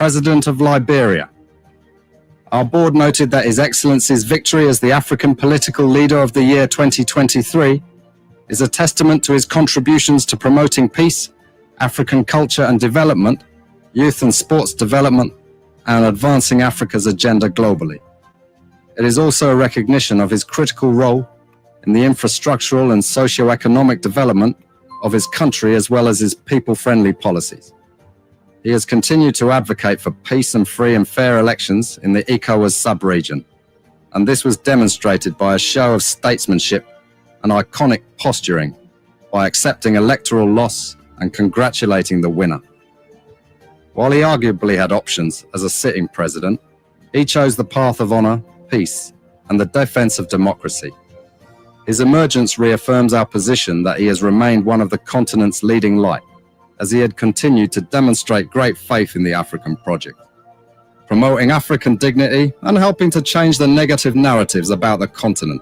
President of Liberia. Our board noted that His Excellency's victory as the African Political Leader of the Year 2023 is a testament to his contributions to promoting peace, African culture and development, youth and sports development, and advancing Africa's agenda globally. It is also a recognition of his critical role in the infrastructural and socio-economic development of his country as well as his people-friendly policies. He has continued to advocate for peace and free and fair elections in the ECOWAS sub-region, and this was demonstrated by a show of statesmanship and iconic posturing by accepting electoral loss and congratulating the winner. While he arguably had options as a sitting president, he chose the path of honor, peace, and the defense of democracy. His emergence reaffirms our position that he has remained one of the continent's leading light, as he had continued to demonstrate great faith in the African project, promoting African dignity and helping to change the negative narratives about the continent.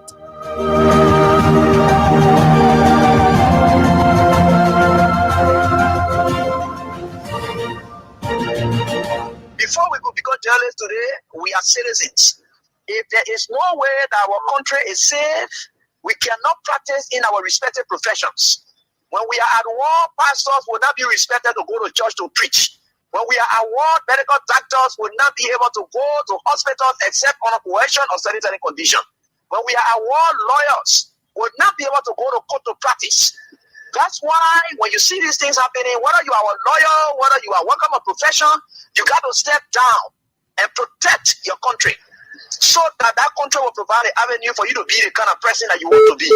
Before we could become journalists today, we are citizens. If there is no way that our country is safe, we cannot practice in our respective professions. When we are at war, pastors will not be respected to go to church to preach. When we are at war, medical doctors will not be able to go to hospitals except on a coercion or sanitary condition. When we are at war, lawyers will not be able to go to court to practice. That's why when you see these things happening, whether you are a lawyer, whether you are working a profession, you got to step down and protect your country so that that country will provide an avenue for you to be the kind of person that you want to be.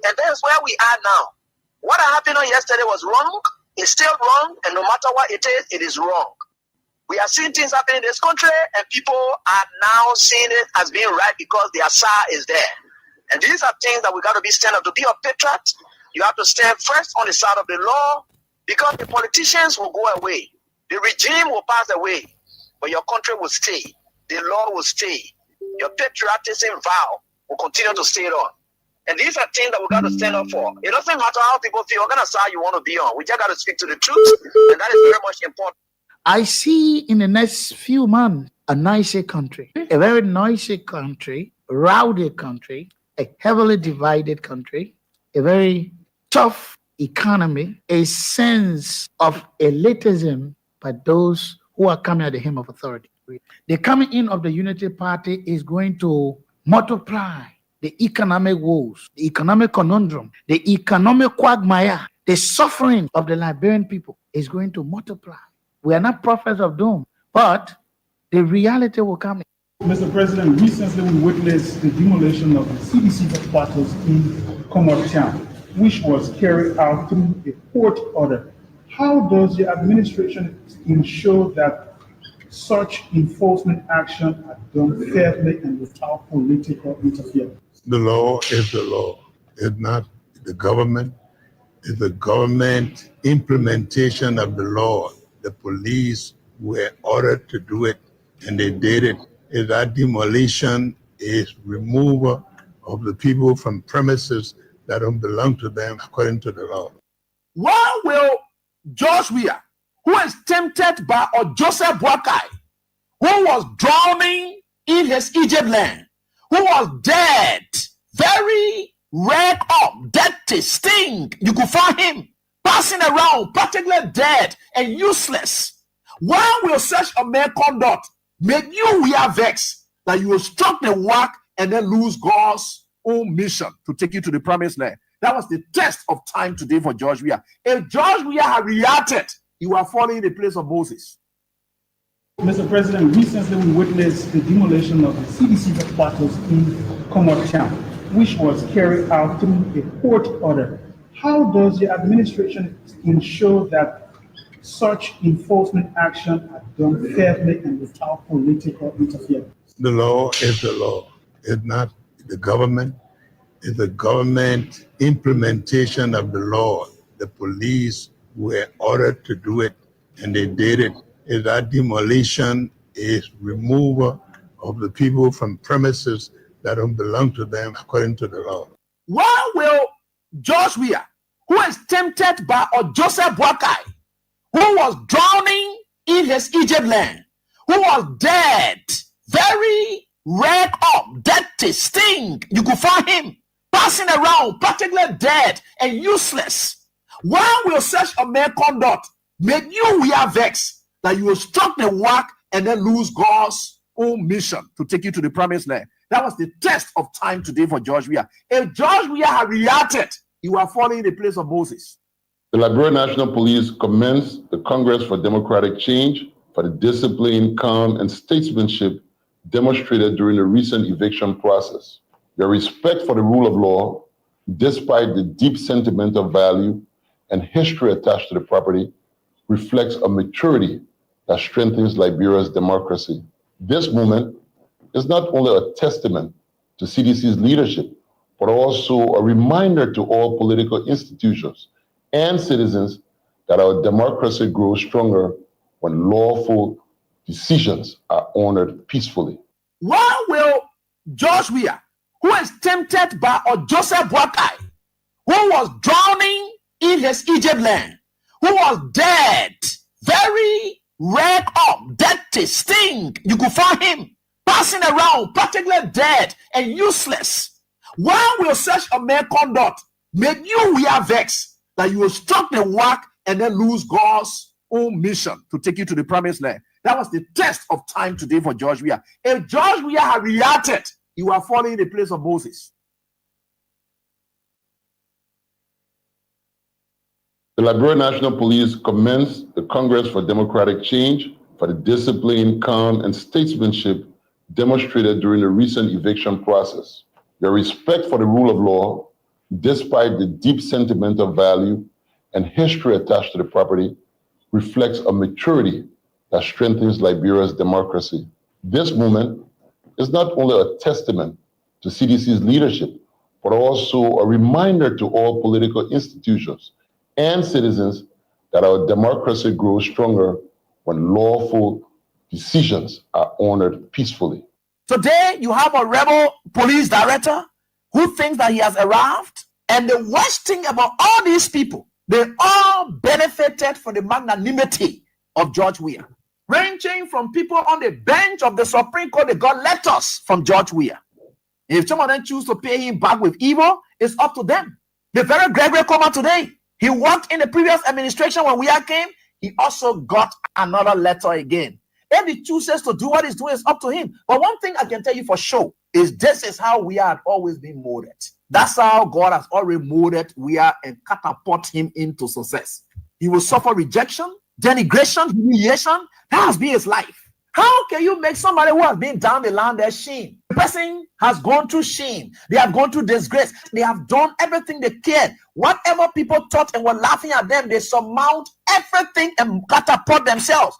And that's where we are now. What happened on yesterday was wrong. It's still wrong, and no matter what it is wrong. We are seeing things happen in this country, and people are now seeing it as being right because the Asa is there. And these are things that we got to be stand up. To be a patriot, you have to stand first on the side of the law, because the politicians will go away. The regime will pass away, but your country will stay. The law will stay. Your patriotism vow will continue to stay on. And these are things that we got to stand up for. It doesn't matter how people feel, what kind of side you want to be on. We just got to speak to the truth, and that is very much important. I see in the next few months a nicer country, a very noisy country, rowdy country, a heavily divided country, a very tough economy, a sense of elitism by those who are coming at the hem of authority. The coming in of the Unity Party is going to multiply the economic woes, the economic conundrum, the economic quagmire, the suffering of the Liberian people is going to multiply. We are not prophets of doom, but the reality will come. Mr. President, recently we witnessed the demolition of the CDC headquarters in Comortown, which was carried out through a court order. How does the administration ensure that such enforcement action are done fairly and without political interference? The law is the law. It's not the government. It's the government implementation of the law. The police were ordered to do it, and they did it. If that demolition is removal of the people from premises that don't belong to them according to the law. Why will George Weah, who is tempted by Joseph Boakai, who was drowning in his Egypt land, who was dead, very red up, dirty, stink, you could find him passing around, particularly dead and useless. Why will such a man conduct make you Weah vex that you will struck the work and then lose God's own mission to take you to the promised land? That was the test of time today for George Weah. If George Weah had reacted, he would have fallen in the place of Moses. Mr. President, recently we witnessed the demolition of the CDC headquarters in Comortown, which was carried out through a court order. How does the administration ensure that such enforcement action are done fairly and without political interference? The law is the law. It's not the government. It's the government implementation of the law. The police were ordered to do it, and they did it. If that demolition is removal of the people from premises that don't belong to them according to the law. Why will George Weah, who is tempted by Joseph Boakai, who was drowning in his Egypt land, who was dead, very red up, dirty, stink. You could find him passing around, particularly dead and useless. Why will such a man conduct make you we are vexed that you will struck the work and then lose God's own mission to take you to the promised land? That was the test of time today for George Weah. If George Weah had reacted, he would have fallen in the place of Moses. The Liberia National Police commenced the Congress for Democratic Change for the discipline, calm, and statesmanship demonstrated during the recent eviction process. Your respect for the rule of law, despite the deep sentimental value and history attached to the property, reflects a maturity that strengthens Liberia's democracy. This movement is not only a testament to CDC's leadership, but also a reminder to all political institutions and citizens that our democracy grows stronger when lawful decisions are honored peacefully. Why will George Weah, who is tempted by Joseph Boakai, who was drowning in his Egypt land, who was dead, very red up, dirty, stink, you could find him passing around, particularly dead and useless. Why will such a man conduct make you we are vexed that you will struck the work and then lose God's own mission to take you to the promised land? That was the test of time today for George Weah. If George Weah had reacted, he would have fallen in the place of Moses. The Liberia National Police commenced the Congress for Democratic Change for the discipline, calm, and statesmanship demonstrated during the recent eviction process. Your respect for the rule of law, despite the deep sentimental value and history attached to the property, reflects a maturity that strengthens Liberia's democracy. This movement is not only a testament to CDC's leadership, but also a reminder to all political institutions and citizens that our democracy grows stronger when lawful decisions are honored peacefully. Today, you have a rebel police director who thinks that he has arrived. And the worst thing about all these people, they all benefited from the magnanimity of George Weah. Ranging from people on the bench of the Supreme Court, they got letters from George Weah. If some of them choose to pay him back with evil, it's up to them. The very Gregory Comer today, he worked in the previous administration when Weah came. He also got another letter again. If he chooses to do what he's doing, it's up to him. But one thing I can tell you for sure is this is how we had always been molded. That's how God has already molded Weah and catapult him into success. He will suffer rejection, denigration, humiliation. That has been his life. How can you make somebody who has been down the line their shame? The person has gone through shame. They have gone through disgrace. They have done everything they can. Whatever people thought and were laughing at them, they surmount everything and catapult themselves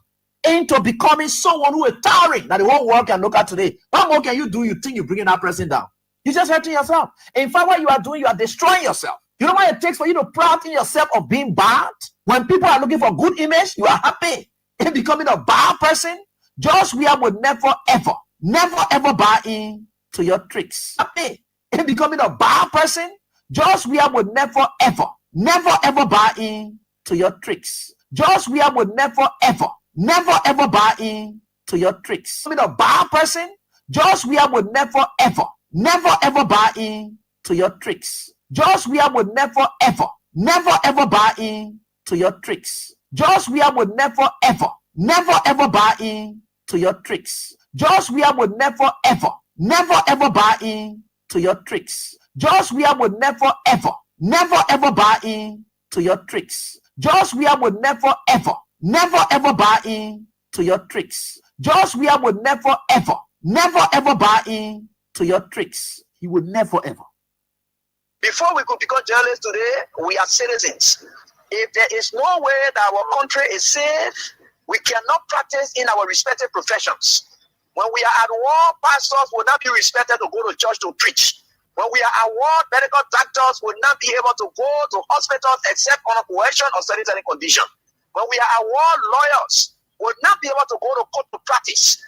into becoming someone who is towering that the whole world can look at today. What more can you do? You think you're bringing that person down? You're just hurting yourself. In fact, what you are doing, you are destroying yourself. You know what it takes for you to proud in yourself of being bad? When people are looking for good image, you are happy in becoming a bad person. George Weah would never, ever buy in to your tricks. Happy in becoming a bad person. George Weah would never, ever buy in to your tricks. George Weah would never, ever buy in to your tricks. Becoming a bad person. George Weah would never, ever buy in to your tricks. George Weah would never, ever buy in to your tricks. George Weah would never, ever buy in to your tricks. George Weah would never, ever buy in to your tricks. George Weah would never, ever buy in to your tricks. George Weah would never, ever buy in to your tricks. George Weah would never, ever buy in to your tricks. He would never, ever. Before we could become journalists today, we are citizens. If there is no way that our country is safe, we cannot practice in our respective professions. When we are at war, pastors will not be respected to go to church to preach. When we are at war, medical doctors will not be able to go to hospitals except on a coercion or certain condition. When we are at war, lawyers will not be able to go to court to practice.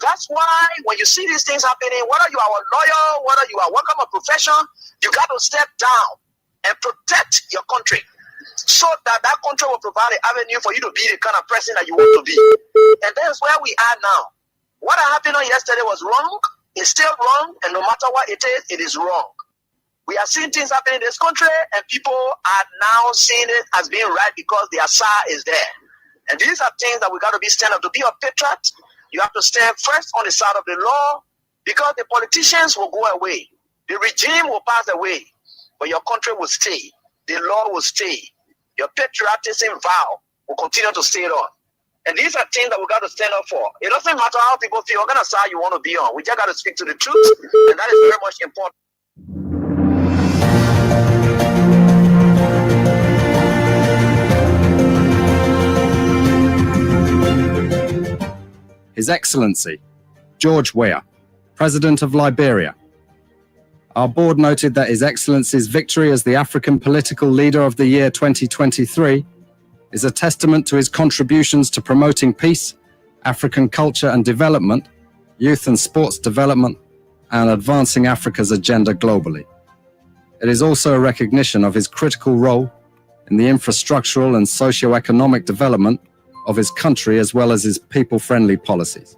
That's why when you see these things happening, whether you are a lawyer, whether you are working a profession, you got to step down and protect your country. so that that country will provide an avenue for you to be the kind of person that you want to be. And that's where we are now. What happened on yesterday was wrong. It's still wrong, and no matter what it is wrong. We are seeing things happening in this country, and people are now seeing it as being right because the Asa is there. And these are things that we got to be stand up. To be a patriot, you have to stand first on the side of the law, because the politicians will go away. The regime will pass away, but your country will stay. The law will stay. Your patriotism vow will continue to stay on. And these are things that we got to stand up for. It doesn't matter how people feel, what kind of side you want to be on. We just got to speak to the truth, and that is very much important. His Excellency, George Weah, President of Liberia. Our board noted that His Excellency's victory as the African Political Leader of the Year 2023 is a testament to his contributions to promoting peace, African culture and development, youth and sports development, and advancing Africa's agenda globally. It is also a recognition of his critical role in the infrastructural and socio-economic development of his country, as well as his people-friendly policies.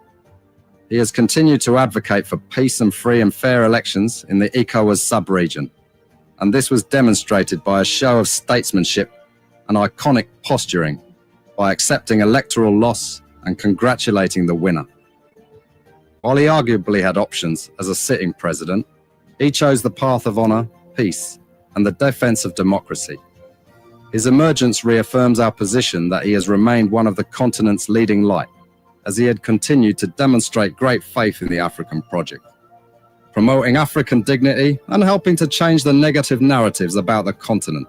He has continued to advocate for peace and free and fair elections in the ECOWAS sub-region, and this was demonstrated by a show of statesmanship and iconic posturing by accepting electoral loss and congratulating the winner. While he arguably had options as a sitting president, he chose the path of honor, peace, and the defense of democracy. His emergence reaffirms our position that he has remained one of the continent's leading light, as he had continued to demonstrate great faith in the African project, promoting African dignity and helping to change the negative narratives about the continent.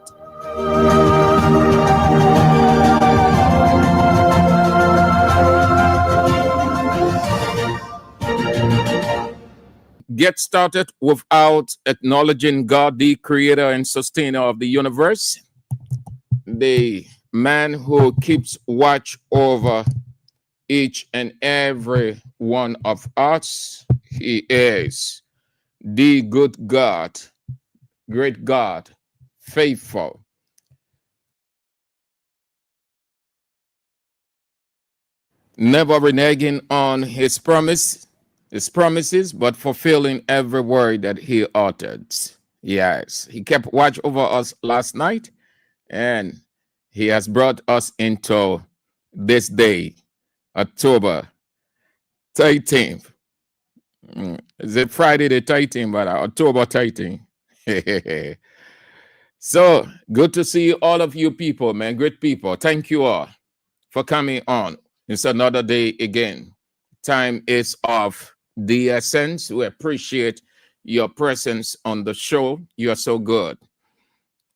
Get started without acknowledging God, the creator and sustainer of the universe, the man who keeps watch over each and every one of us. He is the good God, great God, faithful. Never reneging on his promises, but fulfilling every word that he uttered. Yes, he kept watch over us last night, and he has brought us into this day, October 13th. Is it Friday the 13th, but October 13th? So good to see all of you people, man. Great people. Thank you all for coming on. It's another day again. Time is of the essence. We appreciate your presence on the show. You are so good.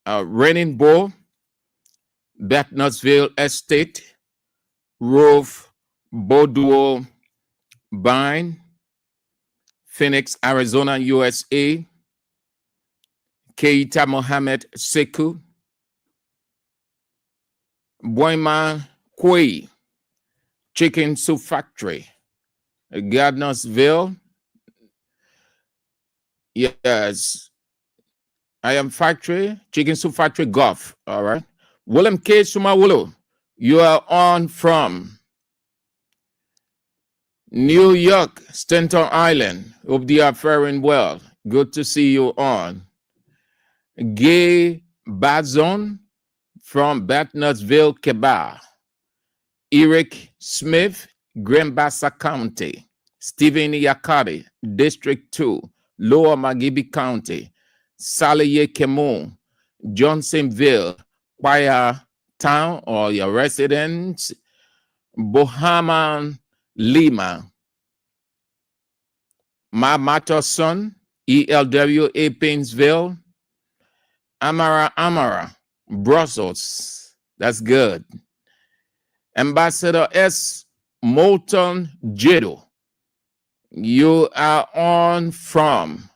Reigning Bull, Bethnosville Estate, Roof, Bordeaux, Vine, Phoenix, Arizona, USA, Keita Mohammed Sekou, Boima Kwei, Chicken Soup Factory, Gardnersville. Yes, I am factory, Chicken Soup Factory, Golf. All right. Willem K. Sumawulu, you are on from New York, Staten Island. Hope they are faring well. Good to see you on. Gay Bazon from Bethnosville, Quebec. Eric Smith, Grambassa County. Stephen Yakari, District 2, Lower Magibi County. Salaye Kemo, Johnsonville, Kwaya Town, or your residents. Bohaman Lima, Matterson, ELWA Painesville, Amara, Brussels. That's good. Ambassador S. Moulton Jedo, you are on from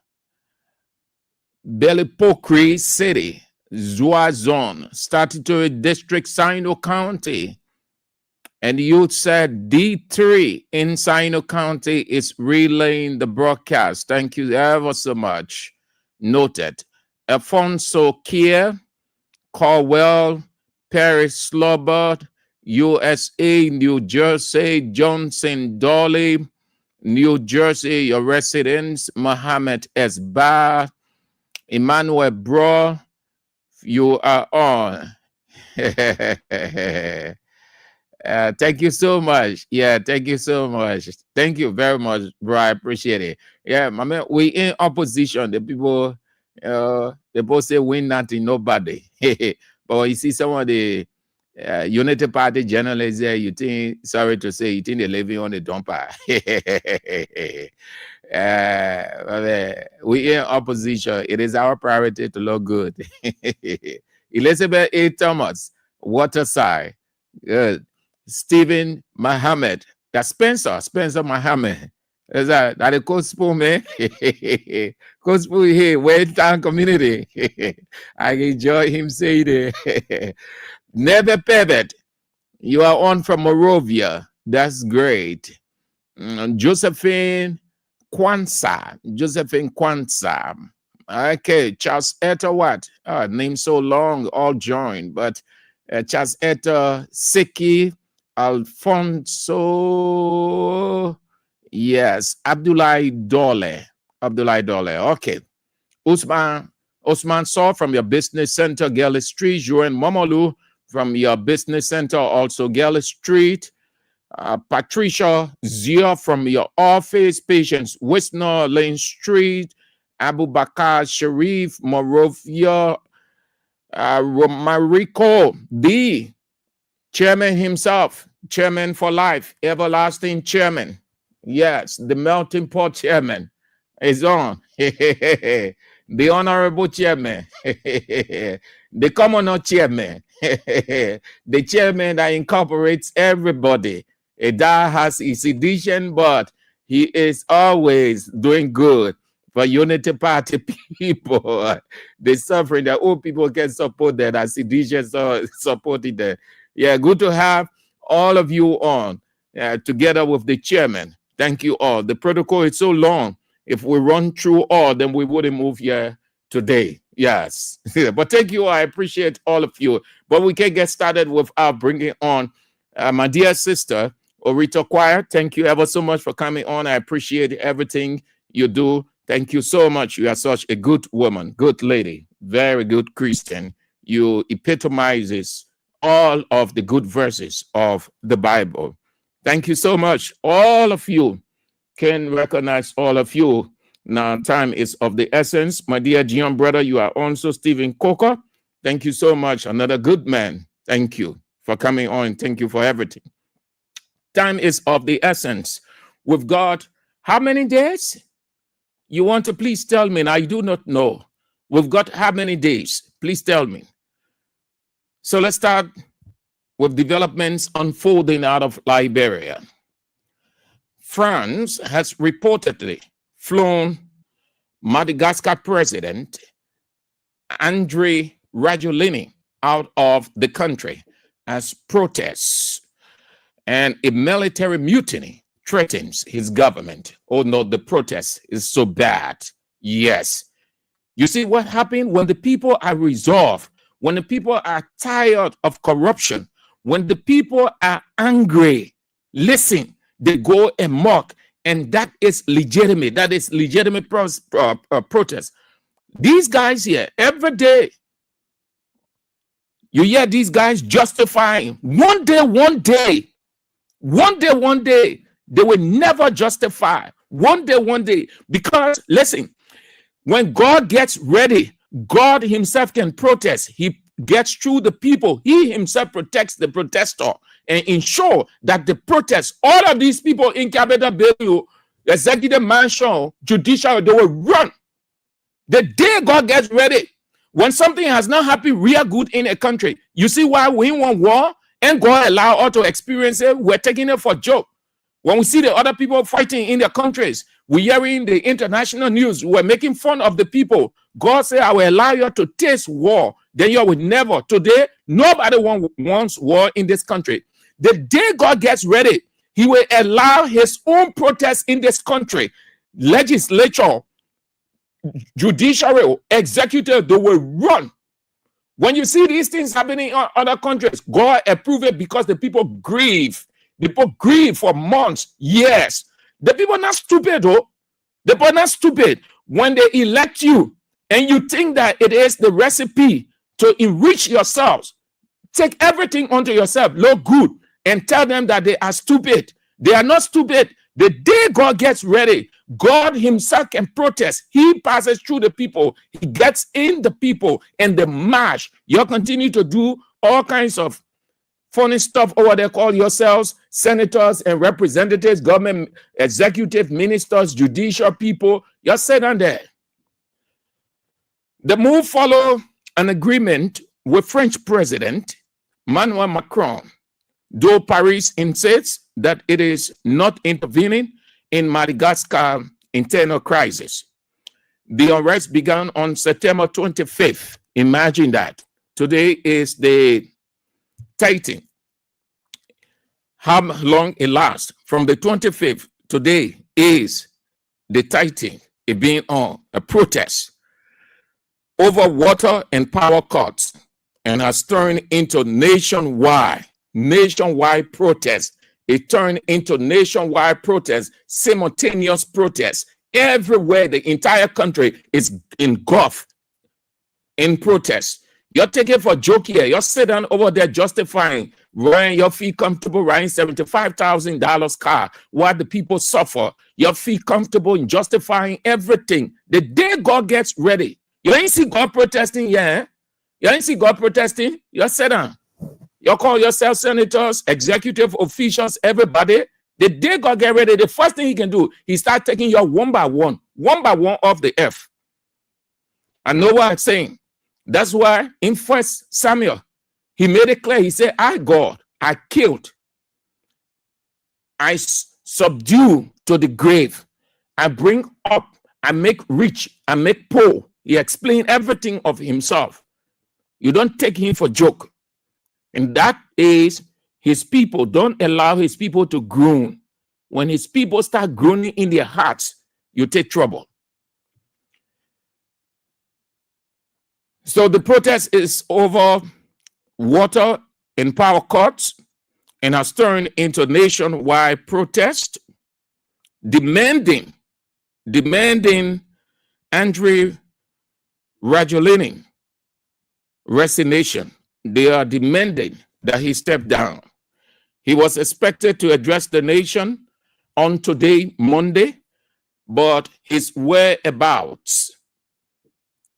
Belipokri City, Zua Zone, Statutory District, Sino County. And you said D3 in Sino County is relaying the broadcast. Thank you ever so much. Noted. Alfonso Kier, Caldwell, Paris Slobert, USA, New Jersey, Johnson Dolly, New Jersey, your residents, Mohammed Esbar, Emmanuel Bro, you are on. Thank you so much. Yeah, thank you so much. Thank you very much, bro. I appreciate it. Yeah, my man, we in opposition. The people, they both say win nothing, nobody. But you see some of the Unity Party journalists there, you think, sorry to say, you think they're living on the dumper. We in opposition. It is our priority to look good. Elizabeth A. Thomas, Waterside. Good. Stephen Mohammed. That's Spencer Mohammed. Is that a Coach Spoon, man? Coach Spoon here, West Town community. I enjoy him saying it. Never Pivot. You are on from Morovia. That's great. Josephine Kwanzaa. Okay, Charles Etta what? Name so long, all joined, but Charles Etta, Siki, Alfonso, yes, Abdoulaye Dole. Okay. Usman Saw from your business center, Gale Street. Juan Momolu from your business center, also Gale Street. Patricia Zia from your office. Patience Wisner, Lane Street. Abu Bakar Sharif, Morovia. Romarico, the chairman himself, chairman for life, everlasting chairman. Yes, the melting pot chairman is on. The honorable chairman, the commoner chairman, the chairman that incorporates everybody. That has his edition, but he is always doing good for Unity Party people. The suffering, the old people can support that as seditious supported that. Yeah, good to have all of you on together with the chairman. Thank you all. The protocol is so long. If we run through all, then we wouldn't move here today. Yes. But thank you. I appreciate all of you. But we can get started without bringing on my dear sister, Orita Choir. Thank you ever so much for coming on. I appreciate everything you do. Thank you so much. You are such a good woman, good lady, very good Christian. You epitomizes all of the good verses of the Bible. Thank you so much. All of you can recognize all of you. Now, time is of the essence. My dear Gian brother, you are also Stephen Coker. Thank you so much. Another good man. Thank you for coming on. Thank you for everything. Time is of the essence. We've got how many days? You want to please tell me, and I do not know. We've got how many days? Please tell me. So let's start with developments unfolding out of Liberia. France has reportedly flown Madagascar president Andre Rajoelina out of the country as protests, and a military mutiny threatens his government. Oh no, the protest is so bad. Yes. You see what happened when the people are resolved, when the people are tired of corruption, when the people are angry, listen, they go and mock, and that is legitimate. That is legitimate protest. These guys here, every day, you hear these guys justifying. One day, they will never justify. One day, because listen, when God gets ready, God himself can protest. He gets through the people. He himself protects the protester and ensure that the protest, all of these people in Capitol Building, Executive Mansion, Judicial, they will run. The day God gets ready, when something has not happened real good in a country, you see why we want war and God allow us to experience it. We're taking it for joke. When we see the other people fighting in their countries, we're hearing the international news, we're making fun of the people. God said, I will allow you to taste war. Then you will never. Today, nobody wants war in this country. The day God gets ready, he will allow his own protests in this country. Legislature, judiciary, executive, they will run. When you see these things happening in other countries, God approve it because the people grieve. The people grieve for months, years. The people are not stupid, though. The people are not stupid. When they elect you and you think that it is the recipe to enrich yourselves, take everything onto yourself, look good, and tell them that they are stupid. They are not stupid. The day God gets ready, God himself can protest. He passes through the people. He gets in the people and the march. You continue to do all kinds of funny stuff over there. Call yourselves senators and representatives, government executive ministers, judicial people. You're sitting there. The move followed an agreement with French President Emmanuel Macron, though Paris insists that it is not intervening in Madagascar internal crisis. The unrest began on September 25th. Imagine that. Today is the 13th. How long it lasts? From the 25th, today is the 13th. It being on a protest over water and power cuts, and has turned into nationwide protest. It turned into nationwide protest, simultaneous protest. Everywhere, the entire country is engulfed in protest. You're taking for joke here. You're sitting over there justifying wearing your feet comfortable, riding $75,000 car while the people suffer. Your feet comfortable in justifying everything. The day God gets ready, you ain't see God protesting, yeah? You ain't see God protesting. You're sitting down. You call yourself senators, executive officials, everybody. The day God get ready, the first thing he can do, he start taking you one by one off the earth. I know what I'm saying. That's why in 1 Samuel, he made it clear. He said, I, God, I killed. I subdue to the grave. I bring up. I make rich. I make poor. He explained everything of himself. You don't take him for joke. And that is his people. Don't allow his people to groan. When his people start groaning in their hearts, you take trouble. So the protest is over water and power cuts and has turned into nationwide protest, demanding Andry Rajoelina's resignation. They are demanding that he step down. He was expected to address the nation on today, Monday, but his whereabouts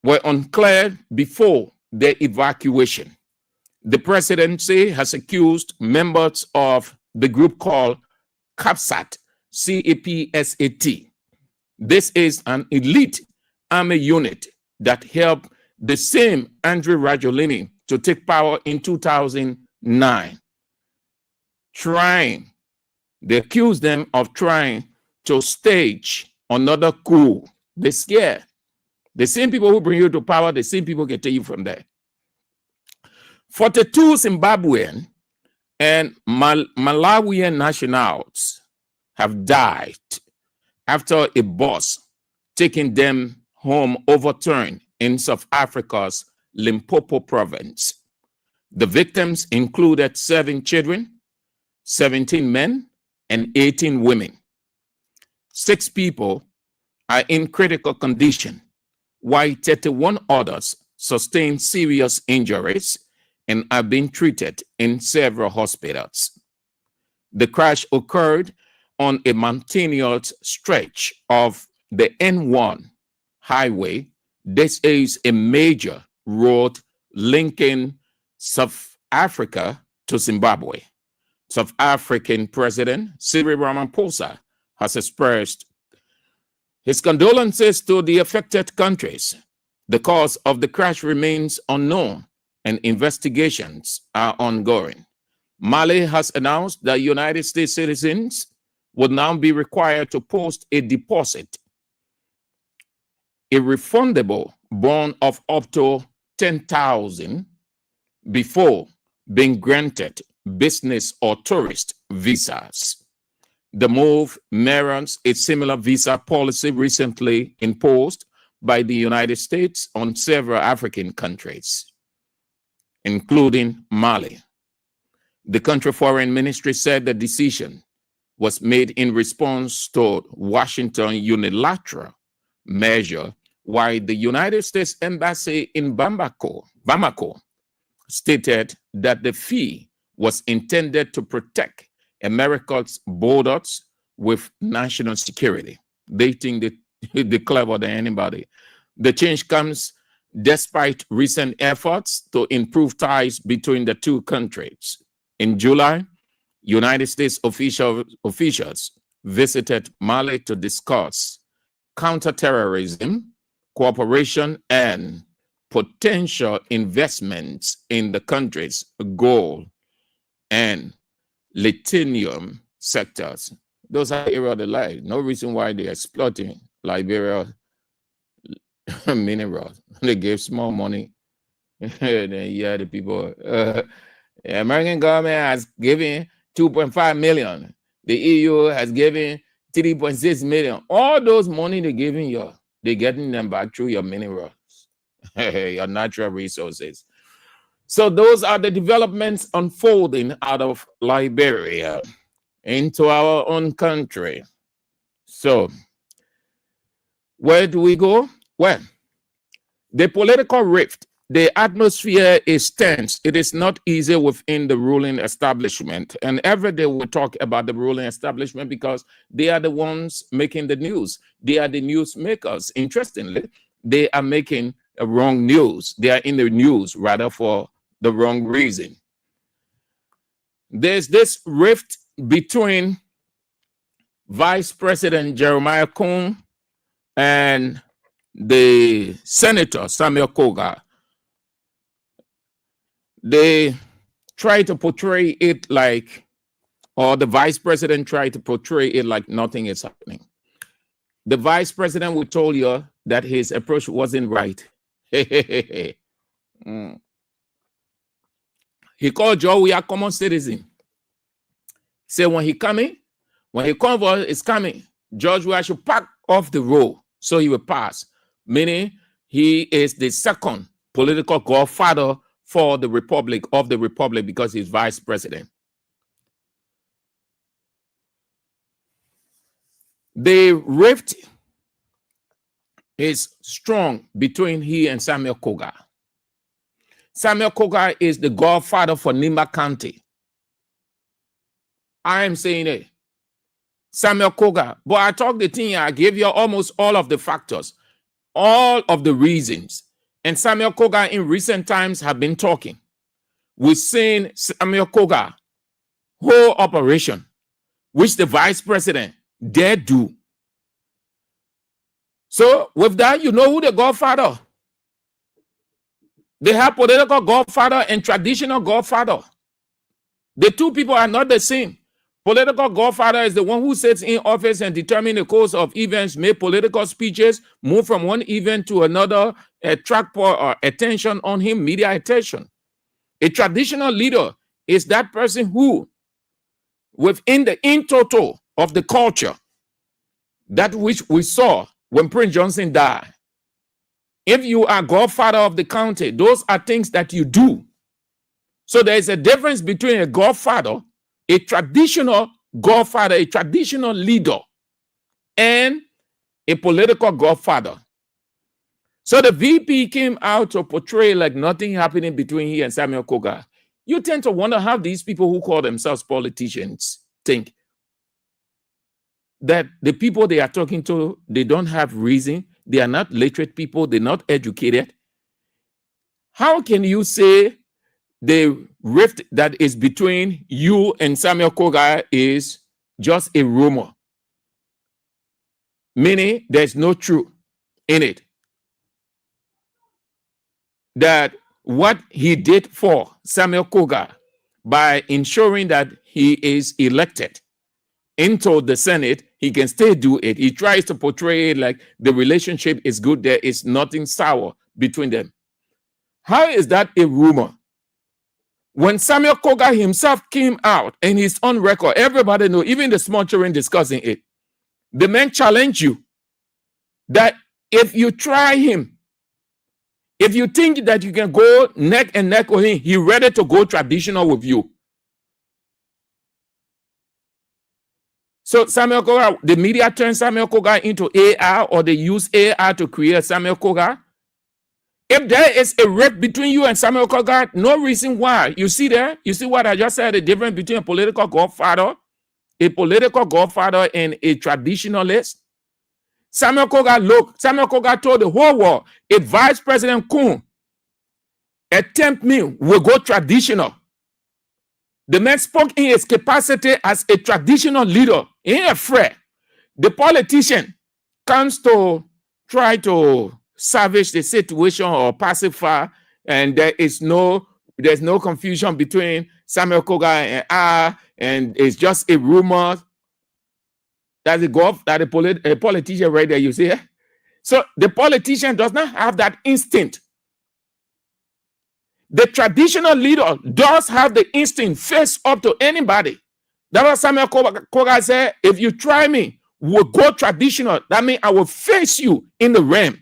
were unclear before the evacuation. The presidency has accused members of the group called CAPSAT, C-A-P-S-A-T. This is an elite army unit that helped the same Andry Rajoelina to take power in 2009. They accused them of trying to stage another coup. They're scared. The same people who bring you to power, the same people can take you from there. 42 Zimbabwean and Malawian nationals have died after a bus taking them home overturned in South Africa's Limpopo province. The victims included 7 children, 17 men, and 18 women. 6 people are in critical condition, while 31 others sustained serious injuries and are being treated in several hospitals. The crash occurred on a mountainous stretch of the N1 highway. This is a major road linking South Africa to Zimbabwe. South African President Cyril Ramaphosa has expressed his condolences to the affected countries. The cause of the crash remains unknown and investigations are ongoing. Mali has announced that United States citizens would now be required to post a deposit, a refundable bond of up to $10,000 before being granted business or tourist visas. The move mirrors a similar visa policy recently imposed by the United States on several African countries. including Mali. The country foreign ministry said the decision was made in response to Washington unilateral measure, while the United States Embassy in Bamako stated that the fee was intended to protect America's borders with national security. They think they're clever than anybody. The change comes despite recent efforts to improve ties between the two countries. In July, United States officials visited Mali to discuss counterterrorism, cooperation, and potential investments in the country's gold and lithium sectors. Those are areas they like. No reason why they're exploiting Liberia minerals. They gave small money. Then yeah, the people. The American government has given 2.5 million. The EU has given 3.6 million. All those money they're giving you, they're getting them back through your minerals, your natural resources. So those are the developments unfolding out of Liberia into our own country. So where do we go? Well, the political rift, the atmosphere is tense. It is not easy within the ruling establishment. And every day we talk about the ruling establishment because they are the ones making the news. They are the news makers. Interestingly, they are making a wrong news. They are in the news rather for the wrong reason. There's this rift between Vice President Jeremiah Coon and the Senator Samuel Koga. They try to portray it like, or the Vice President tried to portray it like nothing is happening. The Vice President will tell you that his approach wasn't right. He called Joe, we are common citizen. Say when he coming, when he convoy is coming, George Weah should pack off the road so he will pass. Meaning he is the second political godfather for the Republic because he's vice president. The rift is strong between he and Samuel Koga. Samuel Koga is the godfather for Nimba County. I am saying it. Samuel Koga. But I talked the thing, I gave you almost all of the factors, all of the reasons. And Samuel Koga in recent times have been talking. We've seen Samuel Koga whole operation, which the vice president dare do. So with that, you know who the godfather. They have political godfather and traditional godfather. The two people are not the same. Political godfather is the one who sits in office and determines the course of events, make political speeches, move from one event to another, attract attention on him, media attention. A traditional leader is that person who, within the in total of the culture, that which we saw when Prince Johnson died, if you are godfather of the county, those are things that you do. So there is a difference between a godfather, a traditional godfather, a traditional leader, and a political godfather. So the VP came out to portray like nothing happening between he and Samuel Koga. You tend to wonder how these people who call themselves politicians think that the people they are talking to, they don't have reason. They are not literate people. They're not educated. How can you say the rift that is between you and Samuel Koga is just a rumor? Meaning there's no truth in it. That what he did for Samuel Koga by ensuring that he is elected into the Senate, he can still do it. He tries to portray it like the relationship is good. There is nothing sour between them. How is that a rumor? When Samuel Koga himself came out in his own record, everybody know, even the small children discussing it. The man challenged you that if you try him, If you think that you can go neck and neck with him, he's ready to go traditional with you. So Samuel Koga, the media turned Samuel Koga into AR, or they use AR to create Samuel Koga. If there is a rift between you and Samuel Koga, no reason why. You see there? You see what I just said, the difference between a political godfather and a traditionalist? Samuel Koga told the whole world, if Vice President Kun attempt me, will go traditional. The man spoke in his capacity as a traditional leader. He ain't afraid. The politician comes to try to salvage the situation or pacify, and there's no confusion between Samuel Koga and I, and it's just a rumor. That's a politician right there, you see? So the politician does not have that instinct. The traditional leader does have the instinct face up to anybody. That's what Samuel Koga said, if you try me, we'll go traditional. That means I will face you in the ring.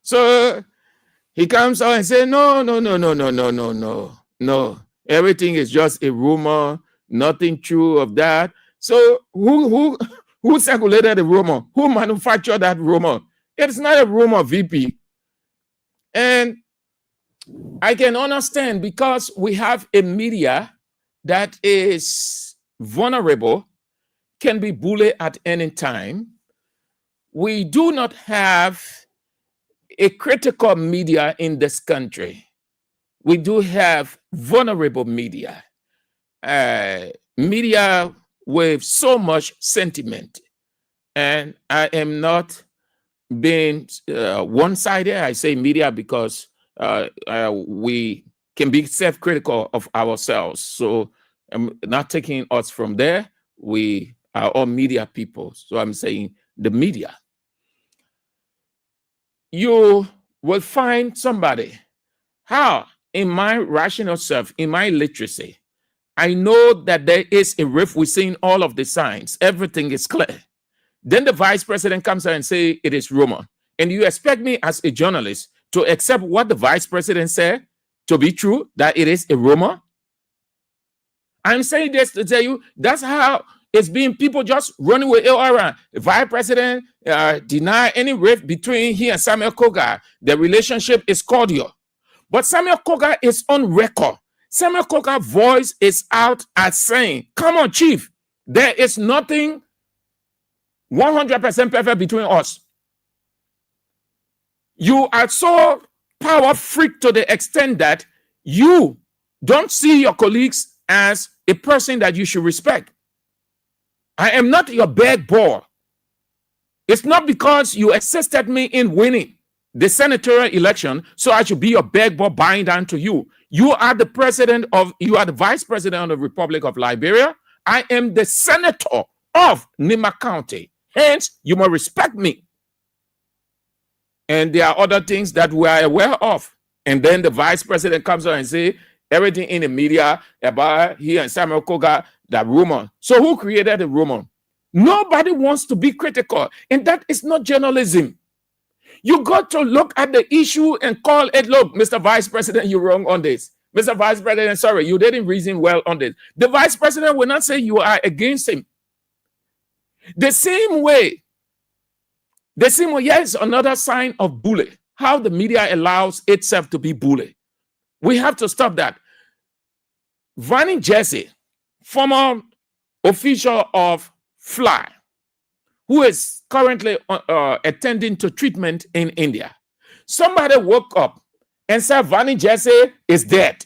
So he comes out and says, no. Everything is just a rumor, nothing true of that. So who circulated the rumor? Who manufactured that rumor? It's not a rumor, VP. And I can understand, because we have a media that is vulnerable, can be bullied at any time. We do not have a critical media in this country. We do have vulnerable media. Media with so much sentiment. And I am not being one-sided. I say media because we can be self-critical of ourselves. So I'm not taking us from there. We are all media people. So I'm saying the media. You will find somebody. How? In my rational self, in my literacy, I know that there is a rift. We're seeing all of the signs. Everything is clear. Then the vice president comes out and say it is rumor. And you expect me as a journalist to accept what the vice president said to be true, that it is a rumor? I'm saying this to tell you, that's how it's been. People just running with it around. The vice president deny any rift between he and Samuel Koga. The relationship is cordial. But Samuel Koga is on record. Samuel Koga's voice is out as saying, come on, chief, there is nothing 100% perfect between us. You are so power freak to the extent that you don't see your colleagues as a person that you should respect. I am not your bad boy. It's not because you assisted me in winning the senatorial election, so I should be your bad boy buying down to you. You are the vice president of the Republic of Liberia. I am the senator of Nima County. Hence, you must respect me. And there are other things that we are aware of. And then the vice president comes on and says everything in the media about he and Samuel Koga, that rumor. So who created the rumor? Nobody wants to be critical. And that is not journalism. You got to look at the issue and call it, look, Mr. Vice President, you're wrong on this. Mr. Vice President, sorry, you didn't reason well on this. The vice president will not say you are against him. The same way, yes, another sign of bully, how the media allows itself to be bullied. We have to stop that. Vanny Jesse, former official of FLY, who is currently attending to treatment in India. Somebody woke up and said Vanny Jesse is dead.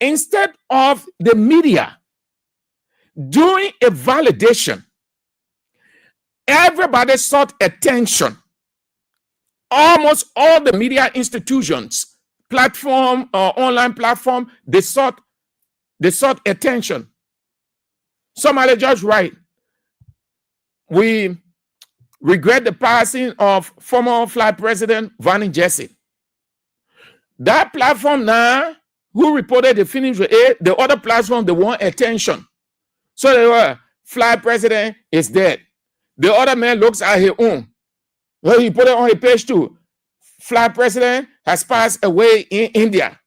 Instead of the media doing a validation, everybody sought attention. Almost all the media institutions, platform or online platform, they sought attention. Somebody just write, we regret the passing of former FLY president Vanny Jesse. That platform now, who reported the finish with it, the other platform, they want attention. So they were, FLY president is dead. The other man looks at his own. Well, he put it on his page too. Flag president has passed away in India.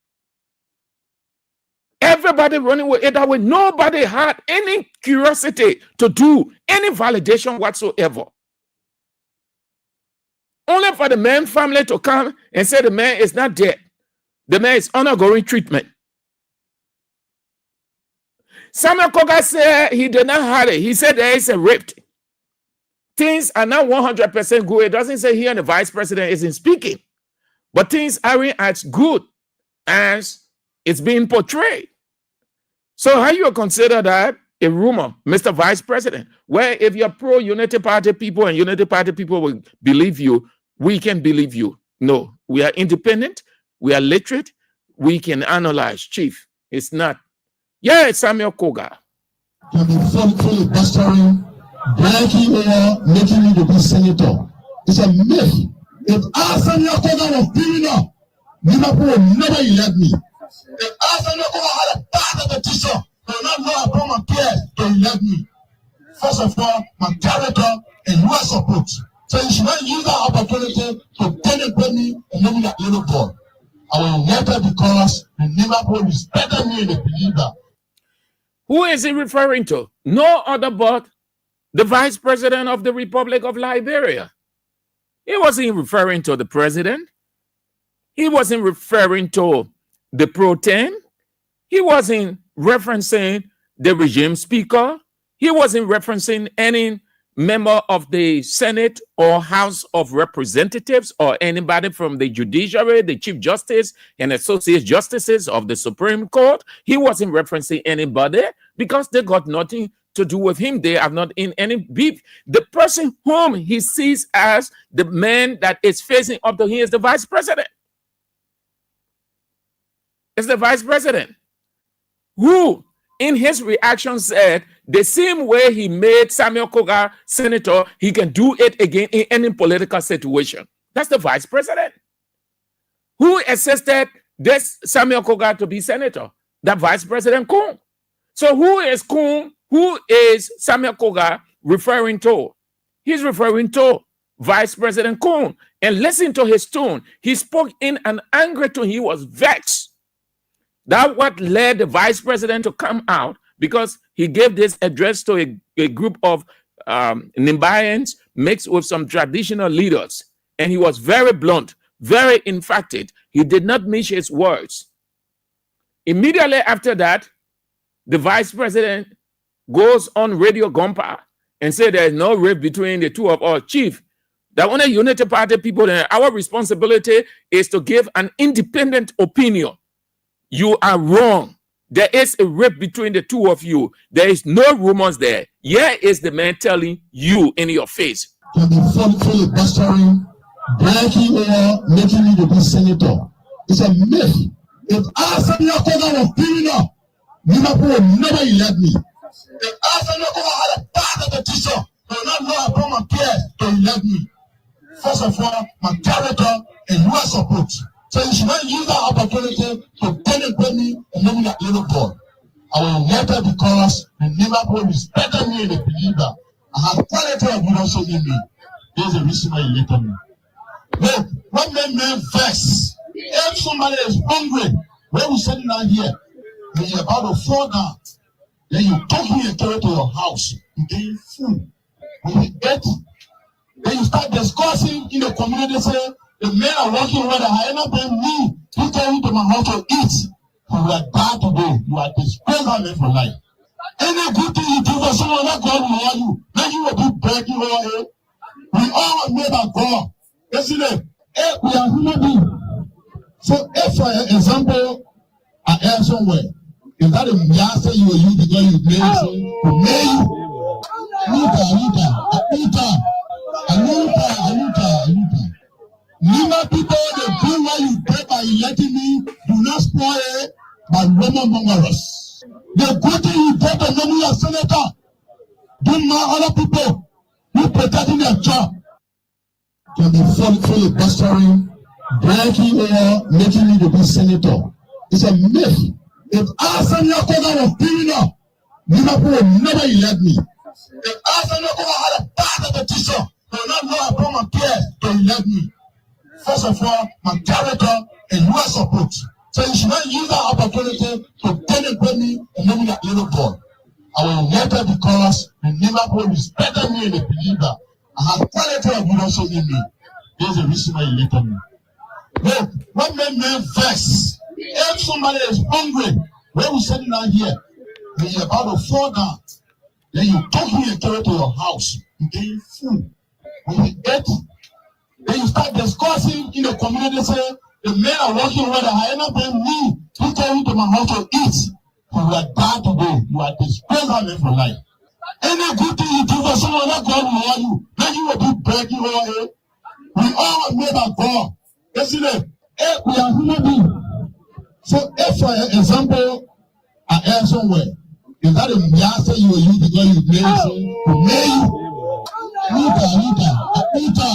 Everybody running with it that way. Nobody had any curiosity to do any validation whatsoever. Only for the man family to come and say the man is not dead. The man is undergoing treatment. Samuel Koga said he did not have it. He said there is a rift. Things are not 100% good. It doesn't say he and the vice president isn't speaking. But things aren't as good as it's being portrayed. So how you consider that a rumor, Mr. Vice President? Where if you're pro-Unity Party people and Unity Party people will believe you, we can believe you. No, we are independent. We are literate. We can analyze, Chief. It's not. Yeah, it's Samuel Koga. Can be fully pestering, breaking over, making me to be senator. It's a myth. If I Samuel Koga was criminal, Liverpool will never elect me. If I Samuel Koga had a bad petition, they will not know about my care to elect me. First of all, my character and who I support. So you should not use that opportunity to penetrate me and make me that little boy. I will never because the Liverpool is better than me and the believer. Who is he referring to? No other but the Vice President of the Republic of Liberia. He wasn't referring to the president. He wasn't referring to the pro tem. He wasn't referencing the regime speaker. He wasn't referencing any member of the Senate or House of Representatives or anybody from the judiciary, the Chief Justice and Associate Justices of the Supreme Court. He wasn't referencing anybody because they got nothing to do with him. They are not in any beef. The person whom he sees as the man that is facing up to him is the Vice President. It's the Vice President who, in his reaction, said the same way he made Samuel Koga senator, he can do it again in any political situation. That's the Vice President who assisted this Samuel Koga to be senator, the Vice President Kun. So who is Kun? Who is Samuel Koga referring to? He's referring to Vice President Kun. And listen to his tone. He spoke in an angry tone. He was vexed. That's what led the Vice President to come out, because he gave this address to a group of Nimbayans mixed with some traditional leaders. And he was very blunt, very emphatic. He did not miss his words. Immediately after that, the Vice President goes on Radio Gompa and said there is no rift between the two of us. Chief, the only Unity Party people, our responsibility is to give an independent opinion. You are wrong. There is a rift between the two of you. There is no rumors there. Here is the man telling you in your face. Can be fully pestering, breaking over, making me to be senator. It's a myth. If I Samuel Koga was criminal, Liverpool will never elect me. If I Samuel Koga had a bad petition, they will not know about my care to elect me. First of all, my character and who I support. So you should not use that opportunity to penetrate me and make me that little boy. I will never because the Liverpool is better than me and the believer. I have quality of leadership in me. There's a reason why you elected me. Look, what made me vex? If somebody is hungry, when we sitting down here, when you're about to fall down, then you take me and carry to your house. You get food. When you get, then you start discussing in the community, say, the men are working where I end up paying me to tell you to my house to eat. You are bad today. You are disgraced for life. Any good thing you do for someone that God will want you, then you will be begging over here. We all are made by God. Listen, we are human beings. So if, for example, I am somewhere, is that a master you will use because you made you? Anita. Never people the do what you pray by electing me do not spoil it by Roman mongers. The good thing you get to know your senator, do not other people who protecting their job. Can be fully pestering, breaking over, making me to be senator. It's a myth. If I Samuel Koga was criminal, Liverpool will never elect me. If I Samuel Koga had a bad petition, they will not know about my care to elect me. First of all, my character and US support. So you should not use that opportunity to denigrate me and make me that little boy. I was elected because the Liverpool respected me and they believe that I have quality of leadership in me. There's a reason why you elected me. Look, what made me vex? If somebody is hungry, when we sitting down here, when you're about to fall down, then you take me and carry to your house, you get food. When you get, then you start discussing in the community, say, the men are working whether I end up paying me to tell you to my house to eat. You are bad today. You are disgraceful for life. Any good thing you do for someone that God will want you, then you will be begging over it. We all are made by God. Isn't it? We are human beings. So if, for example, I am somewhere, is that a master you will use because you play to pay you? Anita.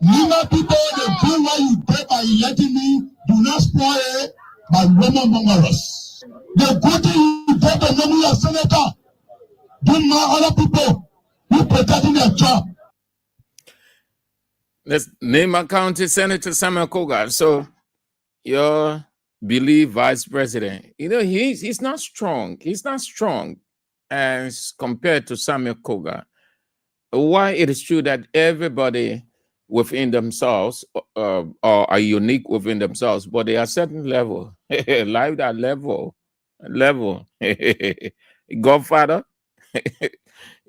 Neither people the do what you did by electing me do not spoil it by Roman mongers. The good thing you did to nominate a senator, do not other people who protecting their job. Let's name a county Senator Samuel Koga. So your believe vice president, he's not strong. He's not strong as compared to Samuel Koga. Why it is true that everybody within themselves are unique within themselves, but they are certain level, like that level. Godfather,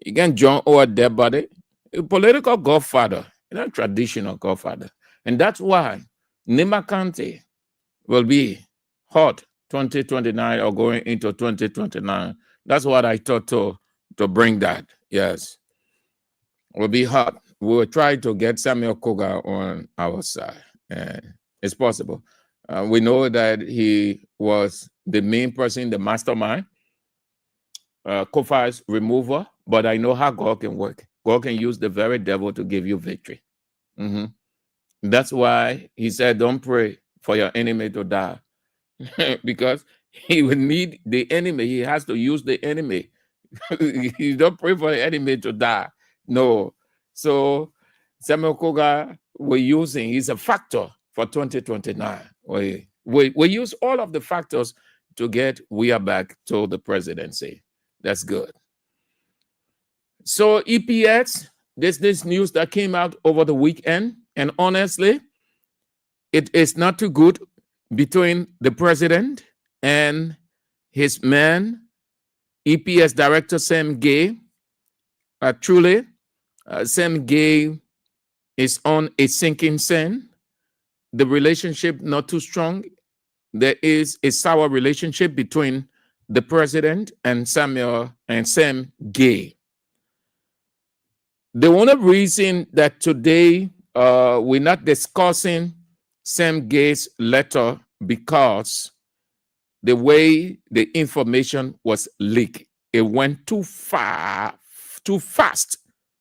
you can join over dead body, a political godfather, traditional godfather, and that's why Nima County will be hot 2029 or going into 2029. That's what I thought to bring that. Yes, will be hot. We will try to get Samuel Koga on our side. It's possible. We know that he was the main person, the mastermind, Kofa's remover, but I know how God can work. God can use the very devil to give you victory. That's why he said, don't pray for your enemy to die. Because he will need the enemy. He has to use the enemy. You don't pray for the enemy to die. No. So Samuel Koga we're using is a factor for 2029. We use all of the factors to get we are back to the presidency. That's good. So EPX, this news that came out over the weekend, and honestly, it is not too good between the president and his man, EPS Director Sam Gay. Truly, Sam Gay is on a sinking sand. The relationship not too strong. There is a sour relationship between the president and Sam Gay. The only reason that today we're not discussing Sam Gay's letter because the way the information was leaked, it went too far, too fast.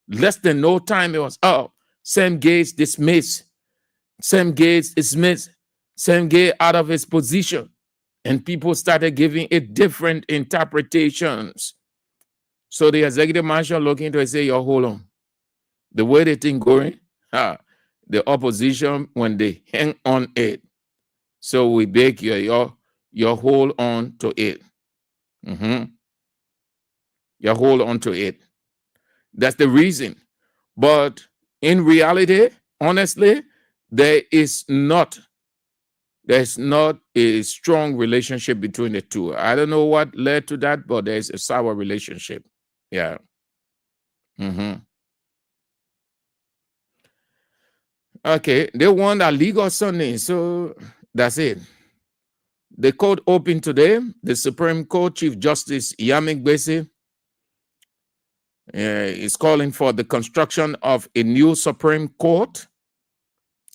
Less than no time, it was, Sam Gay's dismissed. Sam Gay's dismissed. Sam Gay out of his position. And people started giving it different interpretations. So the executive marshal looking into it say, yo, hold on. The way the thing going, the opposition, when they hang on it. So we beg you, you hold on to it. You hold on to it. That's the reason. But in reality, honestly, there's not a strong relationship between the two. I don't know what led to that, but there's a sour relationship. Yeah. Okay, they won a legal Sunday, so that's it. The court opened today. The Supreme Court Chief Justice Yamik Gbese is calling for the construction of a new Supreme Court,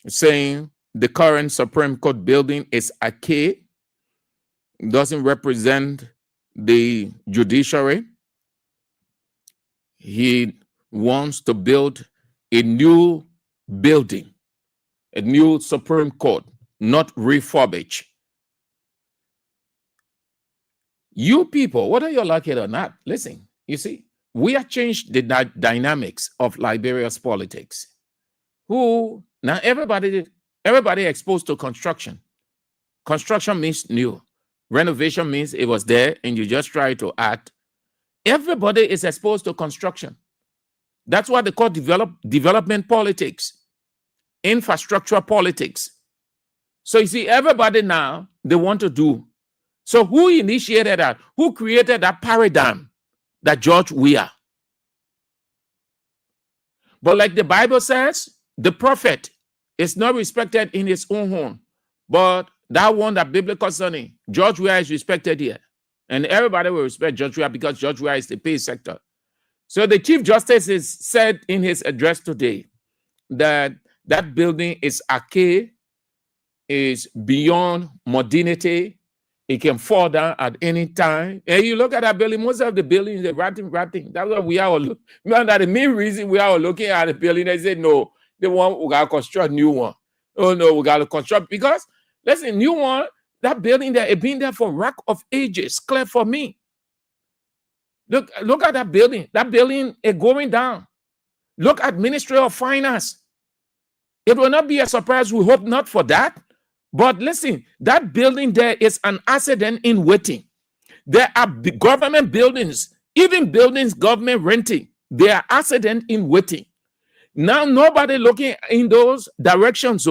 saying the current Supreme Court building is archaic, doesn't represent the judiciary. He wants to build a new building, a new Supreme Court, not refurbish. You people, whether you like it or not, listen, you see, we have changed the dynamics of Liberia's politics. Who now everybody exposed to construction. Construction means new. Renovation means it was there and you just try to add. Everybody is exposed to construction. That's what they call development politics, infrastructure politics. So you see, everybody now, they want to do. So who initiated that? Who created that paradigm? That George Weah. But like the Bible says, the prophet is not respected in his own home. But that one that biblical concerning, George Weah is respected here. And everybody will respect George Weah because George Weah is the pay sector. So the Chief Justice said in his address today that that building is archaic, is beyond modernity. It can fall down at any time. And you look at that building, most of the buildings are rotting. That's what we are all looking. That the main reason we are all looking at the building, they say, no, we got to construct a new one. Oh, no, we got to construct. Because, listen, new one, that building there, it's been there for rack of ages. Clear for me. Look at that building. That building is going down. Look at Ministry of Finance. It will not be a surprise. We hope not for that. But listen, that building there is an accident in waiting. There are government buildings, even buildings government renting. They are accident in waiting. Now nobody looking in those directions,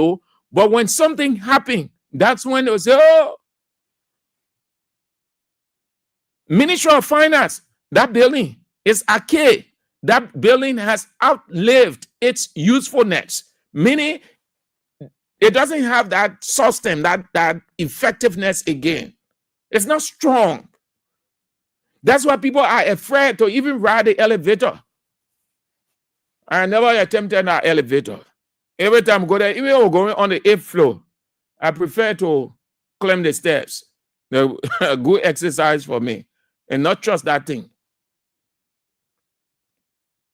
but when something happens, that's when they say, oh, Ministry of Finance, that building is archaic. That building has outlived its usefulness, meaning it doesn't have that sustain, that effectiveness again. It's not strong. That's why people are afraid to even ride the elevator. I never attempted an elevator. Every time I go there, even when we're going on the 8th floor, I prefer to climb the steps. A good exercise for me and not trust that thing.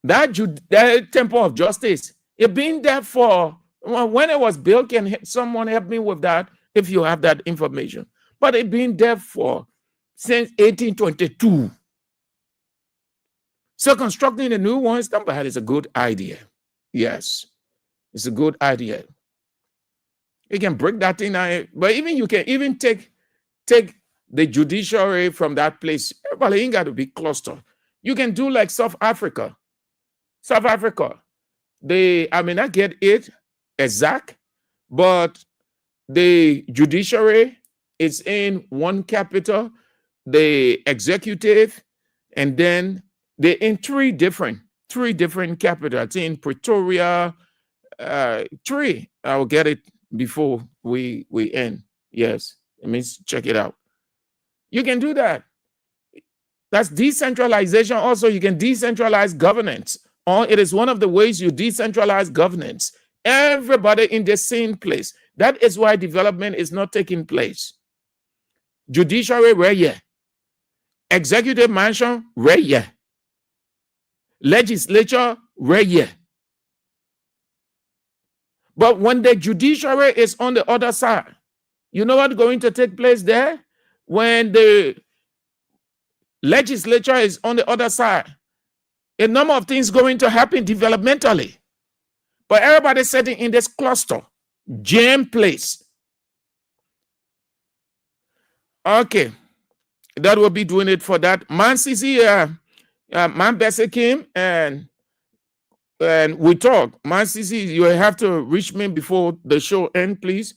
That Temple of Justice, it's been there for, when it was built, can someone help me with that if you have that information? But it's been there for since 1822. So constructing a new one is a good idea. Yes, it's a good idea. You can break that thing down, but even you can even take the judiciary from that place. Everybody ain't got to be clustered. You can do like South Africa. South Africa, I may not get it exact, but the judiciary is in one capital, the executive, and then they're in three different capitals. In Pretoria, three. I'll get it before we end. Yes, it means check it out. You can do that. That's decentralization. Also, you can decentralize governance. Or it is one of the ways you decentralize governance. Everybody in the same place. That is why development is not taking place. Judiciary, right here. Executive mansion, right here. Legislature, right here. But when the judiciary is on the other side, you know what's going to take place there? When the legislature is on the other side, a number of things going to happen developmentally. But everybody's sitting in this cluster, jam place. Okay, that will be doing it for that. Man Bessie came and we talk. Man Sisi, you have to reach me before the show ends, please.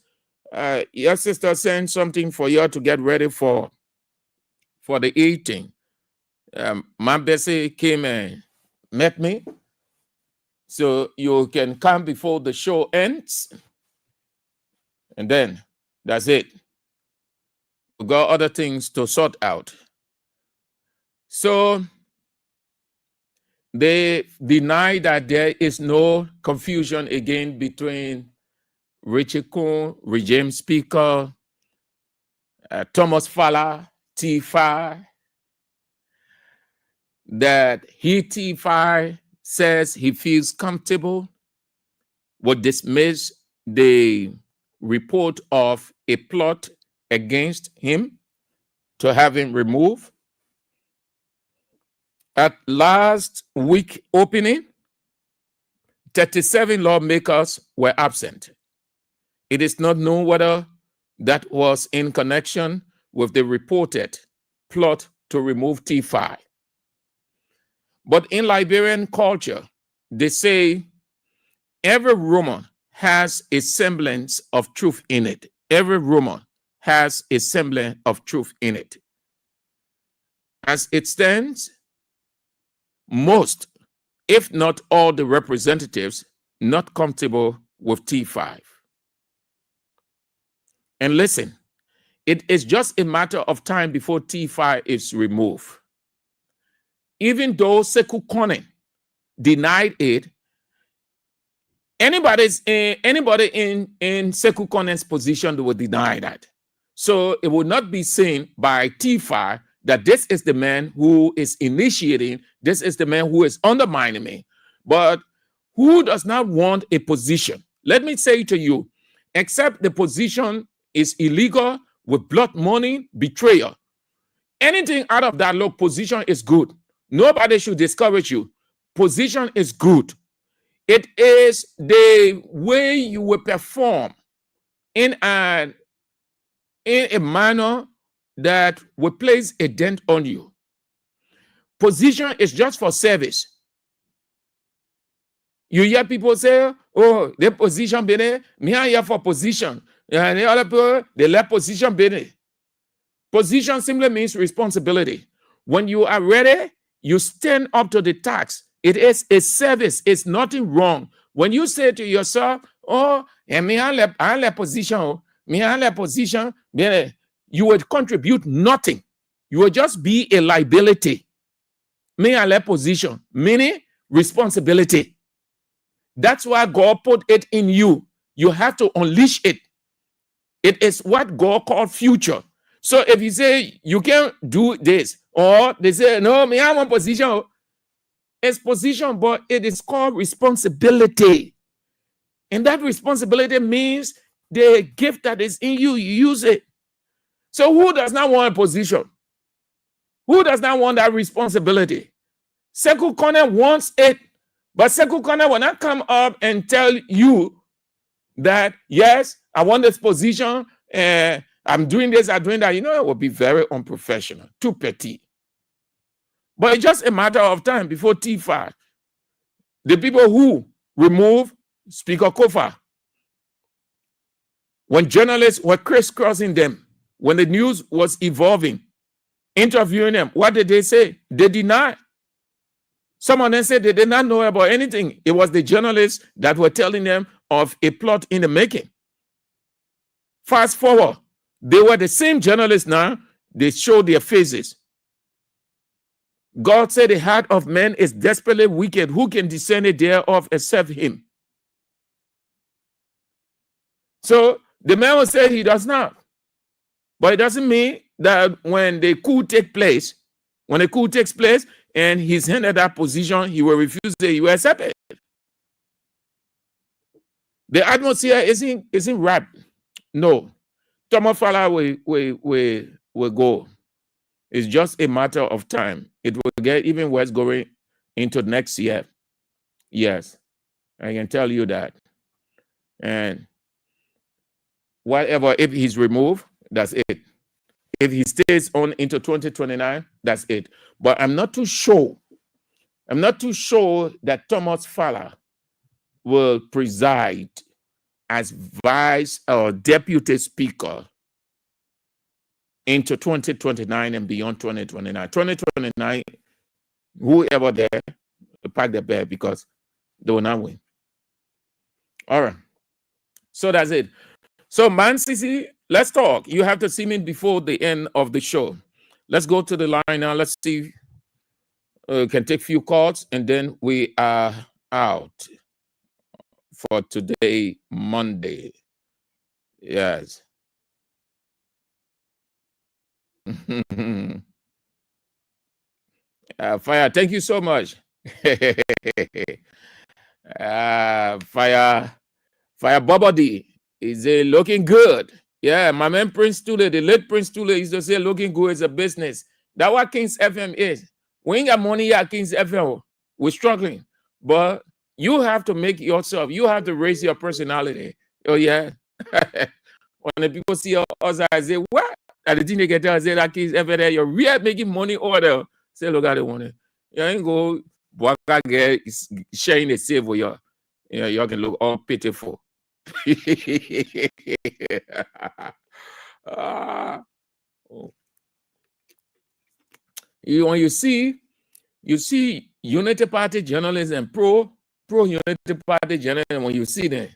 Your sister sent something for you to get ready for the 18th. Man Bessie came and met me. So you can come before the show ends. And then that's it. We got other things to sort out. So they deny that there is no confusion again between Richie Kuhn, regime speaker, Thomas Fowler, T5, that T5 says he feels comfortable, would dismiss the report of a plot against him to have him removed. At last week opening, 37 lawmakers were absent. It is not known whether that was in connection with the reported plot to remove T5. But in Liberian culture, they say every rumor has a semblance of truth in it. Every rumor has a semblance of truth in it. As it stands, most, if not all, the representatives not comfortable with T5. And listen, it is just a matter of time before T5 is removed. Even though Sekou Kone denied it, anybody in Sekou Kone's position would deny that. So it would not be seen by T5 that this is the man who is initiating, this is the man who is undermining me. But who does not want a position? Let me say to you, except the position is illegal with blood money, betrayal. Anything out of that look, position is good. Nobody should discourage you. Position is good. It is the way you will perform in a manner that will place a dent on you. Position is just for service. You hear people say, oh, the position bene, me I here for position. And the other people, they let position bene. Position simply means responsibility. When you are ready, you stand up to the task. It is a service. It's nothing wrong. When you say to yourself, oh, me I let position, me I let position, you would contribute nothing. You will just be a liability. Me I let position, meaning responsibility. That's why God put it in you. You have to unleash it. It is what God called future. So if you say you can't do this, or they say, no, me I want position, it's position, but it is called responsibility. And that responsibility means the gift that is in you, you use it. So who does not want a position? Who does not want that responsibility? Sekou Kone wants it, but Sekou Kone will not come up and tell you that, yes, I want this position, I'm doing this, I'm doing that. You know, it will be very unprofessional, too petty. But it's just a matter of time before T5. The people who remove Speaker Kofa, when journalists were crisscrossing them, when the news was evolving, interviewing them, what did they say? They denied. Some of them said they did not know about anything. It was the journalists that were telling them of a plot in the making. Fast forward, they were the same journalists now. They showed their faces. God said the heart of man is desperately wicked. Who can discern it thereof except him? So the man will say he does not. But it doesn't mean that when the coup takes place, and he's handed that position, he will refuse it, he will accept it. The atmosphere isn't right. No. Thomas Fala will go. It's just a matter of time. It will get even worse going into next year. Yes, I can tell you that. And whatever, if he's removed, that's it. If he stays on into 2029, that's it. But I'm not too sure. I'm not too sure that Thomas Fala will preside as vice or deputy speaker into 2029 and beyond 2029. 2029, whoever there, pack the bag because they will not win. All right. So that's it. So Man City, let's talk. You have to see me before the end of the show. Let's go to the line now. Let's see. Can take a few calls and then we are out for today, Monday. Yes. Fire, thank you so much. Fire Bobody is looking good. Yeah, my man Prince Tule, the late Prince Tule used to say looking good is a business. That's what King's FM is. We ain't got money yet, Kings FM. We're struggling. But you have to make yourself, you have to raise your personality. Oh, yeah. When the people see us, I say, what? And the thing they get tell say that Kings FM, you're really making money order. Say, look at the money. You ain't go, Bwaka get sharing the save for you. Yeah, you can look all pitiful. When you see Unity Party journalists and pro Unity Party journalists, when you see them,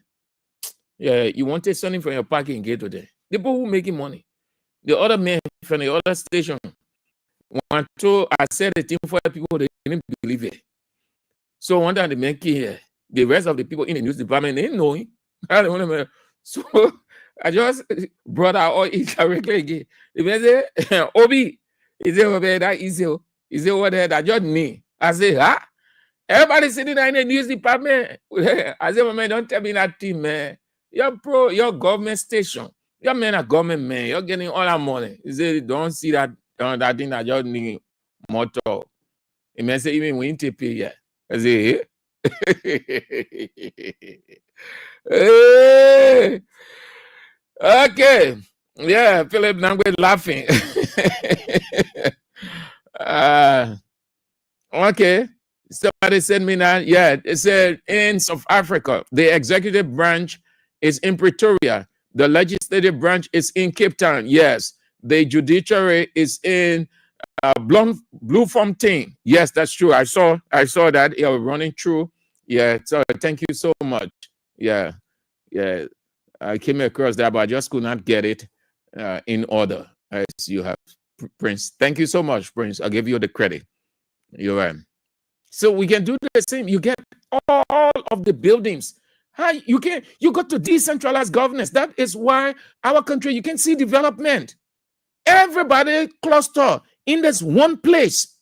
yeah, you want to take something from your pocket and get to them. The people who making money, the other men from the other station, want to I said the thing for people they didn't believe it. So one time the men came here, the rest of the people in the news department they didn't know him. So I just brought out all it directly again. The man say, Obi, is it over that easy? Is it over there that just me? I say, huh? Everybody sitting there in the news department. I say, man, don't tell me that thing, man. You're government station. Your men are government men. You're getting all that money. He say, don't see that that thing that just need motor. He may say, even when you pay, yeah. I say, hey. Okay. Yeah, Philip Nangwe laughing. Okay. Somebody sent me that. Yeah, it said in South Africa, the executive branch is in Pretoria. The legislative branch is in Cape Town. Yes. The judiciary is in Bloemfontein. Yes, that's true. I saw that. You're running through. Yeah. So thank you so much. Yeah. Yeah. I came across that, but I just could not get it in order as you have, Prince. Thank you so much, Prince. I'll give you the credit. You're right. So we can do the same. You get all of the buildings. You got to decentralize governance. That is why our country, you can see development. Everybody cluster in this one place.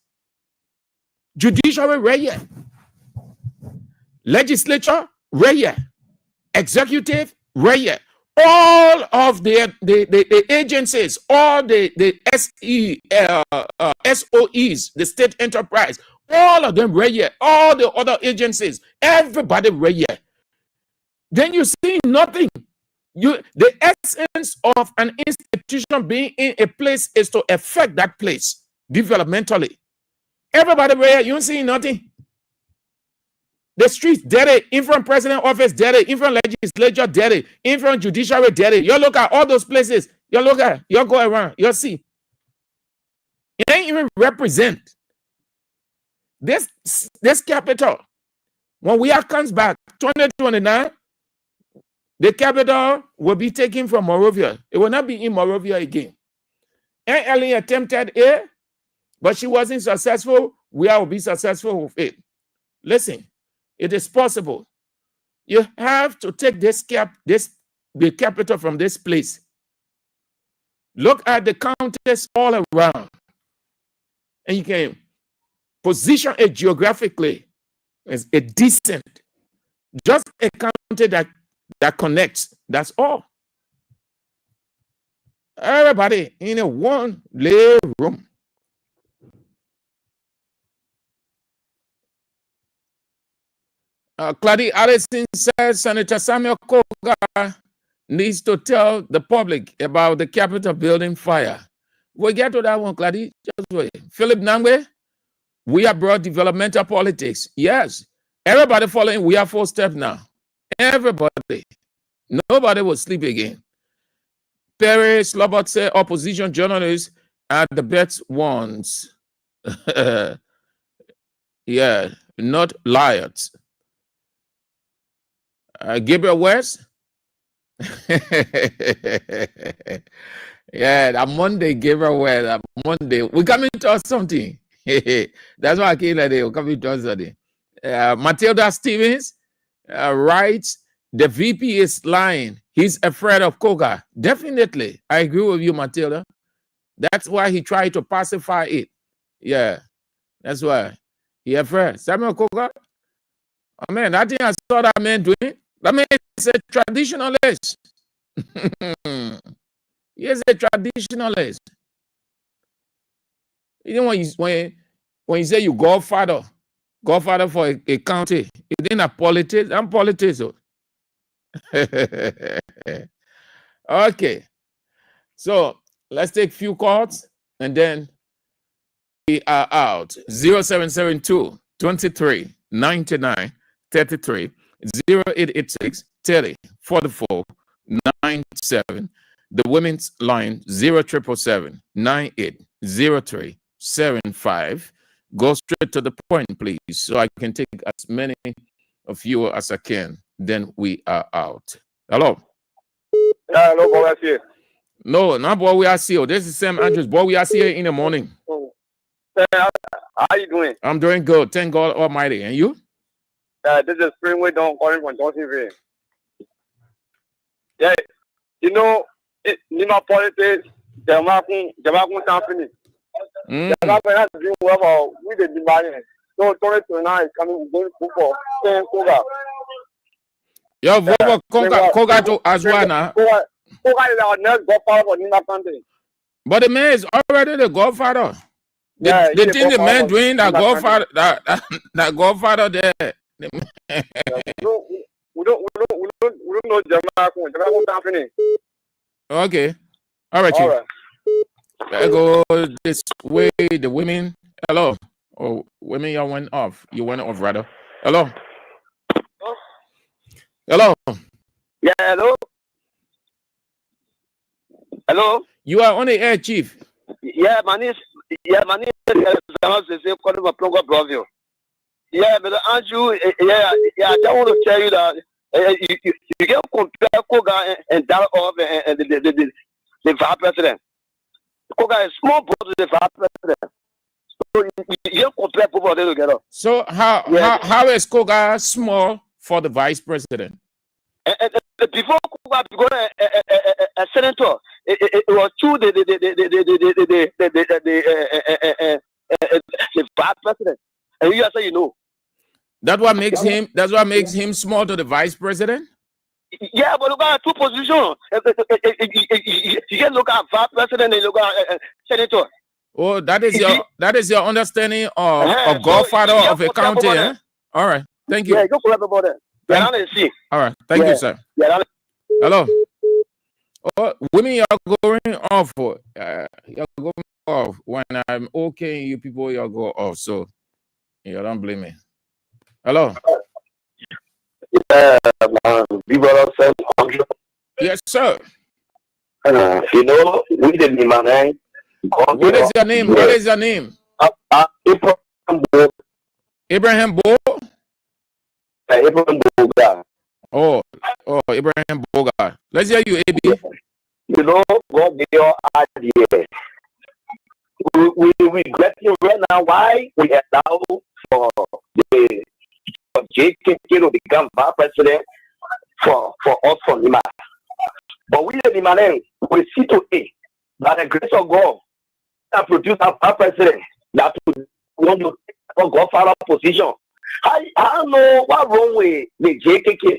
Judiciary right here. Legislature right here. Executive right here. All of the agencies, all the SOEs, the state enterprise, all of them right here. All the other agencies, everybody right here. Then you see nothing. The essence of an institution being in a place is to affect that place developmentally. Everybody right here, you don't see nothing. The streets dirty, in front president office dirty, in front legislature dirty, in front judiciary dirty. You look at all those places. You look at, you go around, you see. It ain't even represent this capital. When we comes back, 2029, the capital will be taken from Morovia. It will not be in Morovia again. Aunt Ellie attempted it, but she wasn't successful. We will be successful with it. Listen. It is possible. You have to take the capital from this place. Look at the counties all around. And you can position it geographically as a decent, just a county that connects. That's all. Everybody in a one lay room. Clady Allison says Senator Samuel Koga needs to tell the public about the Capitol building fire. We'll get to that one, Clady. Just wait. Philip Nangwe, we have brought developmental politics. Yes. Everybody following, we have 4 steps now. Everybody. Nobody will sleep again. Perry Slobot said opposition journalists are the best ones. Yeah, not liars. Gabriel West. Yeah, that Monday, Gabriel West. That Monday, we coming to us something. That's why I came like we're coming to us something. Matilda Stevens writes, the VP is lying. He's afraid of Koga. Definitely, I agree with you, Matilda. That's why he tried to pacify it. Yeah, that's why he afraid. Samuel Koga. Oh man, that thing I saw that man doing. That man is a traditionalist. He is a traditionalist. You know when when you say you godfather for a county, it ain't a politics. I'm politics. Okay. So let's take few calls and then we are out. 0772 23 99 33 0886 30 44 97. The women's line 0777 9803 75. Go straight to the point, please, so I can take as many of you as I can. Then we are out. Hello. Hello, boy. No, not boy. We are here. This is Sam Andrews. Boy, we are here in the morning. How you doing? I'm doing good. Thank God Almighty. And you? This is Springway Don calling from Johnsonville. Yeah, you know, Nima politics, Jamakun company. Jamakun has been well with the demand. So 2029 is coming going for Koga. Yo, vote Koga to Azwana. Koga is our next godfather for Nima country. But the man is already the godfather. The thing the man doing that godfather, that godfather there. We don't know Jamakun company. Okay. All right, Chief. Let's go this way. The women. Hello. Oh, women, you went off. You went off, rather. Hello. Hello. Yeah, hello. Hello. You are on the air, Chief. Yeah, my name is calling from Plongo Broville. Yeah, but Andrew, I just want to tell you that you can compare Koga and that of the vice president. Koga is small brother to the vice president. So you can compare both of them together. So how is Koga small for the vice president? Before Koga became a senator, it was through the vice president. And you say you know. That's what makes him small to the vice president? Yeah, but look at two positions. You can look at vice president and look at senator. Oh, that is your understanding of godfather of a county, eh? All right. Thank you. Yeah, go collect about that. All right. Thank you, sir. Hello. Oh, women are going off. You're going off. When I'm okay, you people, you'll go off. So you don't blame me. Hello. Yes, sir. You know, we didn't man. What is your name? What is your name? Abraham Bo. Abraham Boga. Oh, Abraham Boga. Let's hear you, AB. You know what they are idea. We regret you right now why we allow for the JKK to become vice president for us from Lima. But we the Limanen, we see to it that the grace of God that produce a vice president that want to take a godfather position. I don't know what wrong with the JKK.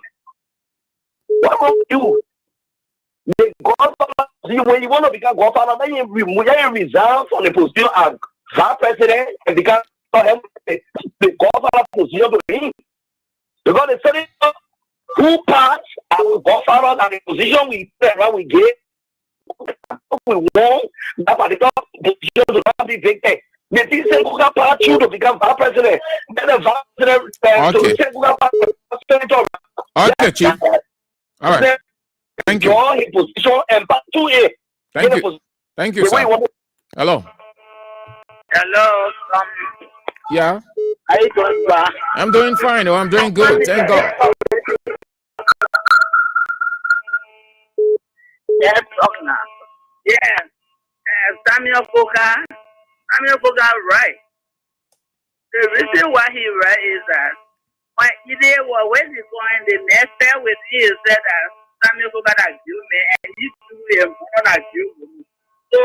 What wrong with you? The godfather, when you want to become godfather, then you resign from the position as vice president and become the godfather position to him. Because the senator who passed our godfather and the position we get, we want that particular position to not be vacant. The thing said who got part you to become vice president. Then the vice president senator. Okay, Chief. All right. Thank you. His position and part 2A. Thank you. Thank you, sir. Hello. Hello. Yeah. How you doing, sir? I'm doing fine. I'm doing good. Thank God. Yes, now. Yes. Samuel Koga, right. The reason why he right is that when he's going the next step with him said that Samuel Koga accused me and he do not accuse me. So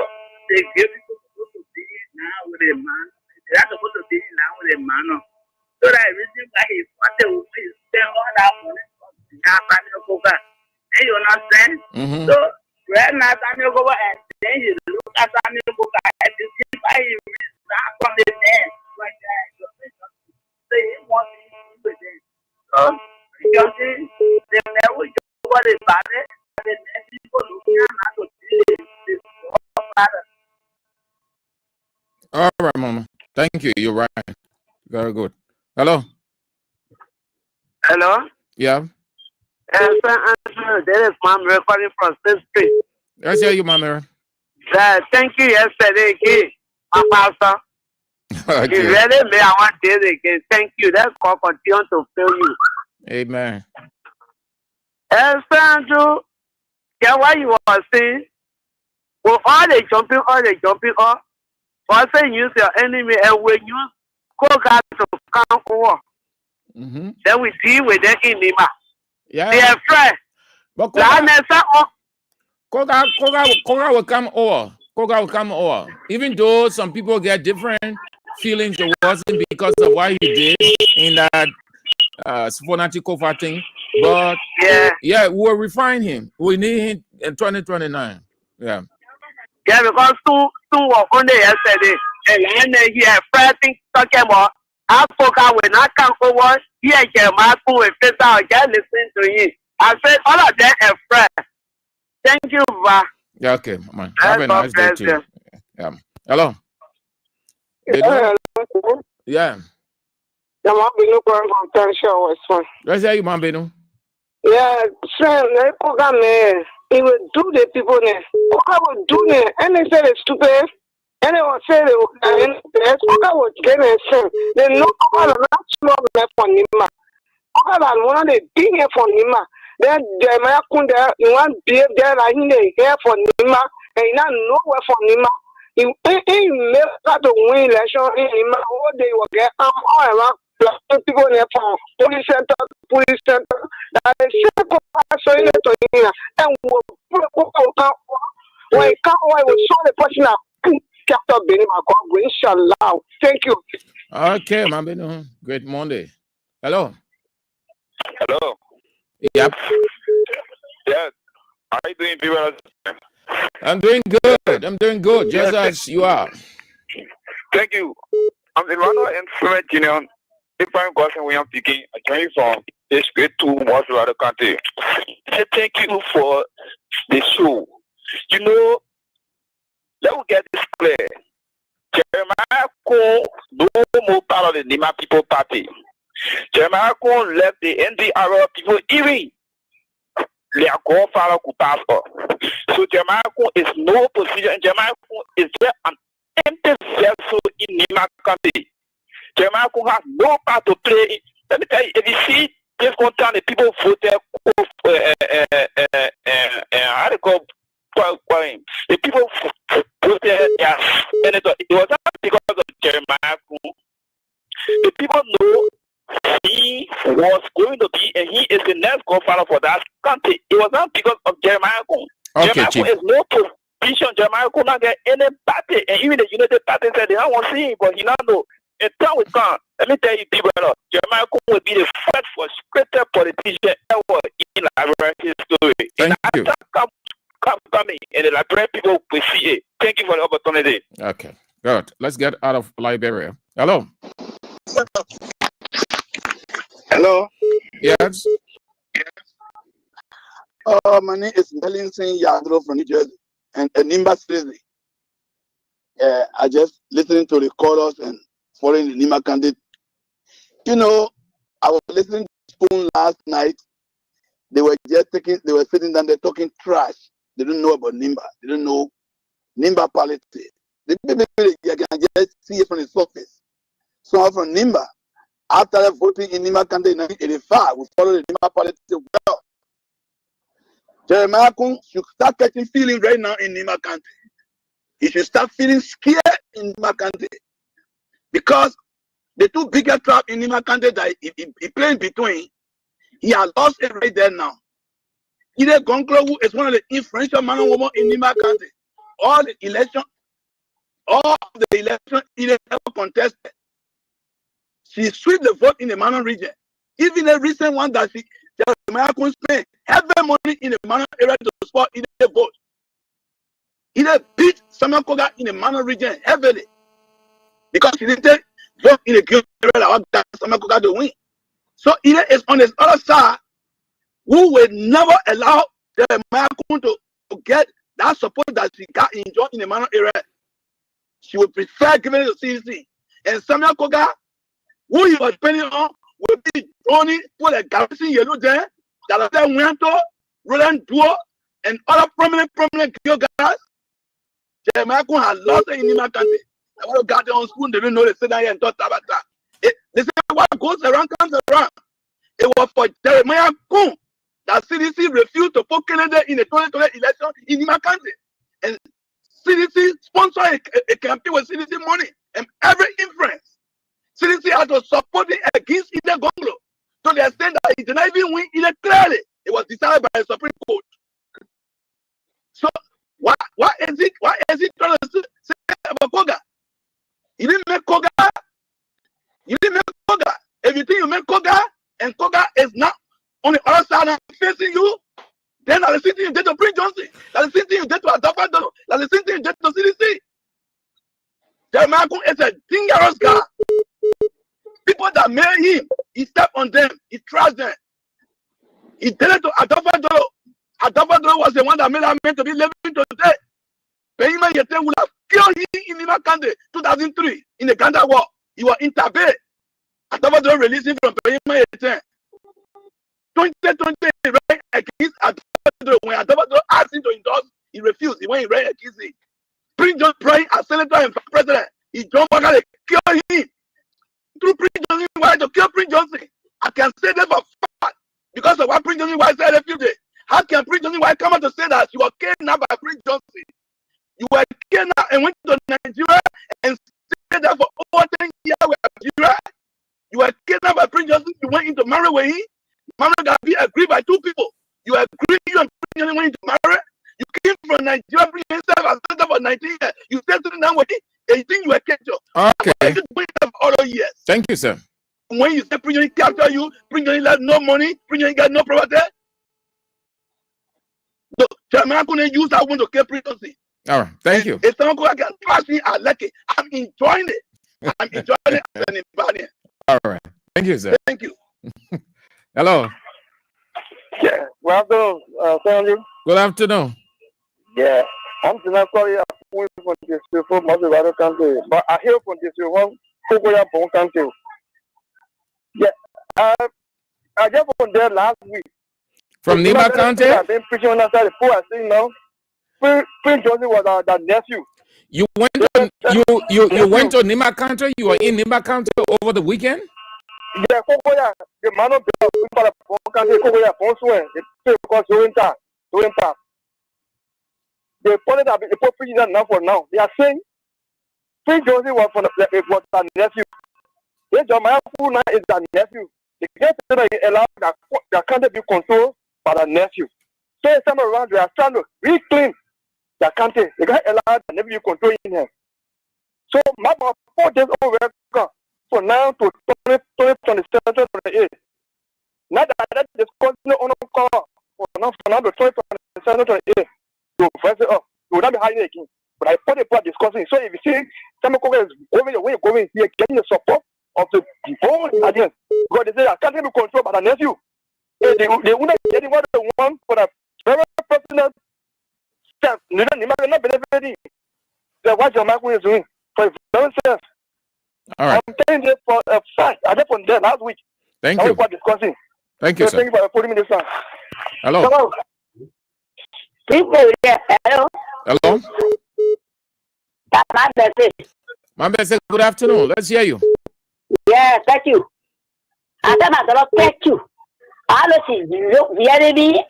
they give people supposed to be now with a man. They are supposed to be now with a man. So that reason why he wanted to spend all that money on Samuel Koga. And you understand? Mm-hmm. So right now Samuel Koga and then he look at Samuel Koga and see why he resigned from the man. Like All right, Mama. Thank you. You're right. Very good. Hello. Hello. Yeah. There is Mom recording from State Street. Let's hear you, Mama. Thank you yesterday again, Pastor. Okay. You really made I want this again. Thank you. Let's continue to feel you. Amen. Andrew, yeah, what you were saying? Well, all the jumping up. Once you use your enemy, and when you go out to come over, then we deal with them in Lima. Yeah. They are friends. But Koga will come over. Koga will come over. Even though some people get different feelings towards him because of what he did in that fanatical thing. But yeah, we'll refine him. We need him in 2029. Yeah. Yeah, because two were only yesterday. And then he had fighting talking about Africa will not come over. Here, Jeremiah will face out again listening to you. I said all of them are friends. Thank you, Va. Yeah, okay, man. Have a nice day too. Yeah. Hello. Yeah. Let's hear you, man, Beno. Yeah, friend, he will do the people there. Oka will do it, and they say it's stupid. And they will say Oka will get a friend. They know Oka will not small left for Nima. Oka will one of the thing here for Nima. Then Jeremiah Kunda, you want to be there, I need here for Nima, and you not nowhere for Nima. He made that to win election in Nima. All they will get all around. People in the police center, that is simple. So you to here, and when it come, I will show the person out. Captain Benny Macron, inshallah. Thank you. Okay, man. Great Monday. Hello. Hello. Yep. Yeah. How are you doing, people? I'm doing good. Just as you are. Thank you. I'm the runner in French Union. Different question we are speaking. I join you from this grade 2 most of the country. Thank you for the show. You know, let me get this clear. Jeremiah Cohn no more part of the Nima People Party. Jeremiah Cohn left the NDR people even their godfather could pass up. So Jeremiah Cohn is no position. Jeremiah Cohn is just an empty vessel in Nima country. Jeremiah Cohn has no part to play. Let me tell you, if you see this one time the people voted, how do you call the people voted their senator. It was not because of Jeremiah Cohn. The people know he was going to be, and he is the next godfather for that country. It was not because of Jeremiah Cohn. Okay, Jeremiah Cohn is no position. Jeremiah Cohn not get any party, and even the United Party said they don't want to see him, but he not know. In time will come. Let me tell you, people, Jeremiah Cohn will be the first frustrated politician ever in Liberian history. Thank you. Coming, and the Liberian people will see it. Thank you for the opportunity. Okay, good. Let's get out of Liberia. Hello. Hello. Yes. My name is Melinson Yadro from New Jersey and Nimba City. I just listening to the callers and following the Nima candidate. You know, I was listening to Spoon last night. They were sitting down there talking trash. They don't know about Nimba. They don't know Nimba politics. They can just see it from the surface. So from Nimba, after voting in Nima candidate in 1985, we follow the Nima politics well. Jeremiah Cohn should start catching feeling right now in Nima country. He should start feeling scared in Nima country. Because the two biggest traps in Nima country that he playing between, he has lost it right there now. Ide Gonklo, who is one of the influential man and woman in Nima country, all the election he never contested. She swept the vote in the Manon region. Even the recent one that Jeremiah Cohn spent heavy money in the Manon area to support the vote. He beat Samuel Koga in the Manon region heavily. Because he didn't vote in the Q area that Samuel Koga to win. So Ide is on his other side, who will never allow Jeremiah Cohn to get that support that he got enjoyed in the Manon area. she would prefer giving it to CDC. And Samuel Koga, who he was depending on, will be only for the Galaxy Yellow there, that are Wianto, Roland Duo, and other prominent guys. Jeremiah had lost in Nima country. I want to got their own spoon, they don't know they sit down here and talk about that. They say what goes around comes around. It was for Jeremiah Kun that CDC refused to put Canada in the 2020 election in Nima country. And CDC sponsored a campaign with CDC money and every influence. CDC had to support it against Ida Gonglo. So they extent that he did not even win either clearly. It was decided by the Supreme Court. So why is it trying to say about Koga? You didn't make Koga. You didn't make Koga. If you think you make Koga and Koga is not on the other side and facing you, then that's the same thing you did to Prince Johnson. That's the same thing you did to Adolfo Dolo. That's the same thing you did to CDC. Jeremiah Kun is a dangerous guy. People that made him, he stepped on them, he trashed them. He did it to Adolfo Dolo. Adolfo Dolo was the one that made that man to be living today. Pehima Yete would have killed him in Nima country 2003 in the Ganda War. He was intervened. Adolfo Dolo released him from Pehima Yete. 2020 right against Adolfo Dolo. When Adolfo Dolo asked him to endorse, he refused. He went right against him. Prince John praying as senator and president. He jumped back and killed him. Through Prince Johnson, why to kill Prince Johnson? I can say that for fact because of what Prince Johnson White said a few days. How can Prince Johnson White come out to say that you were kidnapped by Prince Johnson? You were kidnapped and went to Nigeria and stayed there for over 10 years with Nigeria. You were kidnapped by Prince Johnson. You went into marriage with him. Marriage got to be agreed by two people. You agreed, you and Prince Johnson went into marriage. You came from Nigeria, bring yourself as senator for 19 years. You stayed sitting down with him. And you think you were captured. Okay. All those years. Thank you, sir. When you say Prince Johnson capture you, Prince Johnson has no money, Prince Johnson got no property. So Jeremiah couldn't use that one to kill Prince Johnson. All right. Thank you. If someone can trust me, I like it. I'm enjoying it. I'm enjoying it as an environment. All right. Thank you, sir. Thank you. Hello. Yeah. Well afternoon, Good afternoon. Yeah. I'm not sorry from this for Maserati country, but I hear from this one Kogoya Bon country. Yeah. I just from there last week. From Nima County? I've been preaching on that side before I say now. Prince Johnson was that nephew. You went to you went to Nima County? You were in Nima County over the weekend? Yeah, Kogoya, the man of the Bon country, Kogoya Bon Swen, the because Zorinta. They pointed out the poor preaching now for now. They are saying Prince Johnson was a nephew. Yes, Jeremiah Funa is a nephew. The case is allowed that can't be controlled by the nephew. So this time around, they are trying to reclaim the country. They can't allow the nephew control in here. So my 4 days old record from now to 2027, 2028. Now that is continuing on call for now to 2027, 2028. To first up, you will not be hiding again. But I put a part discussing. So if you see some of is going the way you're going, you're getting the support of the whole audience. Because they say I can't be controlled by the nephew. They will not get what they want for the very personal step. They're not benefiting. That's what your Michael is doing for themselves. All right. I'm telling you for a fact. I just from there last week. Thank you. Discussing. Thank you, so sir. Thank you for putting me this time. Hello. Hello. People, yeah, hello. Hello. My message. Good afternoon. Let's hear you. Yeah, thank you. I thank you. The enemy,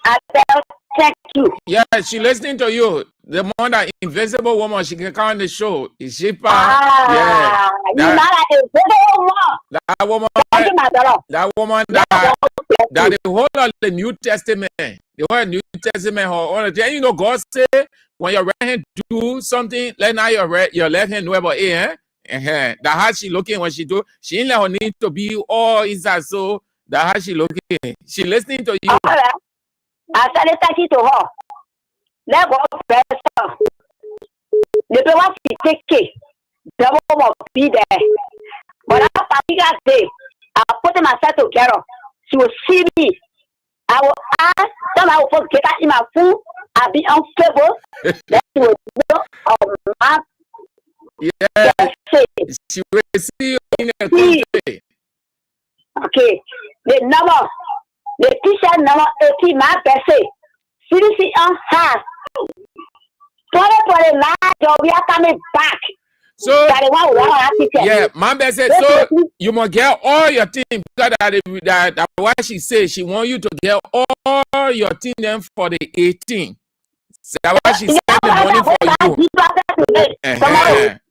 thank you. Yeah, she listening to you. The one that invisible woman, she can come on the show. Is she yeah. That woman that the whole of the New Testament, the whole New Testament, and you know, God say when your right hand do something, let now your left hand know about it. That how she looking when she do. She ain't let her need to be all inside. So that how she looking. She listening to you. I said thank you to her. Let go press her. The people she take care. The woman will be there. But after that day, I put myself together. She will see me. I will ask, some I will forget in my food. I'll be unstable. Then she will know Yeah, she will see you in a country. Okay, the number, the teacher number 18, my best. CDC on her. For the now, we are coming back. So, yeah, Mamba said, so you must get all your team because that what she said, she want you to get all your team then for the 18. So that's why she sent the money for you.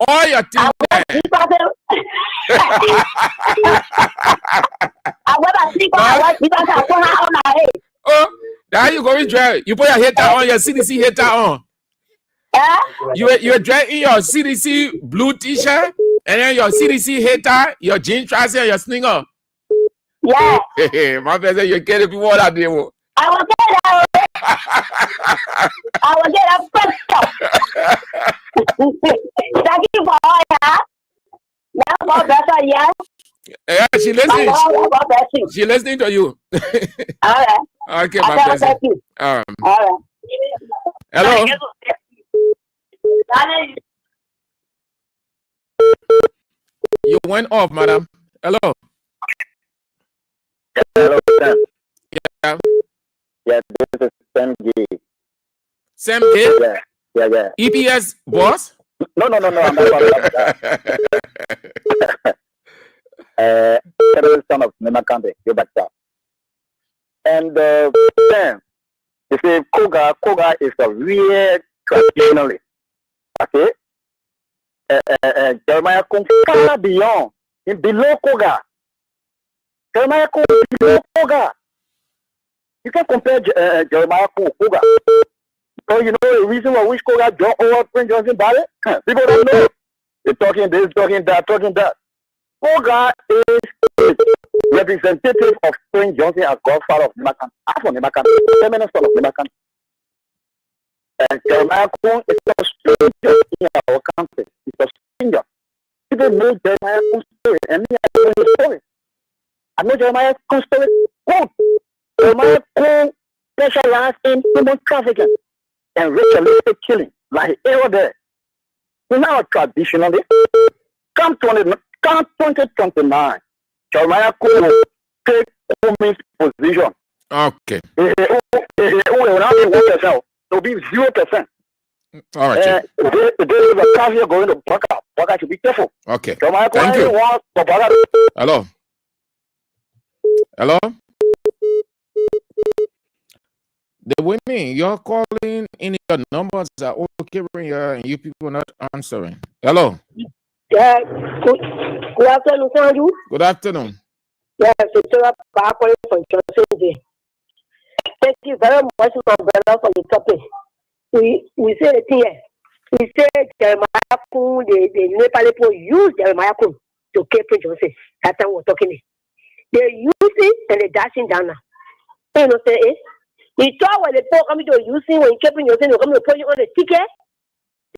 All your team Oh, now you going to drive. You put your hater on, your CDC hater on. You're driving your CDC blue t-shirt and then your CDC hater, your jean trouser, and your slinger. Yeah. My friend said you get it before that day. I will get that. I will get a first. Thank you for all that. Now, better, yeah. Yeah, she listening. She listening to you. All right. Okay, my person. All right. Hello. You went off, madam. Hello. Hello, Sam. Yeah. Yeah, this is Sam G. Sam G? Yeah. EPS boss? No, I'm not about that. Son of Nemakande, you back up. And Sam, you see, Koga is a real traditionalist. Okay? Jeremiah comes far beyond, below Koga. Jeremiah comes below Koga. You can compare Jeremiah to Koga. So you know the reason why which Koga don't over Prince Johnson Barrett? People don't know. They're talking this, talking that. Koga is representative of Prince Johnson as godfather of Nemakan. Half of Nemakan, feminine son of Nemakan. And Jeremiah Kun is a stranger in our country. He's a stranger. People know Jeremiah Kun's story, and me, I know his story. I know Jeremiah Kun's story good. Jeremiah Kun specialized in human trafficking and ritualistic killing, like ever there. He's not a traditionalist. Come 2029, Jeremiah Kun will take women's position. Okay. It'll be 0%. All right. There is a caveat going to Baka. Baka should be careful. Okay. Thank you. Hello. The women you're calling in, your numbers are all carrying here and you people not answering. Hello. Yeah. Good afternoon, Sanju. Good afternoon. Yes, it's back from Johnson. Thank you very much, my brother, for the topic. We say the thing. We say Jeremiah Kun, the Nepali people use Jeremiah Kun to kill Prince Johnson. That time we're talking. They use it and they dashing down now. You know, say it. You saw when the people coming to using when keeping Johnson, you're coming to put you on the ticket.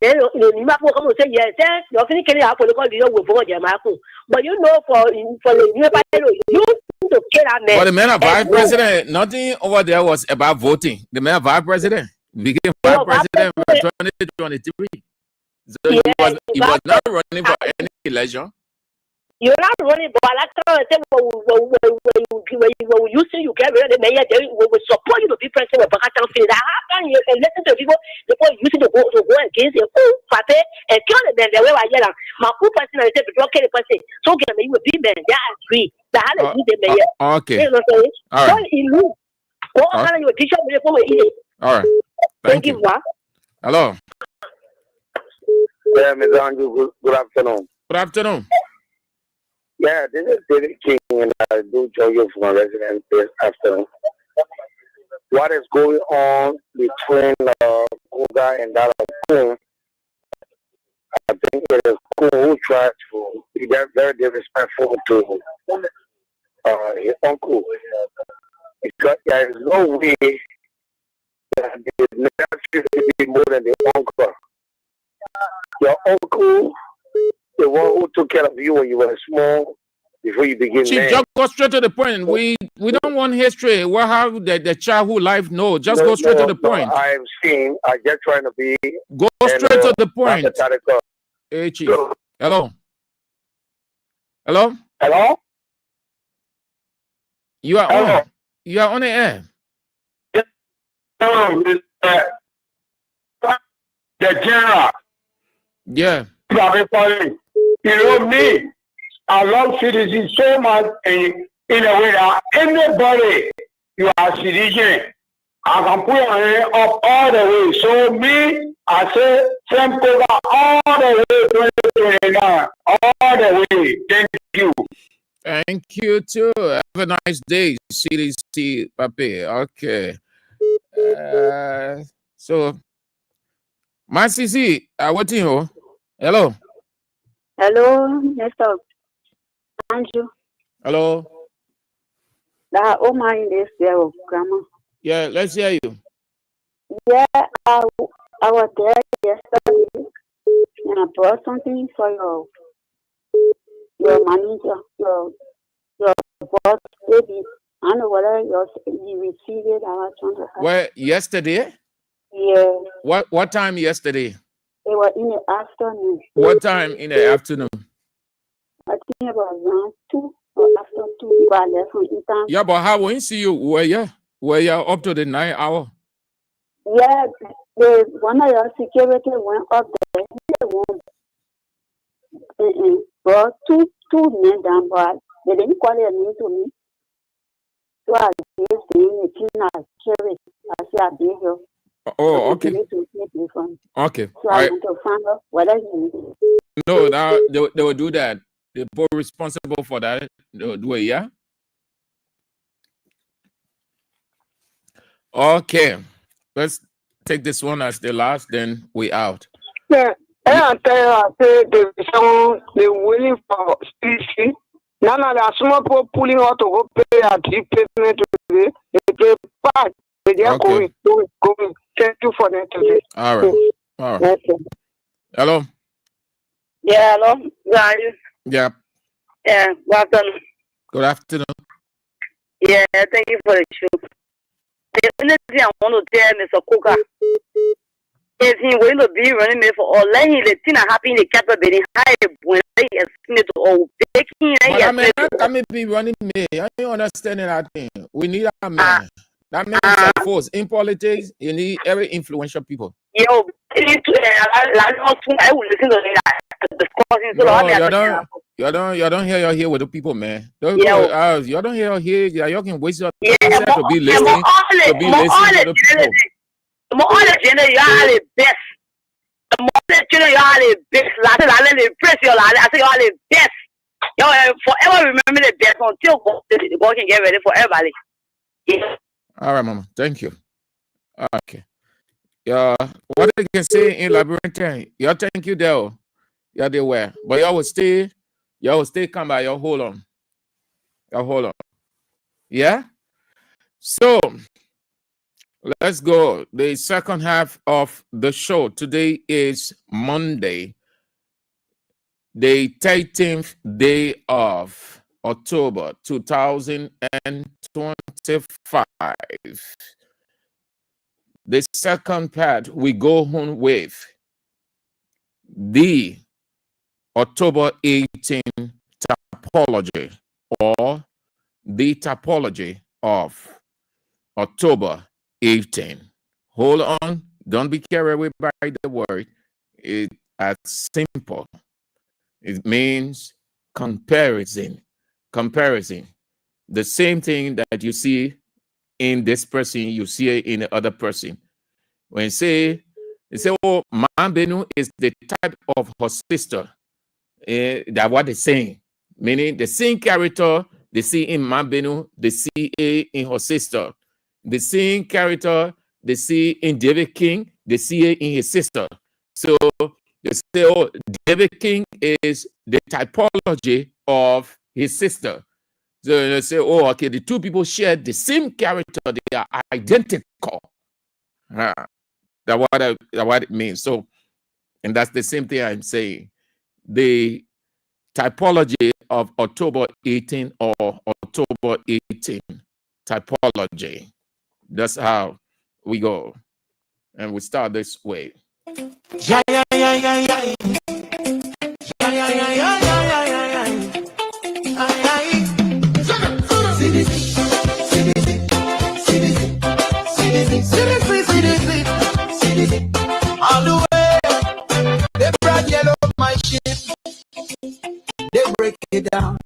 Then you might come and say, yes, you're finishing it up for the call you with Jeremiah Kun. But you know, for the Nepali, you to kill that man. But the man of vice president, nothing over there was about voting. The man of vice president became vice president in 2023. So he was not running for any election. You're not running, but I can't when you say you get rid of the mayor, they will support you to be president. But I can't feel that. How can you listen to people using to go against a full party and kill them? The way I yell, my full person, I said, but okay, the person. So can you be man? Yeah, I agree. That how they do the mayor. Okay. You know what I'm saying? All right. So in Lu, what kind of your teacher will come and eat? All right. Thank you. Hello. Yeah, Ms. Andrew, good afternoon. Good afternoon. Yeah, this is David King, and I do join you from my residence this afternoon. What is going on between Koga and Dalakun? I think it is Kun who tried to be very disrespectful to his uncle. Because there is no way that the nephew should be more than the uncle. Your uncle, the one who took care of you when you were small, before you begin. Chief, just go straight to the point. We don't want history. What have the childhood life? No, just go straight to the point. I'm just trying to be. Go straight to the point. Hey, Chief. Hello. Hello. Hello. You are Hello. on. You are on the air. Hello, Mr. The general. Yeah. You know me. I love citizens so much in a way that anybody you are citizen, I can put your hand up all the way. So me, I say same cover all the way 2029. All the way. Thank you. Thank you too. Have a nice day, CDC Papi. Okay. So, my CC, what you? Hello. Hello, Mr. Andrew. Hello. That oh my this year, Grandma. Yeah, let's hear you. Yeah, I was there yesterday and I brought something for your manager, your boss, baby. I don't know whether you received it. I was trying to ask. Where yesterday? Yeah. What time yesterday? It was in the afternoon. What time in the afternoon? I think about around 2 or after 2 because I left from Eton. Yeah, but how when see you were you up to the 9 hour? Yeah, one of your security went up there. He won. Brought two men down, but they didn't call their name to me. So I gave them a clean carry. I said, I gave you. Oh, okay. Okay. So I want to find out whether you. No, now they will do that. The people responsible for that, they will do it, yeah? Okay. Let's take this one as the last, then we out. Yeah, I tell you, I say they're waiting for CC. Now there small people pulling out to go pay a deep payment today. They pay back. They are going. Thank you for that today. All right. All right. Okay. Hello. Yeah, hello. Where are you? Yeah. Yeah, good afternoon. Good afternoon. Yeah, thank you for the show. The only thing I want to tell Mr. Coker is he going to be running me for all let him the thing happen in the capital building high when he is to all taking But I mean, can be running me. I don't understand that thing. We need a man. That man is a force. In politics, you need very influential people. Yo, I will listen to that discussing so you don't hear your here with the people, man. You don't hear your here. You can waste your time to be listening to the people. More all the you are the best. The more the you are the best. I press your line. I say you are the best. You forever remember the best until God can get ready for everybody. Yeah. All right, Mama. Thank you. Okay. What I can say in labyrinth, you thank you there. Yeah, they were. But you will stay come by your hold on. Your hold on. Yeah? So let's go. The second half of the show. Today is Monday, the 13th day of October 2025. The second part, we go on with the October 18 topology, or the topology of October 18. Hold on. Don't be carried away by the word. It's as simple. It means comparison. Comparison. The same thing that you see in this person, you see it in the other person. When you say, oh, Mambenu is the type of her sister. That's what they're saying. Meaning the same character they see in Mambenu, they see it in her sister. The same character they see in David King, they see it in his sister. So they say, oh, David King is the typology of his sister. So they say, oh, okay, the two people share the same character, they are identical. That's what it means. So, and that's the same thing I'm saying. The typology of October 18 or October 18 typology. That's how we go. And we start this way. Yeah, yeah, yeah, yeah, yeah. On the way, they brought yellow my ship. They break it down.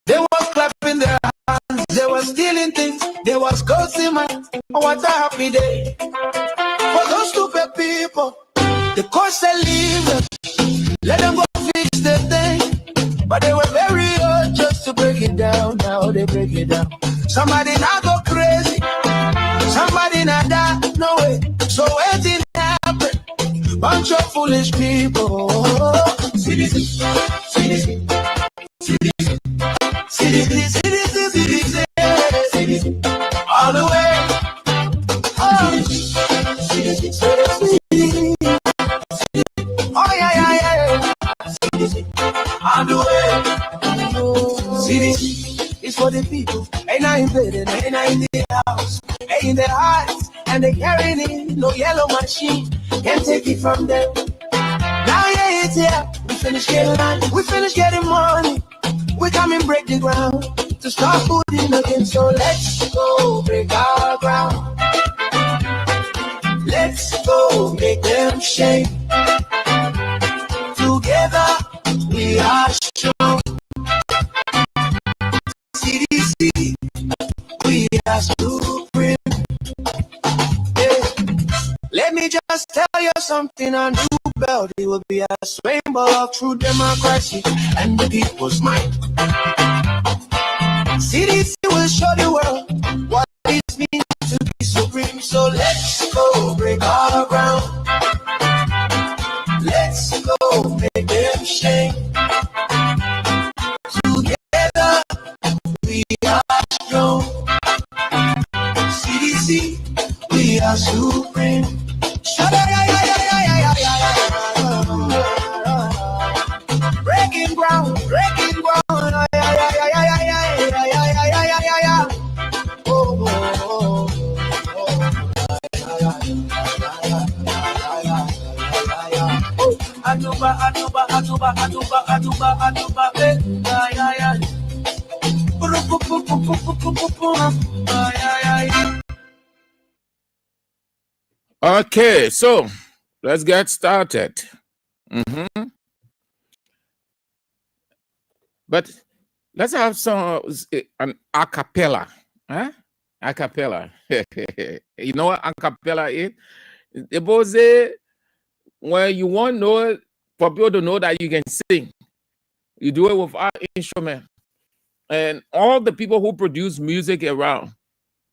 They was clapping their hands. They was stealing things. They was cursing man. What a happy day for those stupid people. The course they leave. Let them go fix the thing. But they were very old just to break it down. Now they break it down. Somebody now go crazy. Somebody now die. No way. So waiting happen. Bunch of foolish people. See this. See this. See this. See this. See this. See this. See this. All the way. Oh, see this. See this. Oh yeah, yeah, yeah. On the way. See this is for the people. Ain't I invaded, ain't I in the house, ain't in their hearts, and they carrying it. No yellow machine can take it from them. Now yeah, it's here. We finish getting money, we finish getting money. We come and break the ground to start putting again. So let's go break our ground. Let's go make them shake. Together we are strong. CDC, we are supreme. Yeah. Let me just tell you something. A new belt, it will be a rainbow of true democracy and the people's mind. CDC will show the world what it means to be supreme. So let's go break our ground. Let's go make them shake. Together we are strong. CDC, we are supreme. Breaking ground, breaking ground. Aduba, aduba, aduba, aduba, aduba, aduba, Okay, so let's get started. But let's have an a cappella. Huh? A cappella. You know what a cappella is? It was when you want to know, for people to know that you can sing, you do it with our instrument. And all the people who produce music around,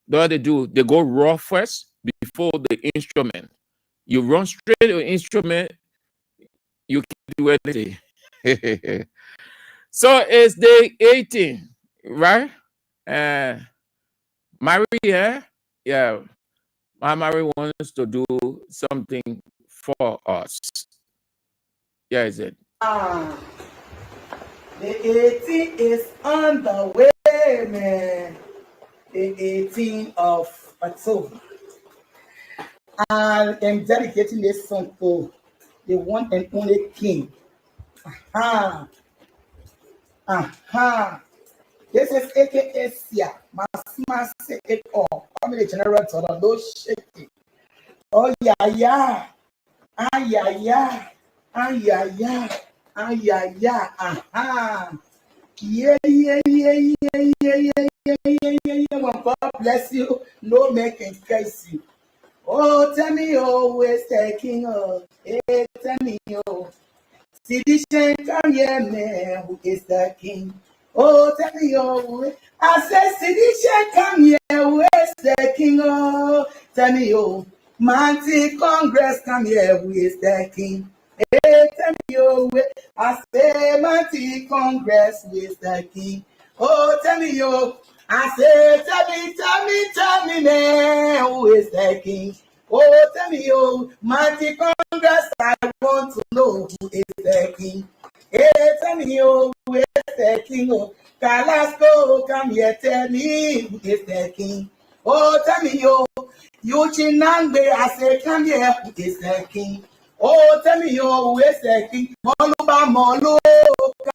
what they do, they go raw first before the instrument. You run straight to the instrument, you can't do anything. So it's day 18, right? Marie, yeah, my Marie wants to do something for us. Yeah, is it? The 18th is on the way, man. The 18th of October. I am dedicating this song to the one and only King. Aha. Aha. This is AKA Sia. Masma say it all. I'm the general total. No shaking. Oh, yeah, yeah. Ah, yeah, yeah. Ah, yeah, yeah. Ah, yeah, yeah. Aha. Yeah, yeah, yeah, yeah, yeah, yeah, yeah, yeah, yeah. When God bless you, no man can curse you. Oh, tell me, oh, where's the king? Oh, hey, tell me, oh. See this shame, come here, man. Who is the king? Oh, tell me, oh. I said, see this shame, come here. Where's the king? Oh, tell me, oh. Mighty Congress, come here. Who is the king? Hey, tell me, oh. I say, Mighty Congress, who is the king? Oh, tell me, oh. I say, tell me, man, who is the king? Oh, tell me, oh, Mighty Congress, I want to know who is the king. Hey, tell me, oh, who is the king? Oh, Kalasco, come here, tell me who is the king. Oh, tell me, oh, Yuchinangbe, I say, come here, who is the king. Oh, tell me, oh, who is the king? Moluba Molo,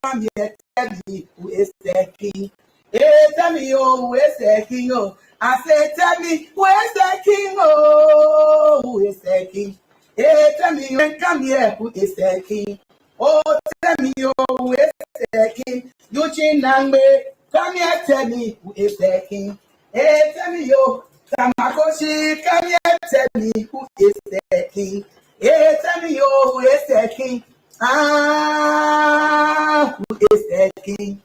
come here, tell me, who is the king? Hey, tell me, oh, who is the king? Oh, I say, tell me, who is the king? Oh, who is the king? Hey, tell me, come here, who is the king? Oh, tell me, oh, who is the king? Eugene Nangbe, come here, tell me, who is the king? Hey, tell me, oh, Tamakoshi, come here, tell me, who is the king? Hey, tell me, oh, who is the king? Ah, who is the king?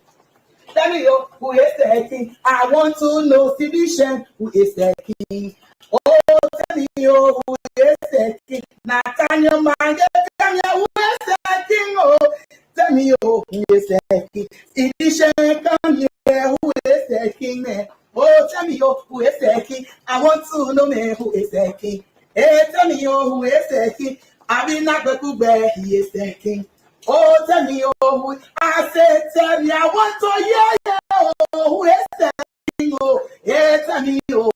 Tell me, oh, who is the king? I want to know, Sidishan, who is the king? Oh, tell me, oh, who is the king? Nathaniel Manga, who is the king? Oh, tell me, oh, who is the king? Sidishan, come here, who is the king, man? Oh, tell me, oh, who is the king? I want to know, man, who is the king? Hey, tell me, oh, who is the king? I mean, not the Kuba, he is the king. Oh, tell me, oh, I said, tell me, I want to hear you. Oh, who is the king? Oh, yeah, tell me, oh,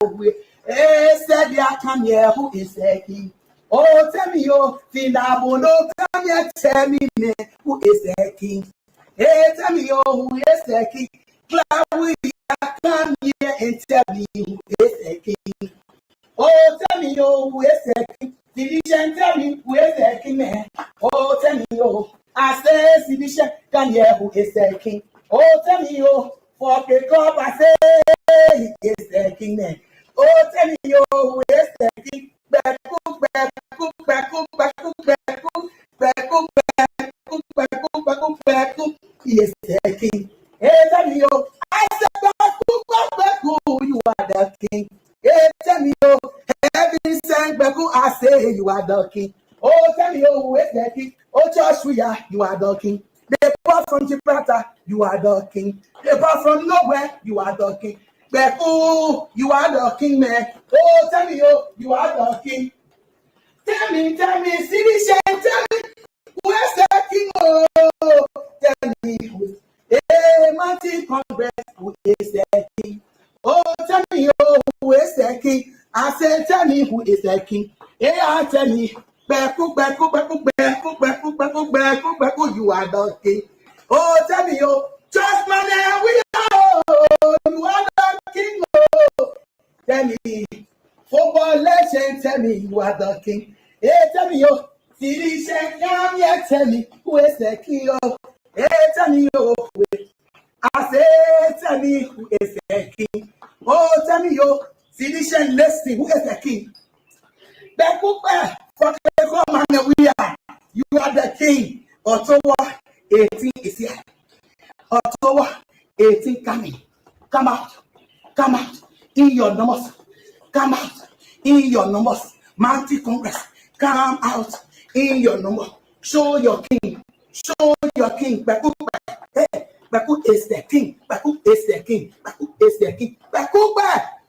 hey, said, yeah, come here, who is the king? Oh, tell me, oh, Finabono, come here, tell me, man, who is the king? Hey, tell me, oh, who is the king? Claudia, come here and tell me, who is the king? Oh, tell me, oh, who is the king? Division, tell me, who is the king, man? Oh, tell me, oh, I say, Division, come here, who is the king? Oh, tell me, oh, for the cup, I say, he is the king, man. Oh, tell me, oh, who is the king? Bacook, bacook, bacook, bacook, bacook, bacook, bacook, bacook, bacook, bacook, he is the king. Hey, tell me, oh, I said, bacook, bacook, you are the king. Hey, tell me, oh, heaven sent Beku, I say you are the king. Oh, tell me, oh, who is the king? Oh, Joshua, you are the king. They brought from Gibraltar, you are the king. They brought from nowhere, you are the king. Beku, you are the king, man. Oh, tell me, oh, you are the king. Tell me, City Shan, tell me, who is the king? Oh, tell me, who is hey, Mountain Congress, who is the king? Oh, tell me, oh, who is the king? I said, tell me, who is the king? Yeah, tell me, Beku, Beku, Beku, Beku, Beku, Beku, Beku, Beku, you are the king. Oh, tell me, oh, just man, we are, oh, you are the king. Oh, tell me, football legend, tell me, you are the king. Hey, tell me, oh, City Shan, come here, tell me, who is the king? Oh, hey, tell me, oh, I say, tell me, who is the king? Oh, tell me, yo, Sidishan, listen, who is the king? The Cooper, for the man we are. You are the king. October 18 is here. October 18 coming. Come out. Come out. In your numbers. Come out. In your numbers. Mountain Congress. Come out. In your number. Show your king. Show your king. Hey, Baku is the king. Baku is the king. Baku is the king. Baku,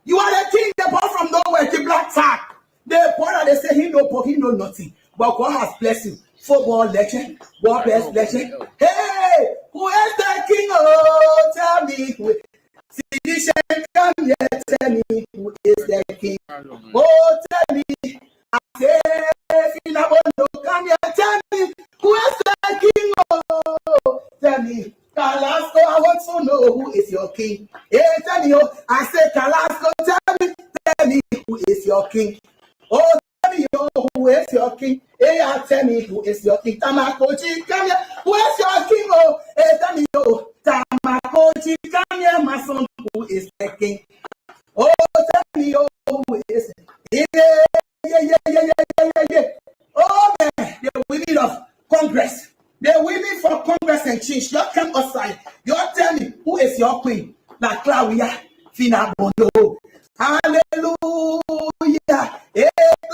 you are the king. They brought from nowhere. The black tag. They brought. They say he know nothing. But God has blessed you. Football legend. God bless legend. Hey, who is the king? Oh, tell me. Sidishan, come here. Tell me who is the king. Oh, tell me. I say, Finabono, come here. Tell me who is the king. Oh, tell me. Kalasco, I want to know who is your king. Hey, tell me, oh, I say, Kalasco, tell me who is your king. Oh, tell me, oh, who is your king. Hey, tell me who is your king. Tamakochi, come here. Who is your king? Oh, hey, tell me, oh, Tamakochi, come here, my son. Who is the king? Oh, tell me, oh, who is it? Yeah. Oh, man, the women of Congress. The women for Congress and change. You come outside. You tell me who is your queen? La Claudia Finabono. Hallelujah. Hey,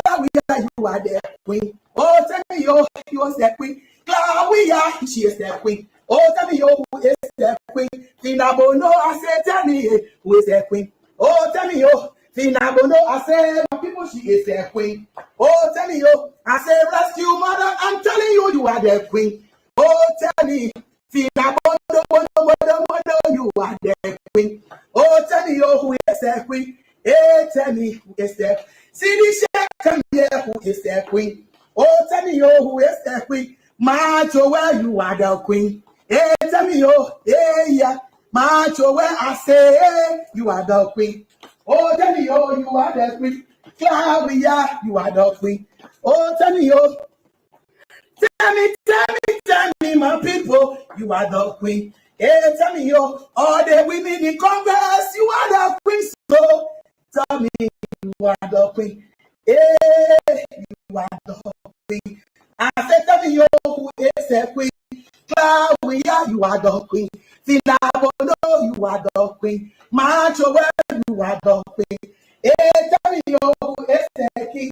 Claudia, you are the queen. Oh, tell me, you are the queen. Claudia, she is the queen. Oh, tell me, who is the queen? Finabono, I say, tell me, who is the queen? Oh, tell me, Finabono, I say, my people, she is the queen. Oh, tell me, I say, rescue mother, I'm telling you, you are the queen. Oh, tell me, Finabono, you are the queen. Oh, tell me, who is the queen? Hey, tell me, who is the Sidishan, come here, who is the queen? Oh, tell me, yo, who is the queen? Macho, where you are the queen. Hey, tell me, yo, hey, yeah. Macho, where I say you are the queen. Oh, tell me, yo, you are the queen. Claudia, you are the queen. Oh, tell me, yo. Tell me, my people, you are the queen. Hey, tell me, yo, all the women in Congress, you are the queen. So, tell me, you are the queen. Hey, you are the queen. I said, tell me, yo, who is the queen? Claudia, you are the queen. Finabono, you are the queen. Macho, you are the queen. Hey, tell me, yo, who is the king?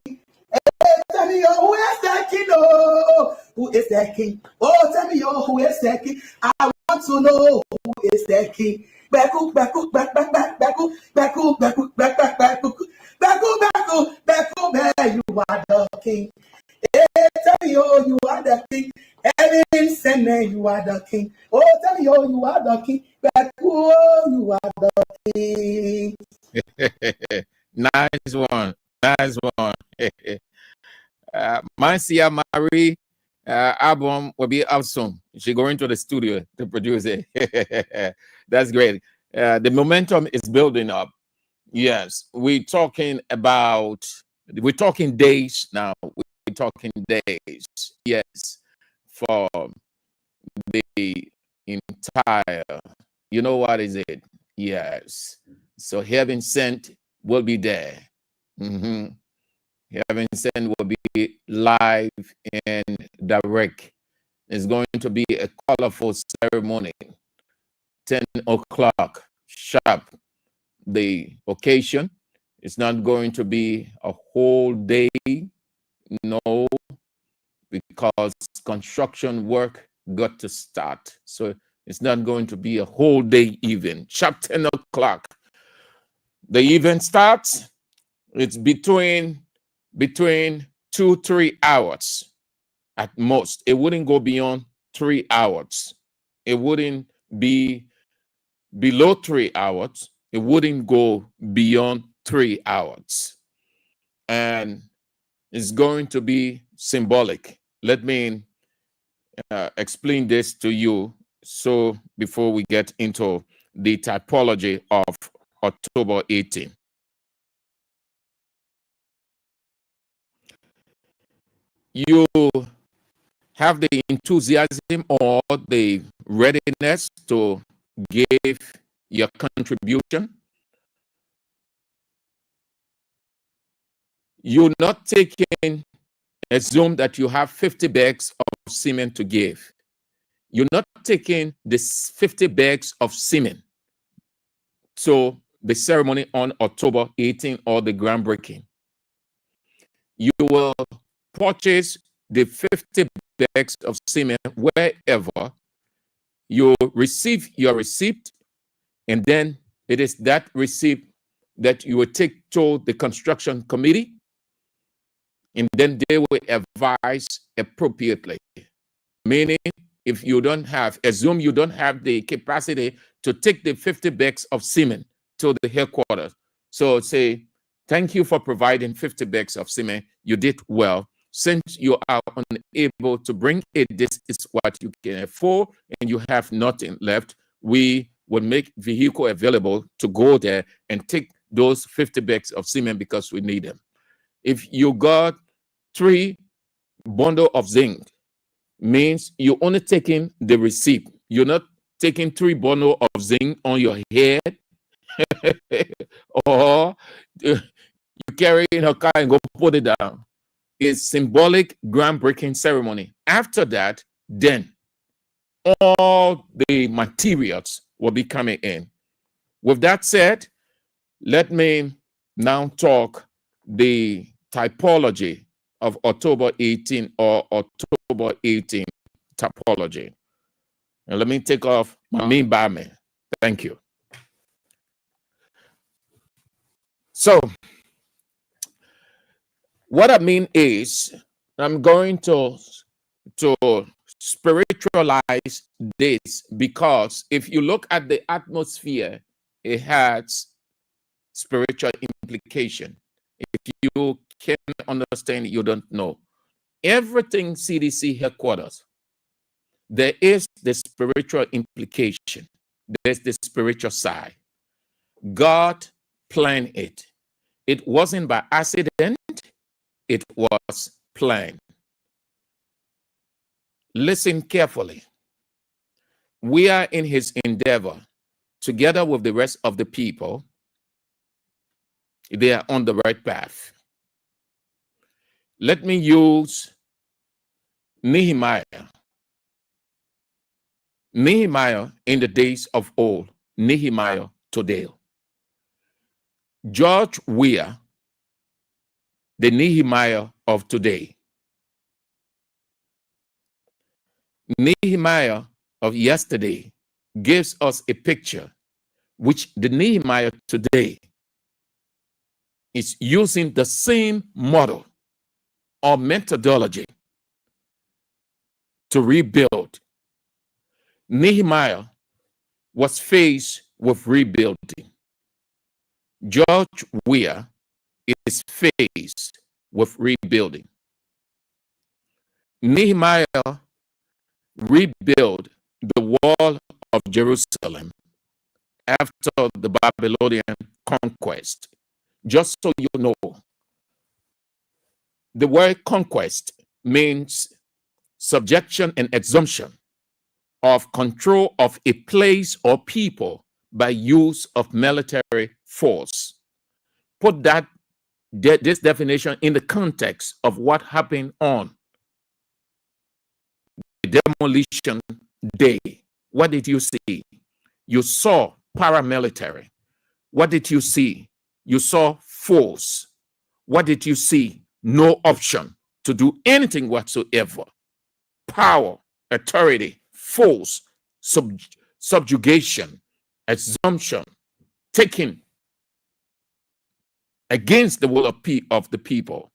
Hey, tell me, yo, who is the king? Oh, who is the king? Oh, tell me, yo, who is the king? I want to know who is the king. Beku, beku, back, back, back, beku, beku, beku, back, back, back, beku, beku, beku, beku, beku, you are the king. Hey, tell me, yo, you are the king. Heaven send me, you are the king. Oh, tell me, yo, you are the king. Beku, oh, you are the king. Nice one. Nice one. Marcia Marie album will be out soon. She's going to the studio to produce it. That's great. The momentum is building up. Yes, we're talking days now. We're talking days. Yes, for the entire, you know what is it? Yes. So heaven sent will be there. Heaven sent will be live and direct. It's going to be a colorful ceremony. 10 o'clock sharp. The occasion. It's not going to be a whole day. No, because construction work got to start. So it's not going to be a whole day event. Sharp 10 o'clock. The event starts. It's between 2-3 hours at most. It wouldn't go beyond 3 hours. It wouldn't be below 3 hours. It wouldn't go beyond 3 hours. And it's going to be symbolic. Let me explain this to you. So before we get into the typology of October 18. You have the enthusiasm or the readiness to give your contribution. You're not taking, assume that you have 50 bags of cement to give. You're not taking this 50 bags of cement to the ceremony on October 18 or the groundbreaking. You will purchase the 50 bags of cement wherever you receive your receipt, and then it is that receipt that you will take to the construction committee, and then they will advise appropriately. Meaning, if you don't have, assume you don't have the capacity to take the 50 bags of cement to the headquarters. So say, thank you for providing 50 bags of cement. You did well. Since you are unable to bring it, this is what you can afford, and you have nothing left, we will make vehicle available to go there and take those 50 bags of cement because we need them. If you got 3 bundles of zinc, means you're only taking the receipt. You're not taking 3 bundles of zinc on your head or you carry in a car and go put it down. It's symbolic groundbreaking ceremony. After that, then all the materials will be coming in. With that said, let me now talk the typology of October 18 or October 18 typology. And let me take off my main barman. Thank you. So what I mean is I'm going to spiritualize this, because if you look at the atmosphere, it has spiritual implication. If you can't understand it, you don't know. everything CDC headquarters, there is the spiritual implication. There's the spiritual side. God planned it. It wasn't by accident, it was planned. Listen carefully. We are in his endeavor, together with the rest of the people. They are on the right path. Let me use Nehemiah. Nehemiah in the days of old, Nehemiah today. George Weah, the Nehemiah of today. Nehemiah of yesterday gives us a picture which the Nehemiah today is using the same model or methodology to rebuild. Nehemiah was faced with rebuilding. George Weah is faced with rebuilding. Nehemiah rebuilt the wall of Jerusalem after the Babylonian conquest. Just so you know, the word conquest means subjection and assumption of control of a place or people by use of military force. Put this definition in the context of what happened on the demolition day. What did you see? You saw paramilitary. What did you see? You saw force. What did you see? No option to do anything whatsoever. Power, authority, force, subjugation, assumption, taking against the will of the people.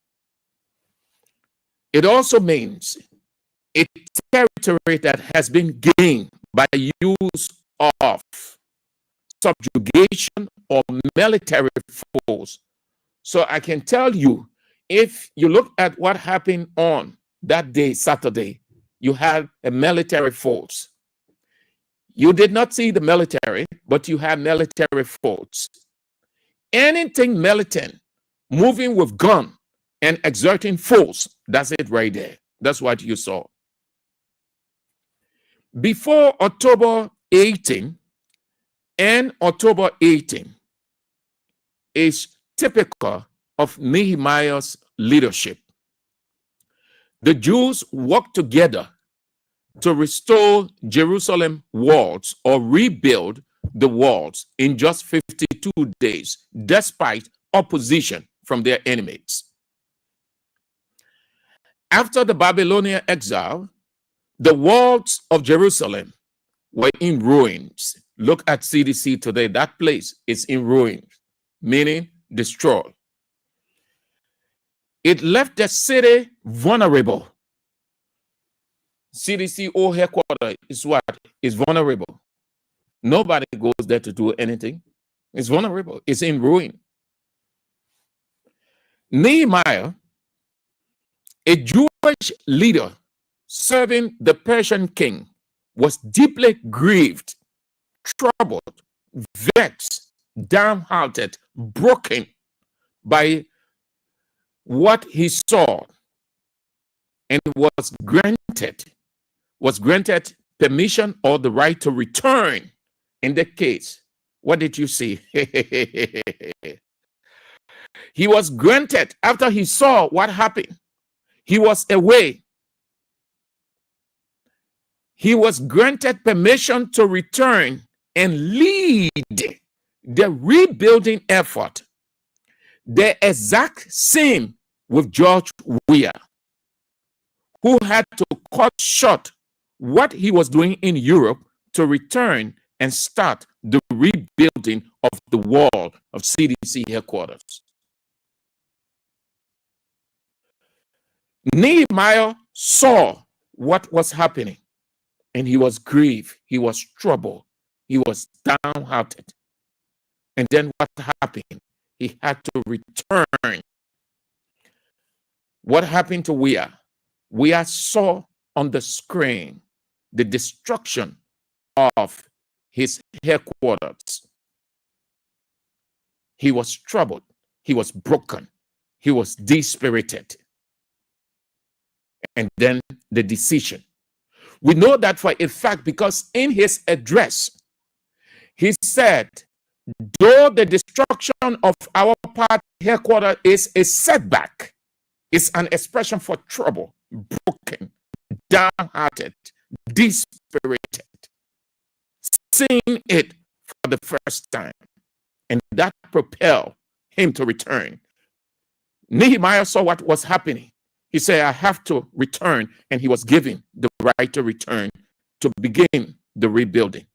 It also means a territory that has been gained by use of subjugation or military force. So I can tell you, if you look at what happened on that day, Saturday, you had a military force. You did not see the military, but you had military force. Anything militant, moving with gun and exerting force, that's it right there. That's what you saw. Before October 18 and October 18 is typical of Nehemiah's leadership. The Jews worked together to restore Jerusalem walls or rebuild the walls in just 52 days, despite opposition from their enemies. After the Babylonian exile, the walls of Jerusalem were in ruins. Look at CDC today. That place is in ruins, meaning destroyed. It left the city vulnerable. CDCO headquarters is what? Is vulnerable. Nobody goes there to do anything. It's vulnerable. It's in ruin. Nehemiah, a Jewish leader serving the Persian king, was deeply grieved, troubled, vexed, downhearted, broken by what he saw, and was granted permission or the right to return. In that case, what did you see? He was granted after he saw what happened. He was away. He was granted permission to return and lead the rebuilding effort. The exact same with George Weah, who had to cut short what he was doing in Europe to return and start the rebuilding of the wall of CDC headquarters. Nehemiah saw what was happening, and he was grieved, he was troubled, he was downhearted. And then what happened? He had to return. What happened to Weah? we saw on the screen the destruction of his headquarters. He was troubled. He was broken. He was dispirited. And then the decision. We know that for a fact because in his address, he said, though the destruction of our party headquarters is a setback, it's an expression for trouble, broken, downhearted, dispirited, seeing it for the first time. And that propelled him to return. Nehemiah saw what was happening. He said, I have to return. And he was given the right to return to begin the rebuilding.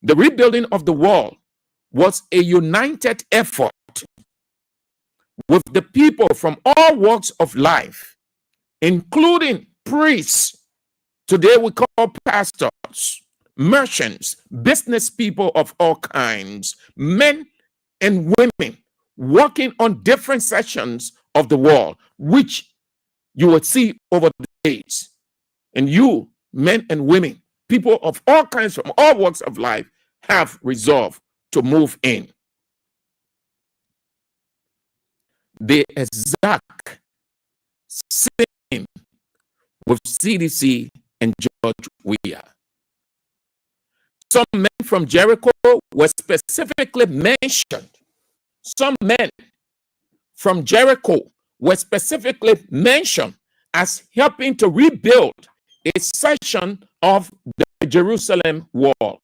The rebuilding of the wall was a united effort with the people from all walks of life, including priests. Today we call pastors, merchants, business people of all kinds, men and women working on different sections of the wall, which you will see over the days. And you, men and women, people of all kinds from all walks of life, have resolved to move in. The exact same with CDC and George Weah. Some men from Jericho were specifically mentioned. Some men from Jericho were specifically mentioned as helping to rebuild a section of the Jerusalem wall.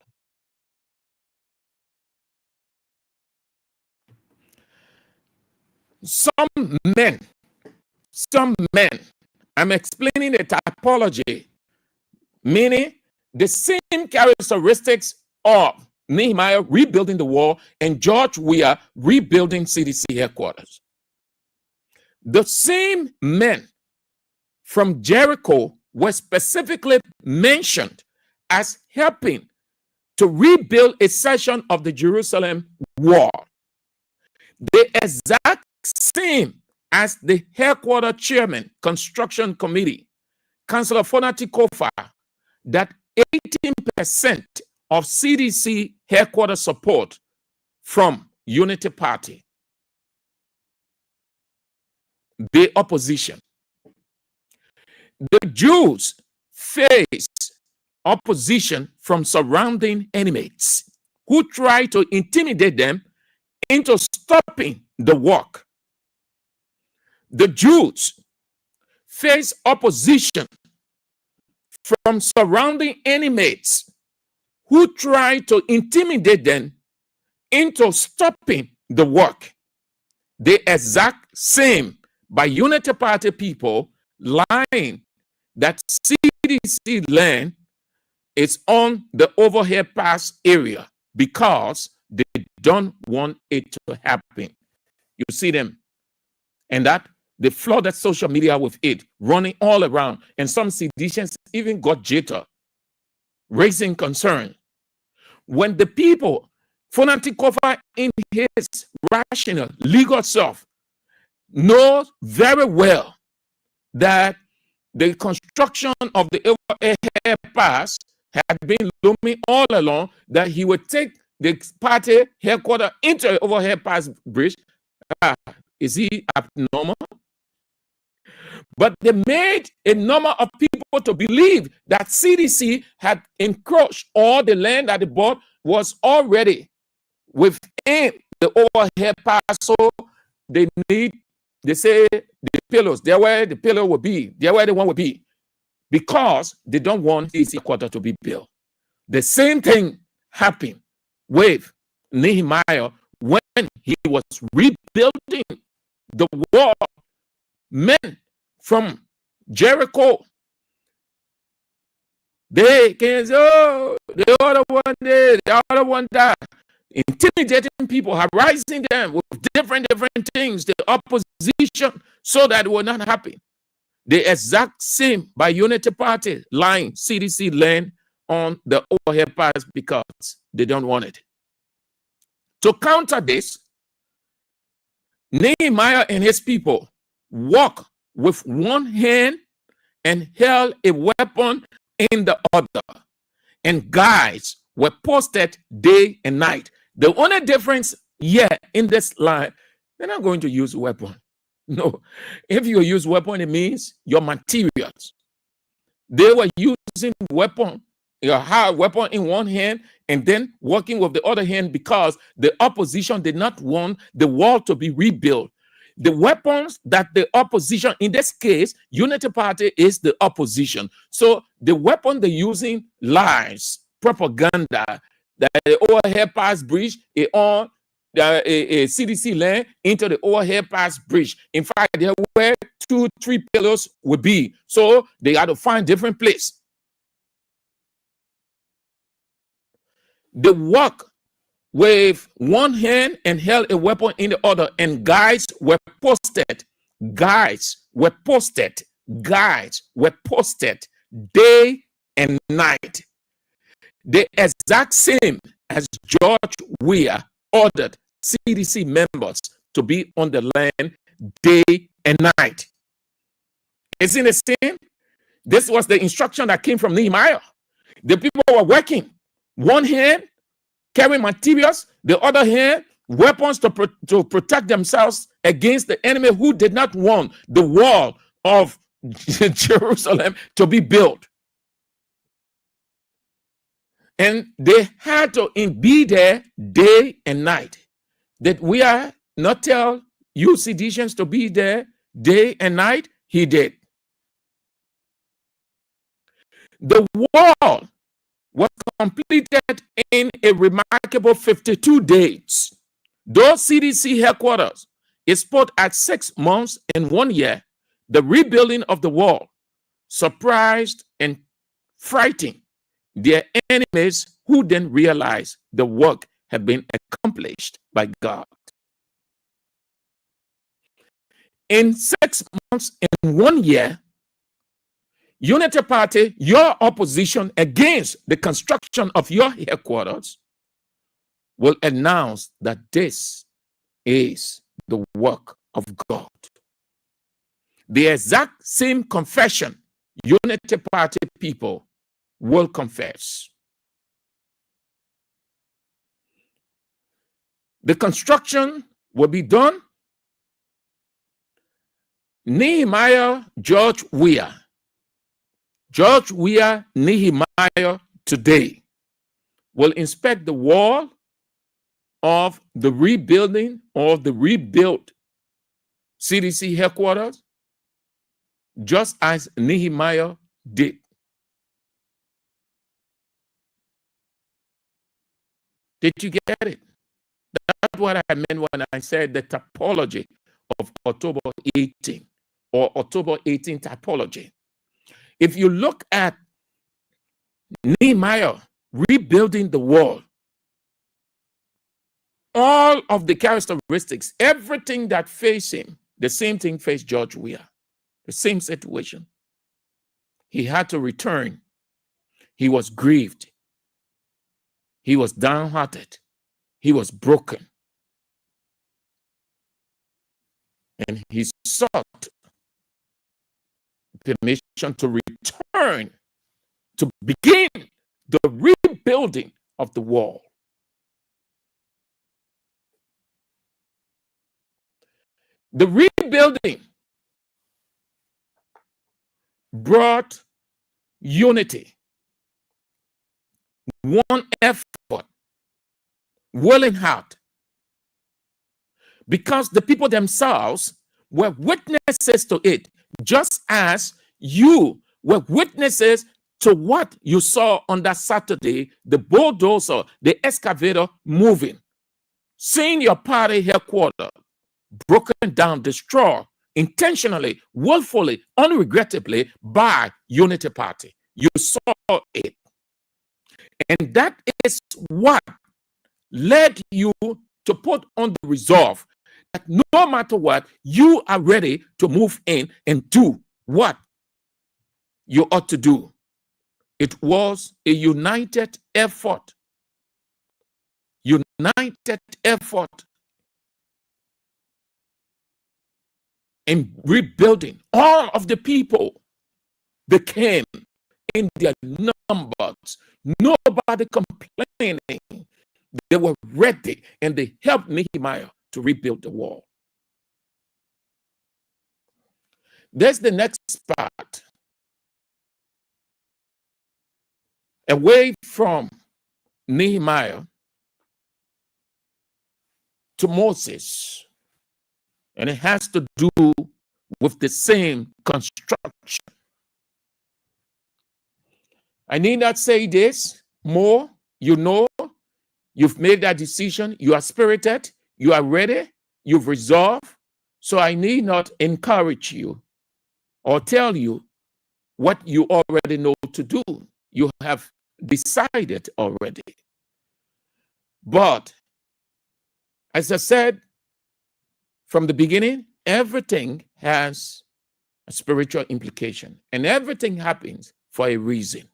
Some men, I'm explaining the typology, meaning the same characteristics of Nehemiah rebuilding the wall and George Weah rebuilding CDC headquarters. The same men from Jericho were specifically mentioned as helping to rebuild a section of the Jerusalem wall. The exact same as the headquarters chairman, construction committee, Councilor Fonati Kofa, that 18% of CDC headquarters support from Unity Party. The opposition. The Jews face opposition from surrounding enemies who try to intimidate them into stopping the work. The Jews face opposition from surrounding enemies who try to intimidate them into stopping the work. The exact same by Unity Party people lying that CDC land is on the overhead pass area because they don't want it to happen. You see them, and that they flooded social media with it, running all around, and some seditionists even got jitter, raising concern. When the people, Fonati Kofa in his rational legal self, knows very well that the construction of the overhead pass had been looming all along, that he would take the party headquarters into the overhead pass bridge. Is he abnormal? But they made a number of people to believe that CDC had encroached all the land that they bought was already within the overhead pass. So they say the pillars, they're where the pillar will be, they're where the one will be, because they don't want CDC quarter to be built. The same thing happened with Nehemiah when he was rebuilding the wall. Men from Jericho, they can say, oh, the other one did, the other one died. Intimidating people, harassing them with different things, the opposition, so that it will not happen. The exact same by Unity Party lying CDC land on the overhead pass because they don't want it. To counter this, Nehemiah and his people walk with one hand and held a weapon in the other, and guards were posted day and night. The only difference here in this line, they're not going to use weapon. No, if you use weapon, it means your materials. They were using weapon, your hard weapon in one hand, and then working with the other hand because the opposition did not want the wall to be rebuilt. The weapons that the opposition, in this case, Unity Party is the opposition. So the weapon they're using, lies, propaganda, that the overhead pass bridge is on a CDC land into the overhead pass bridge. In fact, there were 2-3 pillars would be. So they had to find different place. They walk with one hand and held a weapon in the other, and guys were posted. Guys were posted. Guys were posted day and night. The exact same as George Weah ordered CDC members to be on the land day and night. Isn't the same? This was the instruction that came from Nehemiah. The people were working. One hand carrying materials, the other hand weapons to protect themselves against the enemy who did not want the wall of Jerusalem to be built. And they had to be there day and night. That we are not tell you seditious to be there day and night. He did. The wall was completed in a remarkable 52 days. Though CDC headquarters is put at 6 months and 1 year, the rebuilding of the wall surprised and frightened their enemies, who then realized the work had been accomplished by God. In 6 months and 1 year, Unity Party, your opposition against the construction of your headquarters, will announce that this is the work of God. The exact same confession Unity Party people will confess. The construction will be done. Nehemiah, George Weah, Nehemiah today will inspect the wall of the rebuilding or the rebuilt CDC headquarters, just as Nehemiah did. Did you get it? That's what I meant when I said the typology of October 18 or October 18 typology. If you look at Nehemiah rebuilding the wall, all of the characteristics, everything that faced him, the same thing faced George Weah, the same situation. He had to return. He was grieved. He was downhearted. He was broken. And he sought permission to return to begin the rebuilding of the wall. The rebuilding brought unity, one effort, willing heart, because the people themselves were witnesses to it, just as you were witnesses to what you saw on that Saturday, the bulldozer, the excavator moving, seeing your party headquarters broken down, destroyed, intentionally, willfully, unregrettably by Unity Party. You saw it. And that is what led you to put on the resolve that no matter what, you are ready to move in and do what you ought to do. It was a united effort. United effort in rebuilding. All of the people They came in their numbers, nobody complaining. They were ready, and they helped Nehemiah to rebuild the wall. There's the next part. Away from Nehemiah to Moses, and it has to do with the same construction. I need not say this more. You know, you've made that decision, you are spirited, you are ready, you've resolved. So I need not encourage you or tell you what you already know to do. You have decided already. But as I said from the beginning, everything has a spiritual implication, and everything happens for a reason.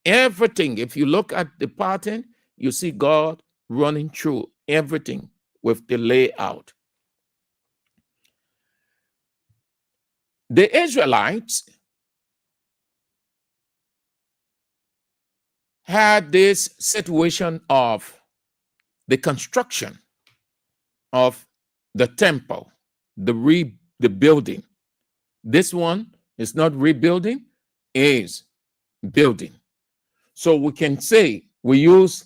Everything, if you look at the pattern, you see God running through everything with the layout. The Israelites had this situation of the construction of the temple, the building. This one is not rebuilding, is building. So we can say, we use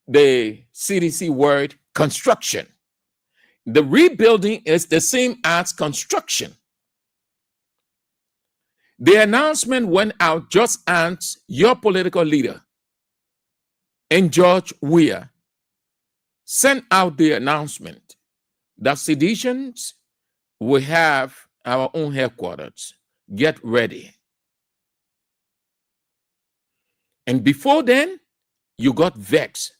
the CDC word construction. The rebuilding is the same as construction. The announcement went out just as your political leader and George Weah sent out the announcement that seditions will have our own headquarters. Get ready. And before then, you got vexed.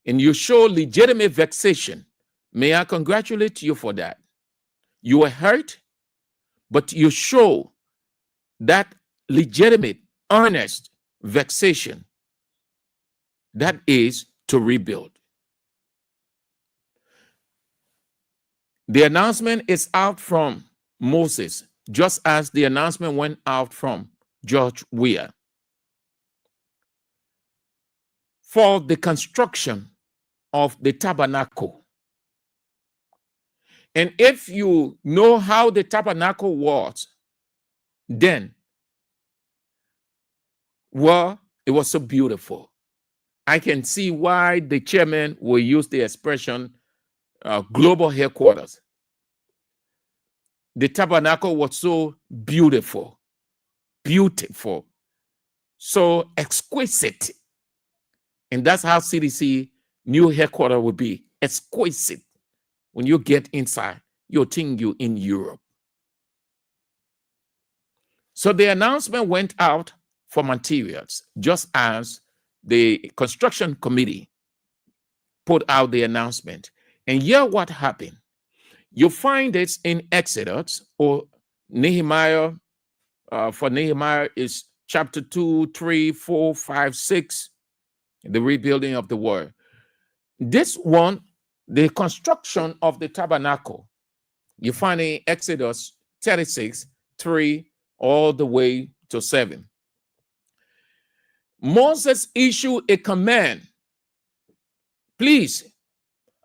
And you show legitimate vexation. May I congratulate you for that. You were hurt, but you show that legitimate, earnest vexation. That is to rebuild. The announcement is out from Moses, just as the announcement went out from George Weah for the construction of the tabernacle. And if you know how the tabernacle was then, well, it was so beautiful. I can see why the chairman will use the expression global headquarters. The tabernacle was so beautiful, beautiful, so exquisite. And that's how CDC new headquarters will be, exquisite. When you get inside, you'll think you're in Europe. So the announcement went out for materials, just as the construction committee put out the announcement. And here what happened. You find it in Exodus, or Nehemiah. For Nehemiah is chapter 2, 3, 4, 5, 6, the rebuilding of the wall. This one, the construction of the tabernacle, you find in Exodus 36, 3, all the way to 7. Moses issued a command. Please,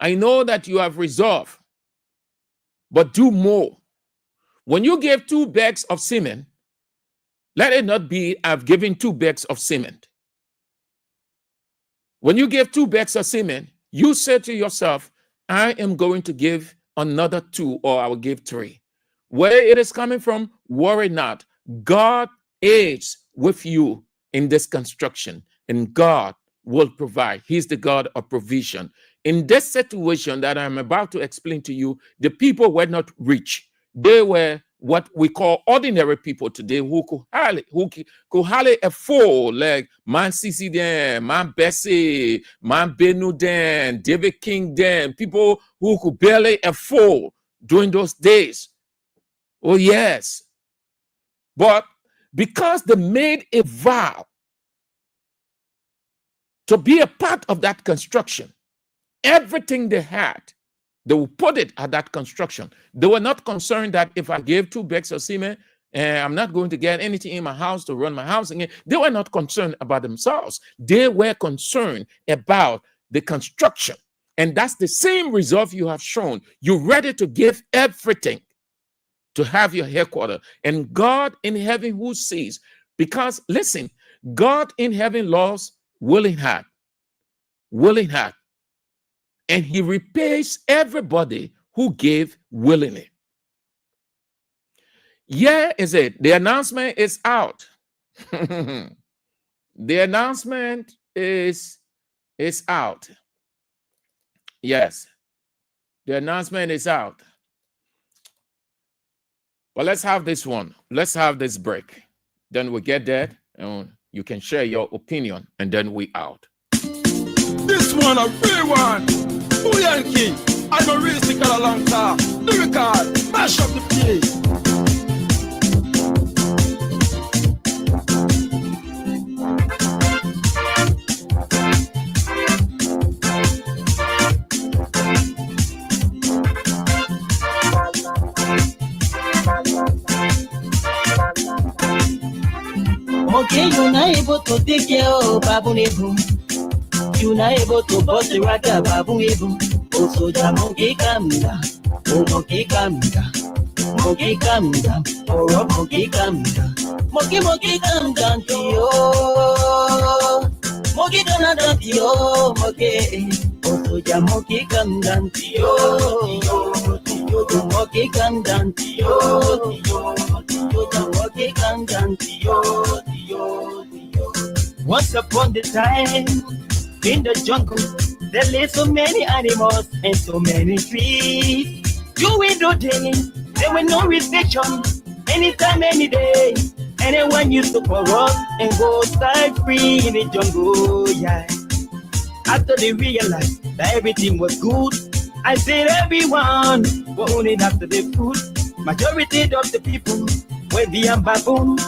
I know that you have resolved, but do more. When you give 2 bags of cement, let it not be, I've given 2 bags of cement. When you give 2 bags of cement, you say to yourself, I am going to give another 2, or I will give 3. Where it is coming from, worry not. God is with you in this construction, and God will provide. He's the God of provision. In this situation that I'm about to explain to you, the people were not rich. They were what we call ordinary people today, who could hardly afford, like Man Sisi then, Man Bessie, Man Benu then, David King then, people who could barely afford during those days. Oh yes. But because they made a vow to be a part of that construction, everything they had, they will put it at that construction. They were not concerned that if I gave 2 bags of cement, I'm not going to get anything in my house to run my house again. They were not concerned about themselves. They were concerned about the construction. And that's the same resolve you have shown. You're ready to give everything to have your headquarters. And God in heaven who sees, because listen, God in heaven loves willing heart, and he repays everybody who gave willingly. Yeah, is it? The announcement is out. The announcement is out. Yes, the announcement is out. But let's have this one. Let's have this break. Then we get that, and you can share your opinion, and then we out. This one a real one. Booyan King. I go really stick a long time. Lyrical. Mash up the place. Okay, you're not able to take care of Babu Nebu. You're not able to bust the ragga Babu Nebu. Oh, soldier, monkey, calm down. Oh, monkey, calm down. Monkey, calm down. Oh, monkey, calm down. Monkey, calm down to you. Monkey, calm down to you. Monkey. Oh, soldier, monkey, calm down to you. Monkey, calm down to you. Monkey, calm down to you. Once upon the time, in the jungle, there lay so many animals and so many trees. You window day, there were no restriction. Anytime, any day, anyone used to corrupt and go outside free in the jungle, yeah. After they realized that everything was good, I said everyone was only after the food. Majority of the people were beyond baboon,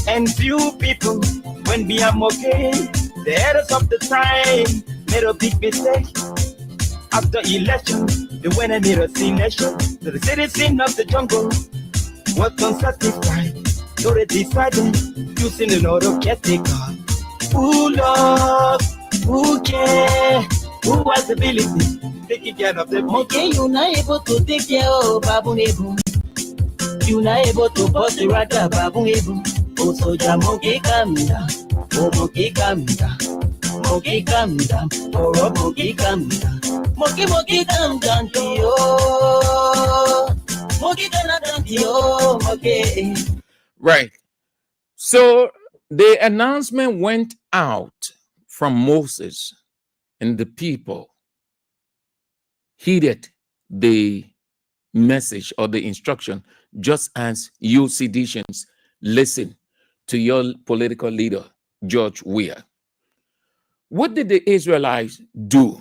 and few people went beyond okay. The headers of the time made a big mistake. After election, they went and made a selection. So the citizen of the jungle was unsatisfied. So they decided using another caretaker. Who love, who care, who has the ability taking care of the monkey. You're not able to take care of Babu Nebu. You're not able to bust the ragga Babu Nebu. Oh, soldier, monkey, calm down. Oh, monkey, calm down. Monkey, calm down. Oh, monkey, calm down. Monkey, calm down to you. Monkey, calm down to you. Monkey. Right. So the announcement went out from Moses, and the people heeded the message or the instruction, just as you seditions listen to your political leader, George Weah. What did the Israelites do,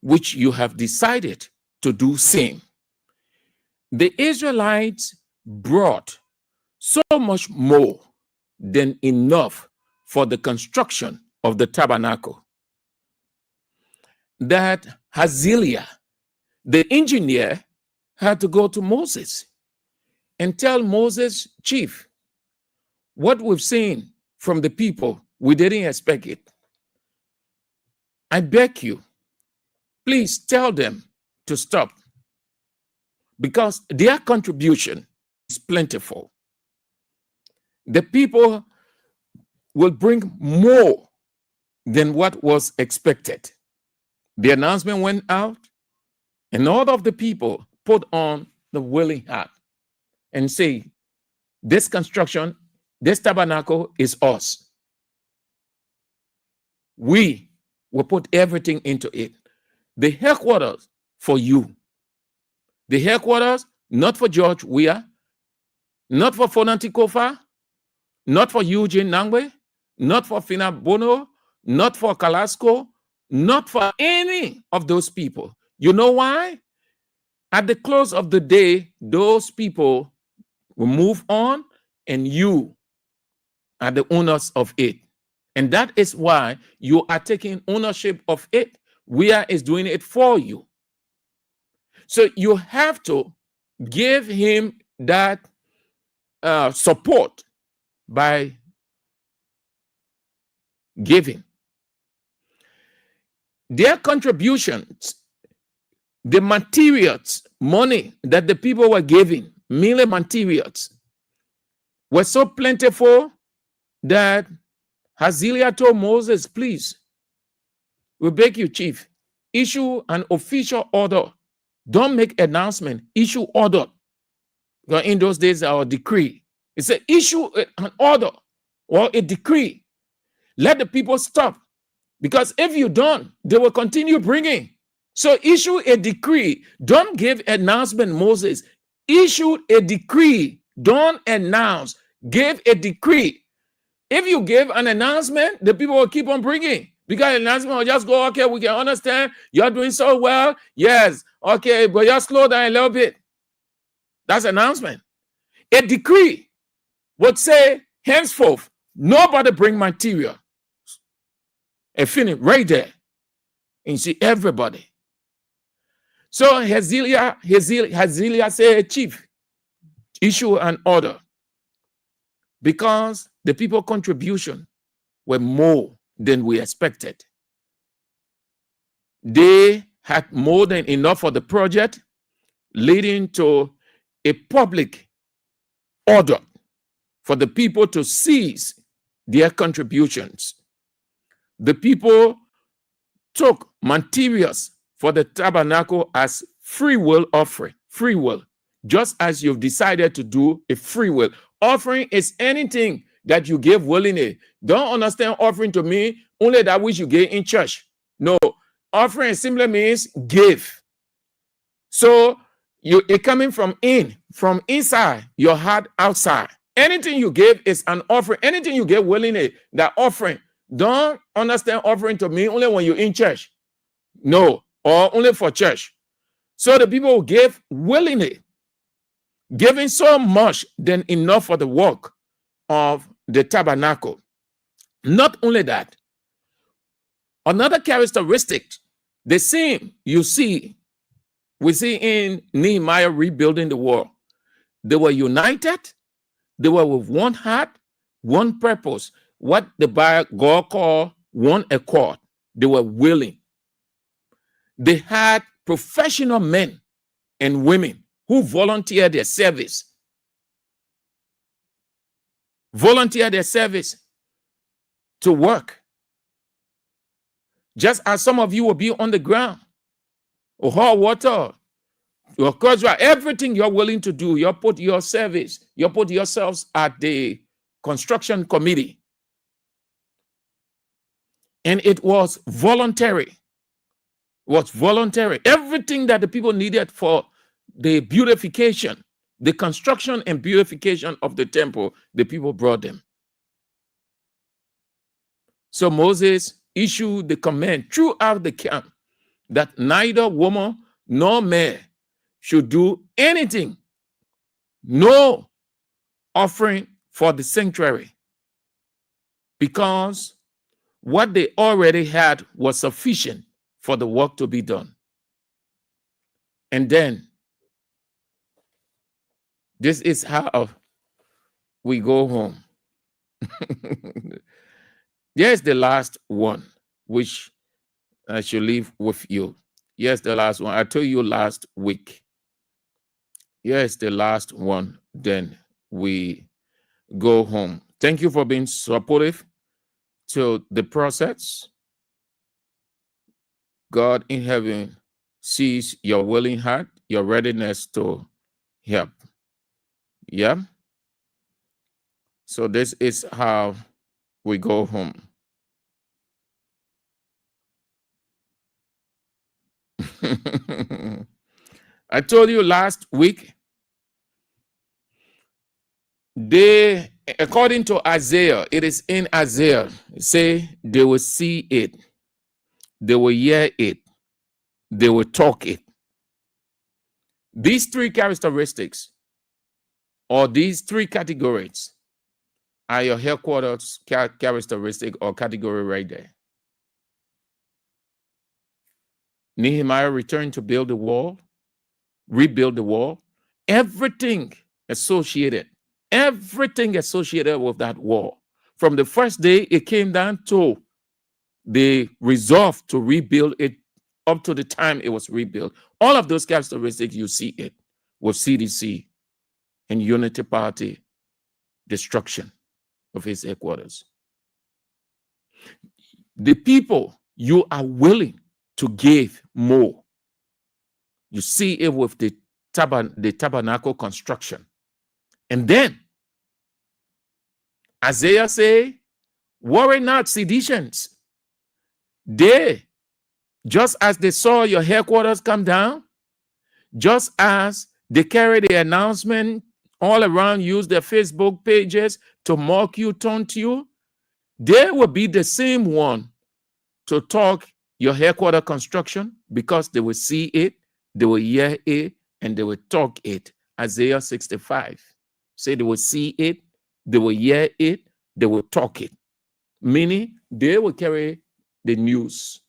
which you have decided to do same? The Israelites brought so much more than enough for the construction of the tabernacle that Hazieliah, the engineer, had to go to Moses and tell Moses, Chief, what we've seen from the people, we didn't expect it. I beg you, please tell them to stop, because their contribution is plentiful. The people will bring more than what was expected. The announcement went out, and all of the people put on the willing heart and say, this construction, this tabernacle is us. We will put everything into it. The headquarters for you. The headquarters, not for George Weah, not for Fonanti Kofa, not for Eugene Nangwe, not for Fina Bono, not for Kalasco, not for any of those people. You know why? At the close of the day, those people will move on, and you are the owners of it. And that is why you are taking ownership of it. Weah is doing it for you. So you have to give him that support by giving. Their contributions, the materials, money that the people were giving, merely materials, were so plentiful that Hazilia told Moses, please, we beg you, chief, issue an official order. Don't make announcement, issue order. Because in those days, our decree, it said issue an order or a decree. Let the people stop. Because if you don't, they will continue bringing. So issue a decree. Don't give announcement, Moses. Issue a decree. Don't announce. Give a decree. If you give an announcement, the people will keep on bringing. Because announcement will just go, okay, we can understand. You're doing so well. Yes. Okay, but just slow down a little bit. That's announcement. A decree would say, henceforth, nobody bring material. And finish right there. And you see everybody. So Hazilia said, chief, issue an order. Because the people contribution were more than we expected. They had more than enough for the project, leading to a public order for the people to cease their contributions. The people took materials for the tabernacle as free will offering. Free will. Just as you've decided to do a free will. Offering is anything that you give willingly. Don't understand offering to me only that which you gave in church. No. Offering simply means give. So it coming from inside your heart outside. Anything you give is an offering. Anything you give willingly, that offering. Don't understand offering to me only when you're in church. No, or only for church. So the people who give willingly, giving so much than enough for the work of the tabernacle. Not only that, another characteristic, the same we see in Nehemiah rebuilding the wall. They were united. They were with one heart, one purpose. What the Bible called one accord. They were willing. They had professional men and women who volunteered their service. Volunteer their service to work. Just as some of you will be on the ground, or hot water, your culture, everything you're willing to do, you put your service, you put yourselves at the construction committee. And it was voluntary. It was voluntary. Everything that the people needed for the beautification, the construction and beautification of the temple, the people brought them. So Moses issued the command throughout the camp that neither woman nor man should do anything, no offering for the sanctuary, because what they already had was sufficient for the work to be done. And then, this is how we go home. Here's the last one, which I should leave with you. Yes, the last one. I told you last week. Here's the last one. Then we go home. Thank you for being supportive to the process. God in heaven sees your willing heart, your readiness to help. Yeah? So this is how we go home. I told you last week, according to Isaiah, it is in Isaiah, say they will see it, they will hear it, they will talk it. These three characteristics, or these three categories, are your headquarters characteristic or category right there. Nehemiah returned to build the wall, rebuild the wall, everything associated, everything associated with that war. From the first day it came down to the resolve to rebuild it up to the time it was rebuilt. All of those characteristics, you see it with CDC and Unity Party destruction of his headquarters. The people, you are willing to give more. You see it with the tabernacle construction. And then Isaiah say, worry not, seditions. They, just as they saw your headquarters come down, just as they carry the announcement all around, use their Facebook pages to mock you, taunt you, they will be the same one to talk your headquarter construction, because they will see it, they will hear it, and they will talk it. Isaiah 65. Say they will see it, they will hear it, they will talk it. Meaning they will carry the news.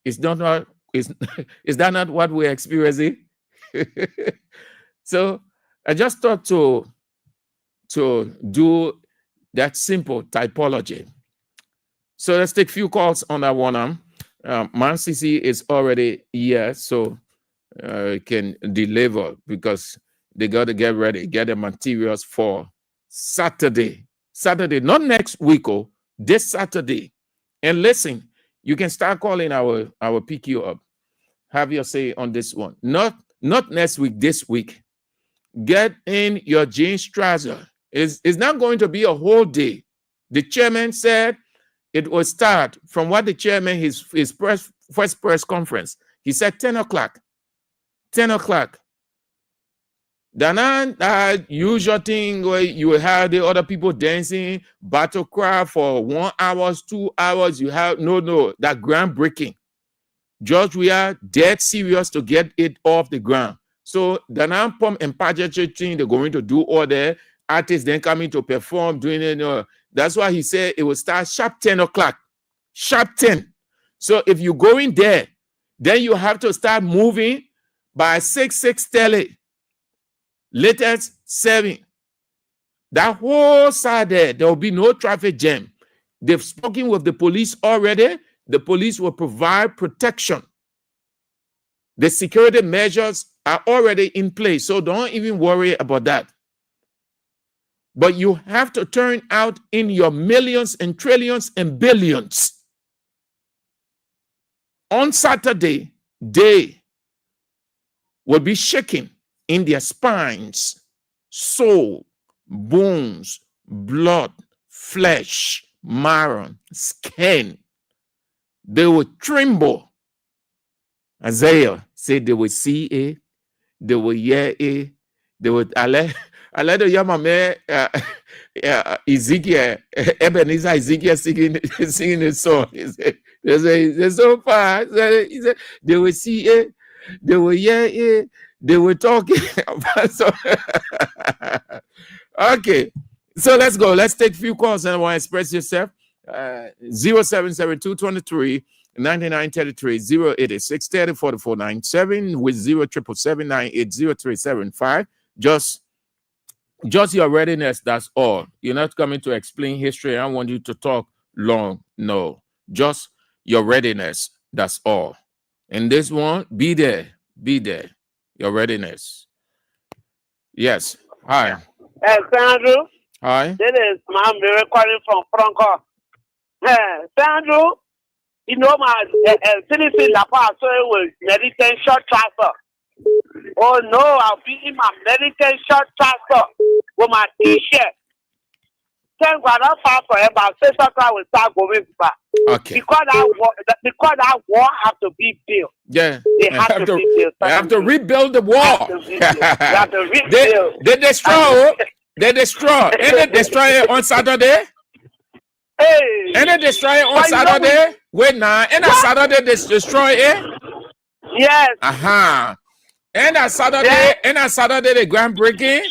Is that not what we're experiencing? So I just thought to do that simple typology. So let's take a few calls on that one. Man CC is already here, so can deliver, because they got to get ready, get the materials for Saturday. Saturday, not next week, this Saturday. And listen, you can start calling our PQ up. Have your say on this one. Not next week, this week. Get in your jeans trouser. It's not going to be a whole day. The chairman said it will start from what the chairman, his first press conference, he said 10 o'clock. 10 o'clock. Then that usual thing where you have the other people dancing, battle cry for 1 hour, 2 hours. You have no, that groundbreaking. George, we are dead serious to get it off the ground. So the non-pump and pageantry thing, they're going to do all the artists then coming to perform, doing it. That's why he said it will start sharp 10 o'clock. Sharp 10. So if you're going there, then you have to start moving by 6:30. Latest 7. That whole side there will be no traffic jam. They've spoken with the police already. The police will provide protection. The security measures are already in place, so don't even worry about that. But you have to turn out in your millions and trillions and billions. On Saturday, they will be shaking in their spines, soul, bones, blood, flesh, marrow, skin. They will tremble. Isaiah said they will see it, they will hear it, they will. I let the young man Ezekiel, Ebenezer Ezekiel singing his song. He said, so far. He said, they will see it, they will hear it, they were talking about. So okay, so let's go. Let's take a few calls and want to express yourself. 077223 9933 086 304497 with 0777980375. Just your readiness. That's all. You're not coming to explain history. I want you to talk long. No, just your readiness. That's all. And this one, be there. Be there. Your readiness. Yes. Hi. Sandro. Hi. This is Mom recording from Franco. Sandro, you know my citizen La Paz with meditation short transfer. Oh no, I'll be in my meditation short transfer with my t-shirt. Thank God I'm far for about 6 o'clock will start going back. Okay. Because that wall have to be built. Yeah. They have to be built. They have to rebuild the wall. They have to rebuild. They destroy. They destroy. And they destroy it on Saturday. Hey. And they destroy it on Saturday. Wait now. And on Saturday they destroy it. Yes. And on Saturday, the groundbreaking.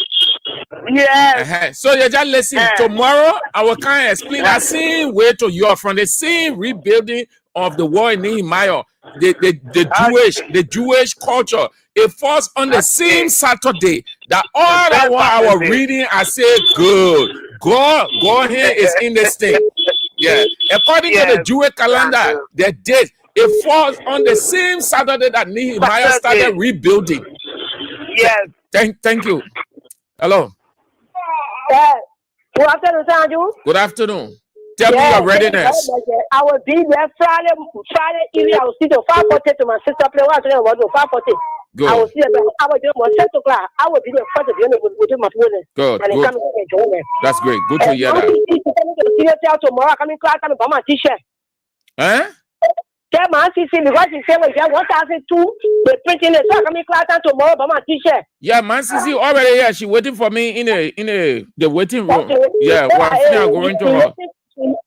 Yes. So you just listen. Tomorrow I will kind of explain that same way to you from the same rebuilding of the wall in Nehemiah. The Jewish culture. It falls on the same Saturday That all that one I was reading, I said, good. God here is in the state. Yeah. According to the Jewish calendar, the date, it falls on the same Saturday that Nehemiah started rebuilding. Yes. Thank you. Hello. Good afternoon, Sanju. Good afternoon. Tell me your readiness. I will be there Friday evening. I will see the 5:40 to my sister play. What I'm about 5:40. Good. I will see them. I will do my 7 o'clock. I will be there first of with my women. Good. That's great. Good to hear that. Tomorrow, I'm coming class. I'm my t-shirt. Huh? Tell my sister because she said, "Well, 1,002." They printing it. So I'm coming class tomorrow. But my t-shirt. Yeah, my sister already here. She waiting for me in the waiting room. Yeah, well, I'm going to her.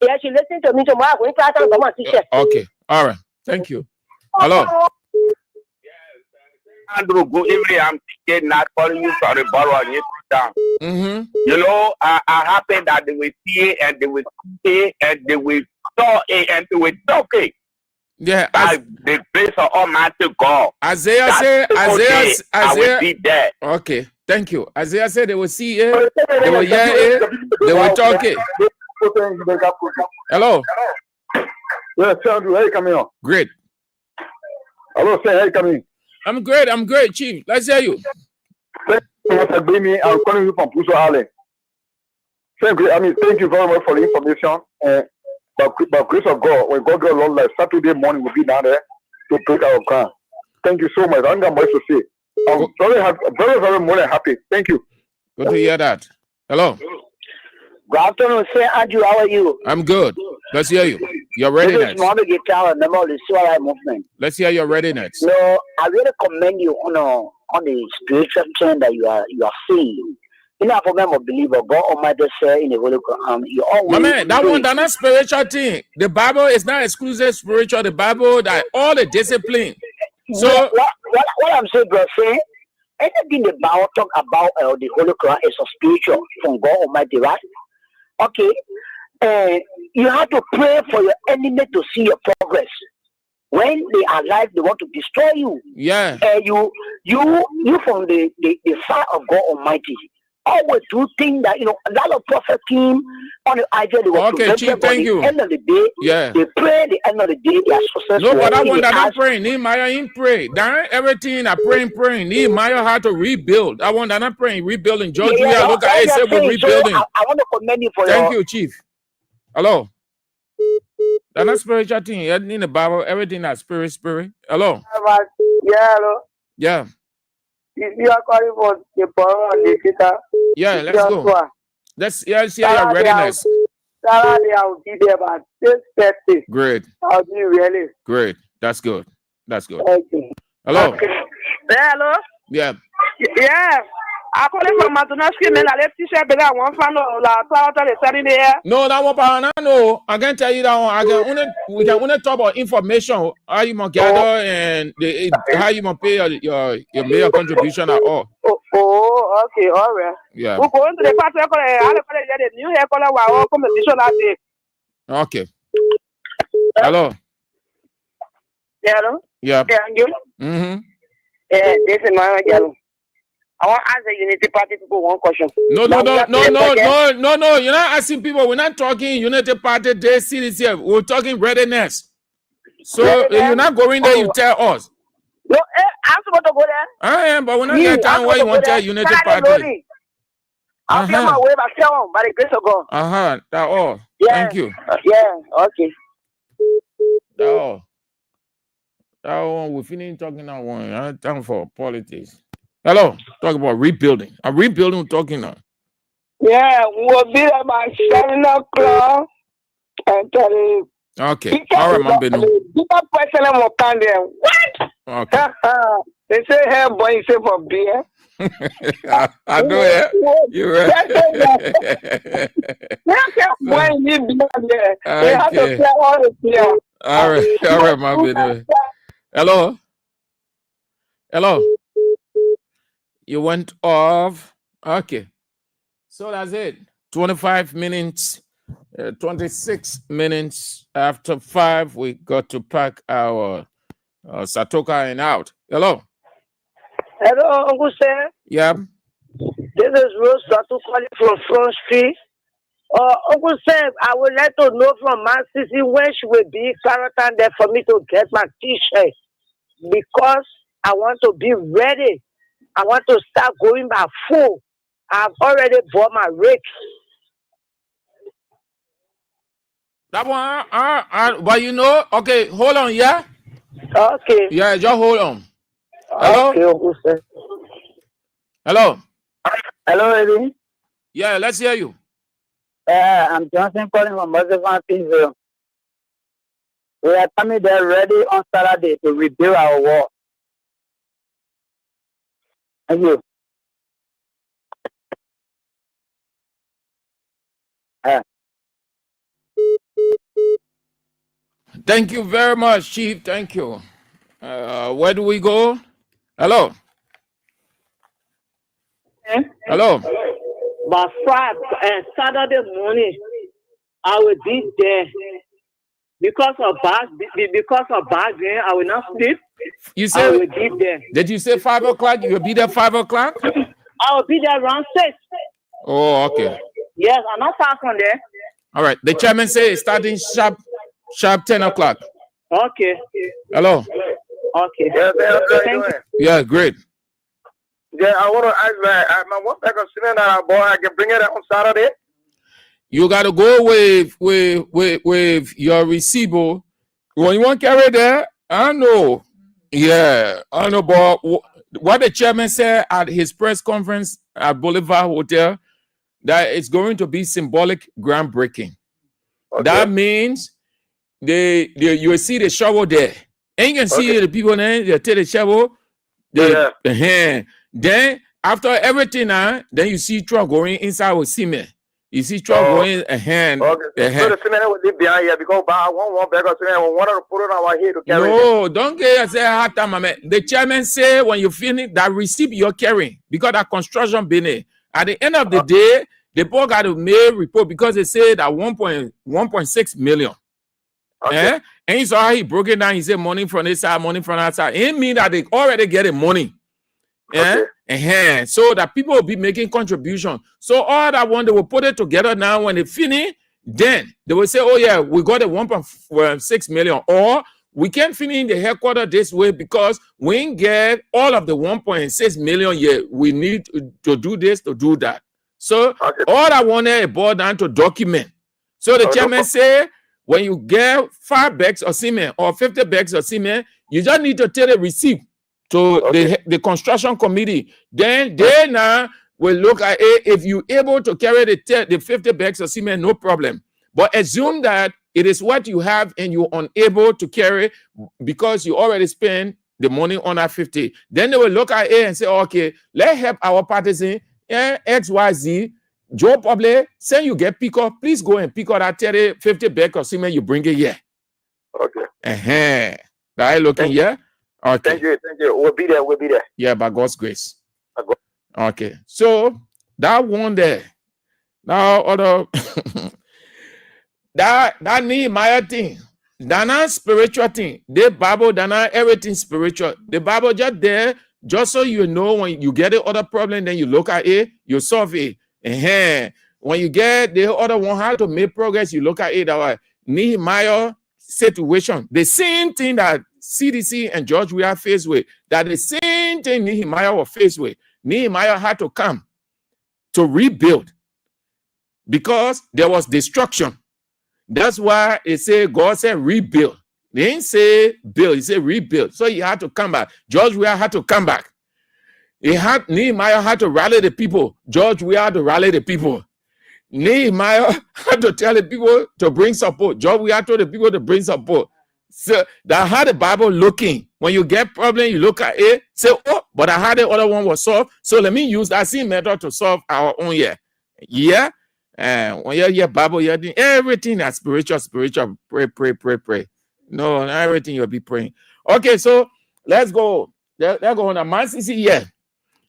Yeah, she listened to me tomorrow. I'm going to class about my t-shirt. Okay. All right. Thank you. Hello. Andrew, good evening. I'm not calling you for the borrow and you down. You know, I happen that they will see it and they will say and they will saw it and they will talk it. Yeah, by the grace of Almighty God. Isaiah said, Isaiah I will be there. Okay, thank you. Isaiah said they will see it, they will hear it, they will talk it. Hello. Yes, Andrew, how you coming on? Great. Hello, sir, how you coming? I'm great, Chief. Let's hear you. I'm calling you from Puso Island. Thank you very much for the information. By grace of God, when God got long life, Saturday morning we'll be down there to break our ground. Thank you so much. I don't got much to say. I'm very happy, very more than happy. Thank you. Good to hear that. Hello. Good afternoon, sir. Andrew, how are you? I'm good. Let's hear you. Your readiness. This is Mohammed Guitar, member of the Suara movement. Let's hear your readiness. So I really commend you on the spiritual thing that you are seeing. You know, I'm a believer. God Almighty said in the Holy Quran, you always. My man, that one, that's not spiritual thing. The Bible is not exclusive spiritual. The Bible, that all the discipline. So what I'm saying, bro, anything the Bible talk about the Holy Quran is a spiritual from God Almighty, right? Okay, you have to pray for your enemy to see your progress. When they are alive, they want to destroy you. Yeah. You from the side of God Almighty. Always do things that, a lot of prophet team on the idea they want to Chief, thank you. End of the day, they pray. At the end of the day, they are successful. No, but that one that I'm praying, Nehemiah ain't pray. That everything I praying. Nehemiah had to rebuild. That one that I'm praying, rebuilding. Georgia, look at it, said we're rebuilding. So I want to commend you for Thank you, Chief. Hello. That's not spiritual thing. In the Bible, everything that's spirit. Hello. Yeah, hello. Yeah. You are calling for the power and the data. Yeah, let's go. Let's hear your readiness. Saturday, I'll be there about 6:30. Great. I'll be really. Great. That's good. Okay. Hello. Okay. Yeah, hello. Yeah. Yeah. I'm calling from Matunoski, man. I left t-shirt, but I want to know the Saturday. No, that one, no. I can tell you that one. We can only talk about information, how you must gather and how you must pay your major contribution at all. Oh, okay, all right. Yeah. We're going to the party. The new hair color while competition that day. Okay. Hello. Hello. Yeah. Thank you. This is my girl. I want to ask the Unity Party people one question. No. You're not asking people. We're not talking Unity Party Day series here. We're talking readiness. So if you're not going there, you tell us. No, I'm supposed to go there. I am, but we're not going to tell why you want to tell Unity Party. I'll be on my way back home by the grace of God. That's all. Yeah. Thank you. Yeah, okay. That's all. That one, we're finishing talking that one. I have time for politics. Hello, talk about rebuilding. I'm rebuilding, talking now. Yeah, we'll be there by 7 o'clock. And tell you. Okay, all right, my baby. What? Okay. They say, hey, boy, you say for beer. I know it. You're right. Boy, you beer there. They have to play all the beer. All right, my baby. Hello. You went off. Okay. So that's it. 25 minutes, 26 minutes after 5, we got to pack our Satoka and out. Hello. Hello, Uncle Sam. Yeah. This is Rose Satu calling from Front Street. Uncle Sam, I would like to know from my sister when she will be quarantine there for me to get my t-shirt. Because I want to be ready. I want to start going by full. I've already bought my rake. That one, but you know, okay, hold on, yeah? Okay. Yeah, just hold on. Hello? Okay, Uncle Sam. Hello? Hello, Eddie. Yeah, let's hear you. I'm Johnson calling from Mosevon, Pittsville. We are coming there ready on Saturday to rebuild our wall. Thank you. Thank you very much, Chief. Thank you. Where do we go? Hello? Hello? By Saturday morning, I will be there. Because of bad rain, I will not sleep. You I said, will be there. did you say 5 o'clock? You will be there 5 o'clock? I will be there around 6. Oh, okay. Yes, I'm not far from there. All right. The chairman says it's starting sharp 10 o'clock. Okay. Hello? Okay. Thank you. Yeah, great. Yeah, I want to ask my one pack of cement that I bought. I can bring it on Saturday. You got to go with your receiver. When you want to carry there, I know. Yeah, I know. But what the chairman said at his press conference at Boulevard Hotel, that it's going to be symbolic groundbreaking. Okay. That means you will see the shovel there. And you can see the people there, they take the shovel, then after everything, then you see truck going inside with cement. You see truck going ahead. So the cement will leave behind here because I want one bag of cement. I want to put it on our head to carry. No, don't get yourself hard time, man. The chairman say when you finish that receipt you're carrying because that construction business. At the end of the day, the board got to make report because they said that 1.6 million. Okay. And he saw how he broke it down. He said money from this side, money from that side. It mean that they already get the money. Yeah. So that people will be making contribution. So all that one, they will put it together now. When they finish, then they will say, oh yeah, we got a 1.6 million. Or we can't finish in the headquarters this way because we ain't get all of the 1.6 million yet. We need to do this, to do that. So all I wanted is boiled down to document. So the chairman say, when you get 5 bags of cement or 50 bags of cement, you just need to take a receipt to the construction committee. Then they now will look at it. If you're able to carry the 50 bags of cement, no problem. But assume that it is what you have and you're unable to carry because you already spent the money on that 50. Then they will look at it and say, okay, let's help our partisan, XYZ, Joe Public, say you get pick up, please go and pick up that 50 bag of cement, you bring it here. Okay. Are you looking here? Okay. Thank you. We'll be there. Yeah, by God's grace. Okay. So that one there. Now other that Nehemiah thing. That not spiritual thing. The Bible, that not everything spiritual. The Bible just there, just so you know when you get the other problem, then you look at it, you solve it. When you get the other one, how to make progress, you look at it. That Nehemiah situation, the same thing that CDC and George we are faced with, that the same thing Nehemiah was faced with. Nehemiah had to come to rebuild because there was destruction. That's why it said God said rebuild. They didn't say build, he said rebuild. So he had to come back. George we had to come back. Nehemiah had to rally the people. George we had to rally the people. Nehemiah had to tell the people to bring support. George we had to the people to bring support. So that how the Bible looking. When you get problem, you look at it, say, oh, but I had the other one was solved. So let me use that same method to solve our own here. Yeah. When you hear Bible, you're doing everything that's spiritual. Pray. No, not everything you'll be praying. Okay, so let's go. Let's go on a man here.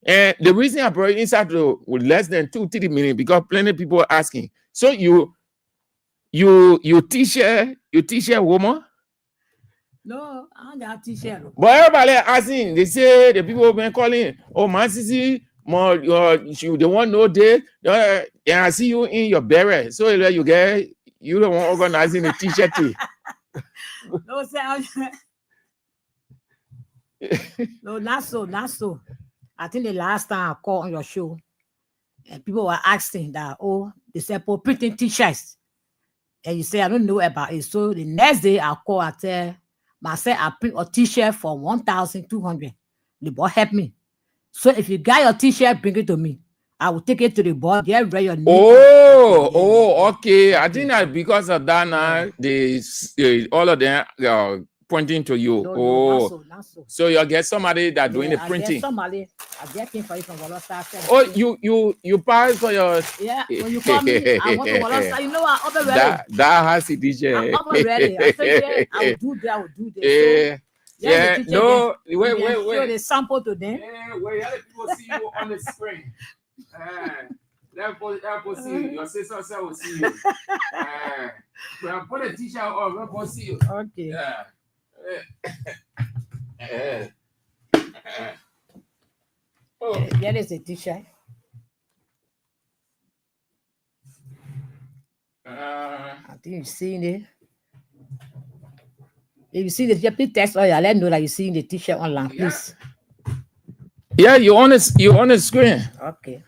And the reason I brought it inside to less than 2-3 minutes because plenty of people are asking. So you teach a woman? No, I'm not teacher. But everybody asking, they say the people have been calling, oh, my sissy, more you don't want no day. Yeah, I see you in your beret. So you get you don't want organizing a t-shirt. No, sir. No, not so. I think the last time I called on your show, and people were asking that, oh, they said, for printing t-shirts. And you say, I don't know about it. So the next day I call, I tell myself, I print a t-shirt for 1,200. The boy helped me. So if you got your t-shirt, bring it to me. I will take it to the board. Get ready your name. Okay. I think that because of that now, all of them are pointing to you. No, not so. So you get somebody that doing the printing. I get somebody. I get things for you from Wolosa. Oh, you pass for your. Yeah, when you call me, I want to Wolosa. You know what? I'm ready. That has it, DJ. I'm ready. I said, yeah, I will do that. I will do that. Yeah. No. Wait. Show the sample to them. Yeah, wait. Let people see you on the screen. Let people see you. Your sister will see you. Put a t-shirt on. Let people see you. Okay. Yeah. There is a t-shirt. I think you've seen it. If you see the Japanese text, let them know that you're seeing the t-shirt online, please. Yeah, you on the screen. Okay.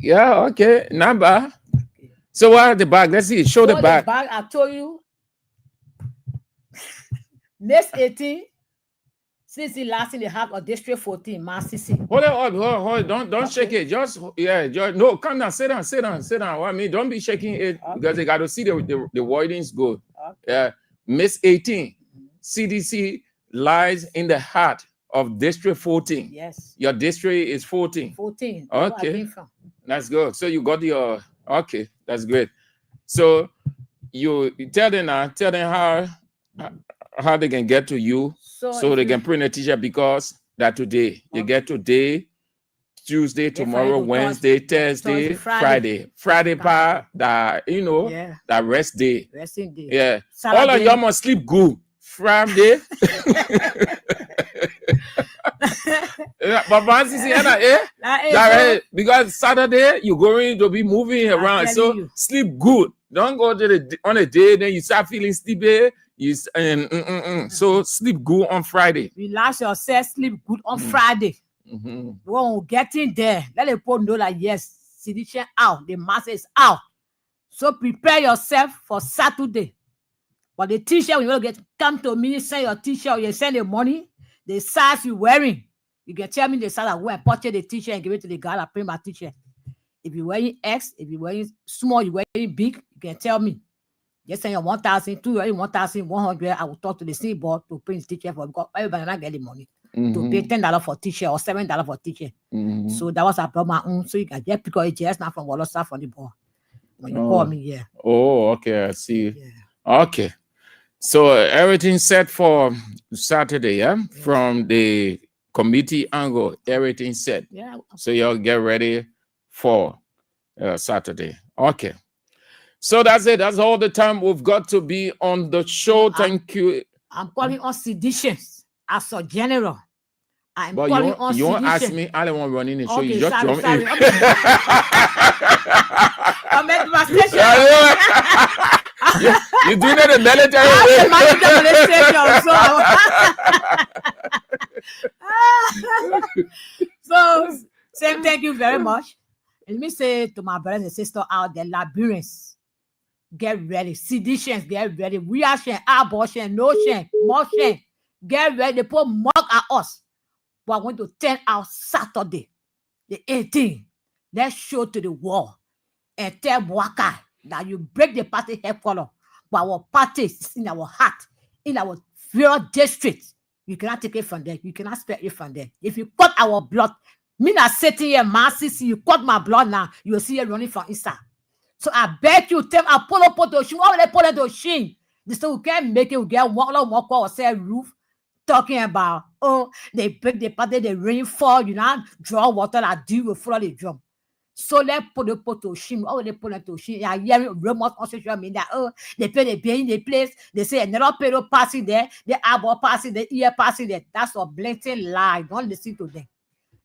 Yeah, okay. Number. So what the bag? Let's see. Show the bag. The bag, I told you. Next 18. Since the last in the half of District 14, Massisi. Hold on. Don't shake it. Just no, come down, sit down. I mean, don't be shaking it because they got to see the wordings good. Yeah. Miss 18. CDC lies in the heart of District 14. Yes. Your district is 14. 14. Okay. That's good. So you got your okay, that's great. So you tell them how they can get to you so they can print a t-shirt because that today you get today, Tuesday, tomorrow, Wednesday, Thursday, Friday part that that rest day. Resting day. Yeah. Saturday. All of y'all must sleep good. Friday. Because Saturday you're going to be moving around, so sleep good. Don't go to on a day, then you start feeling sleepy. So sleep good on Friday. Relax yourself, sleep good on Friday. When we get in there, let the people know that yes, sedition out, the mass is out. So prepare yourself for Saturday. But the t-shirt, when you come to me, send your t-shirt, you send the money, the size you're wearing. You can tell me the size I wear, purchase the t-shirt and give it to the guy that print my t-shirt. If you're wearing X, if you're wearing small, you're wearing big, you can tell me. Just send your 1,200, 1,100. I will talk to the city board to print the t-shirt for because everybody not get the money to pay $10 for t-shirt or $7 for t-shirt. So that was I brought my own. So you can just pick up a just now from Wolosa from the board. When you call me, yeah. Oh, okay, I see. Yeah. Okay. So everything's set for Saturday, yeah? From the committee angle, everything's set. Yeah. So y'all get ready for Saturday. Okay. So that's it. That's all the time we've got to be on the show. Thank you. I'm calling on seditions as a general. I'm but calling on you won't sedition. ask me. I don't want running the show. Okay, You just sorry. jump in. Okay. I'm at my station. You doing it in military way. So, Sam, thank you very much. Let me say to my brothers and sisters out there, Liberians, get ready. Seditions, get ready. Reaction, abortion, no shame, more shame. Get ready. They put mark at us. But I want to turn out Saturday, the 18th. Let's show to the world and tell Waka that you break the party headquarters. But our party is in our heart, in our various districts. You cannot take it from there. You cannot spare it from there. If you cut our blood, me not sitting here, masses, you cut my blood now, you will see it running from inside. So I beg you, tell Apollo put the shin. Why would they put the shin? They say we can't make it, we get one or say roof. Talking about, they break the party, the rainfall, you know, draw water that deal with flood the drum. So let put the pot to shim. Oh, they put it to shim. Yeah, hearing rumors on social media. They pay the pay in the place. They say another pedo passing there, the eyeball passing, the ear passing there. That's a blatant lie. Don't listen to them.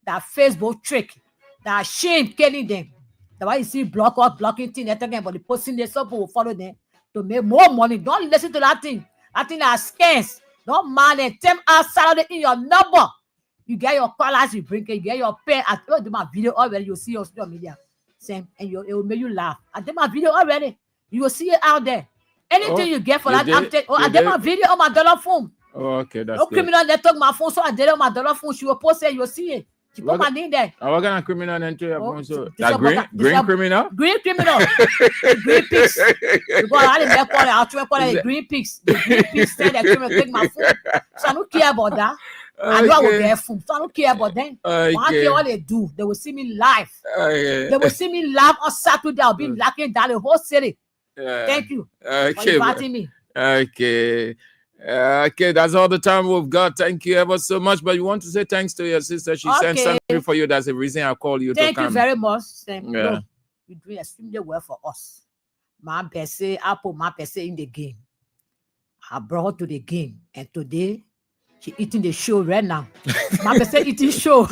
that Facebook trick, that shame killing them. That's why you see blocking thing, they're talking about the posting there, some people will follow them to make more money. Don't listen to that thing. That thing is scams. Don't mind it. Them outside in your number. You get your colors, you bring it, you get your pen. I told you my video already, you'll see your social media. Same, and it will make you laugh. I did my video already. You will see it out there. Anything you get for that, I did my video on my dollar phone. Oh, okay, that's no good. Criminal network my phone, so I did it on my dollar phone. She will post it, you'll see it. She put my name there. What kind of criminal enter your phone? So this that green criminal? Green criminal. The green pigs. Because I didn't call it, I'll try to call it the green pigs. The green pigs said that criminal take my phone. So I don't care about that. I know I will get food, so I don't care about them. I care what they do. They will see me live. They will see me live on Saturday. I'll be locking down the whole city. Thank you for inviting me. Okay. Okay, that's all the time we've got. Thank you ever so much. But you want to say thanks to your sister? She sent something for you. That's the reason I called you. Thank to come. You very much. You're doing extremely well for us. My best I put my best in the game. I brought her to the game, and today she eating the show right now. My best eating show.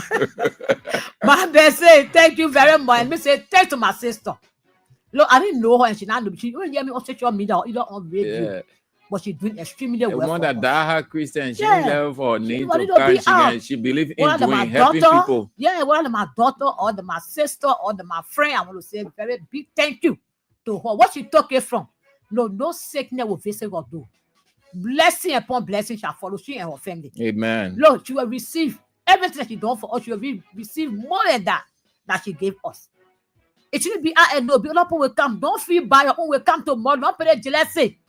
My best thank you very much. And me say thanks to my sister. Look, I didn't know her, and she now she don't hear me on social media or either on radio. Yeah. But she's doing extremely well. The one that died Christian, she left for need to come. She believes in doing helping people. Yeah, whether my daughter or my sister or my friend, I want to say a very big thank you to her. What she took it from. No sickness will visit her do. Blessing upon blessing shall follow she and her family. Amen. Lord, she will receive everything that she done for us. She will receive more than that she gave us. It shouldn't be no. Be people will come. Don't feel bad. Your own will come tomorrow. Don't put jealousy.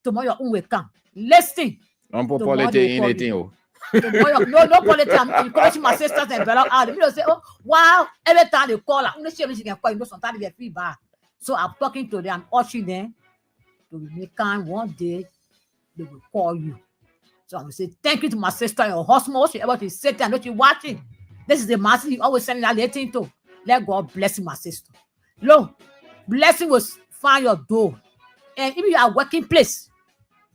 Tomorrow your own will come. Listen. Don't put politics in anything. Tomorrow, no politics. I'm encouraging my sisters and brother out. They say, oh, wow. Every time they call, I'm not sure she can call. Sometimes they feel bad. So I'm talking to them, urging them to make kind. One day they will call you. So I'm going to say, thank you to my sister and her husband. She able to sit there and not you watching. This is the master you always sending that little thing to. Let God bless my sister. Lord, blessing will find your door. And if you are working place,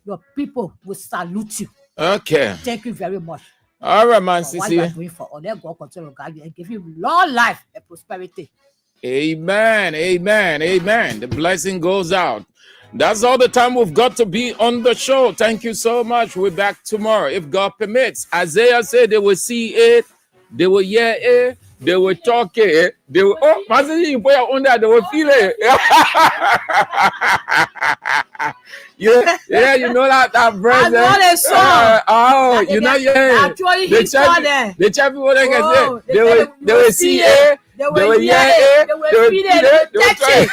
your people will salute you. Okay. Thank you very much. All right, man. Sissy. What you are doing for all. Let God continue to guide you and give you long life and prosperity. Amen. Amen. Amen. The blessing goes out. That's all the time we've got to be on the show. Thank you so much. We're back tomorrow, if God permits. Isaiah said they will see it, they will hear it, they will talk it, they will you put on that, they will feel it. yeah, you know that verse. I know the song. You know, yeah. The chap people they can say they will see it, they will hear it, they will feel it, they will touch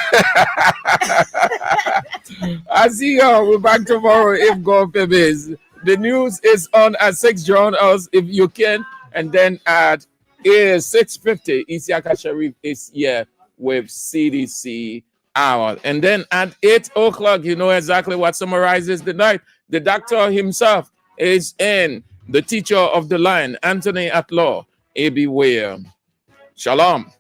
it. I see y'all. We're back tomorrow if God permits. The news is on at 6. Join us if you can, and then at 6:50, Isiaka Sharif is here with CDC Hour. And then at 8 o'clock, you know exactly what summarizes the night. The doctor himself is in, the teacher of the line, Anthony Atlaw. Beware. Shalom.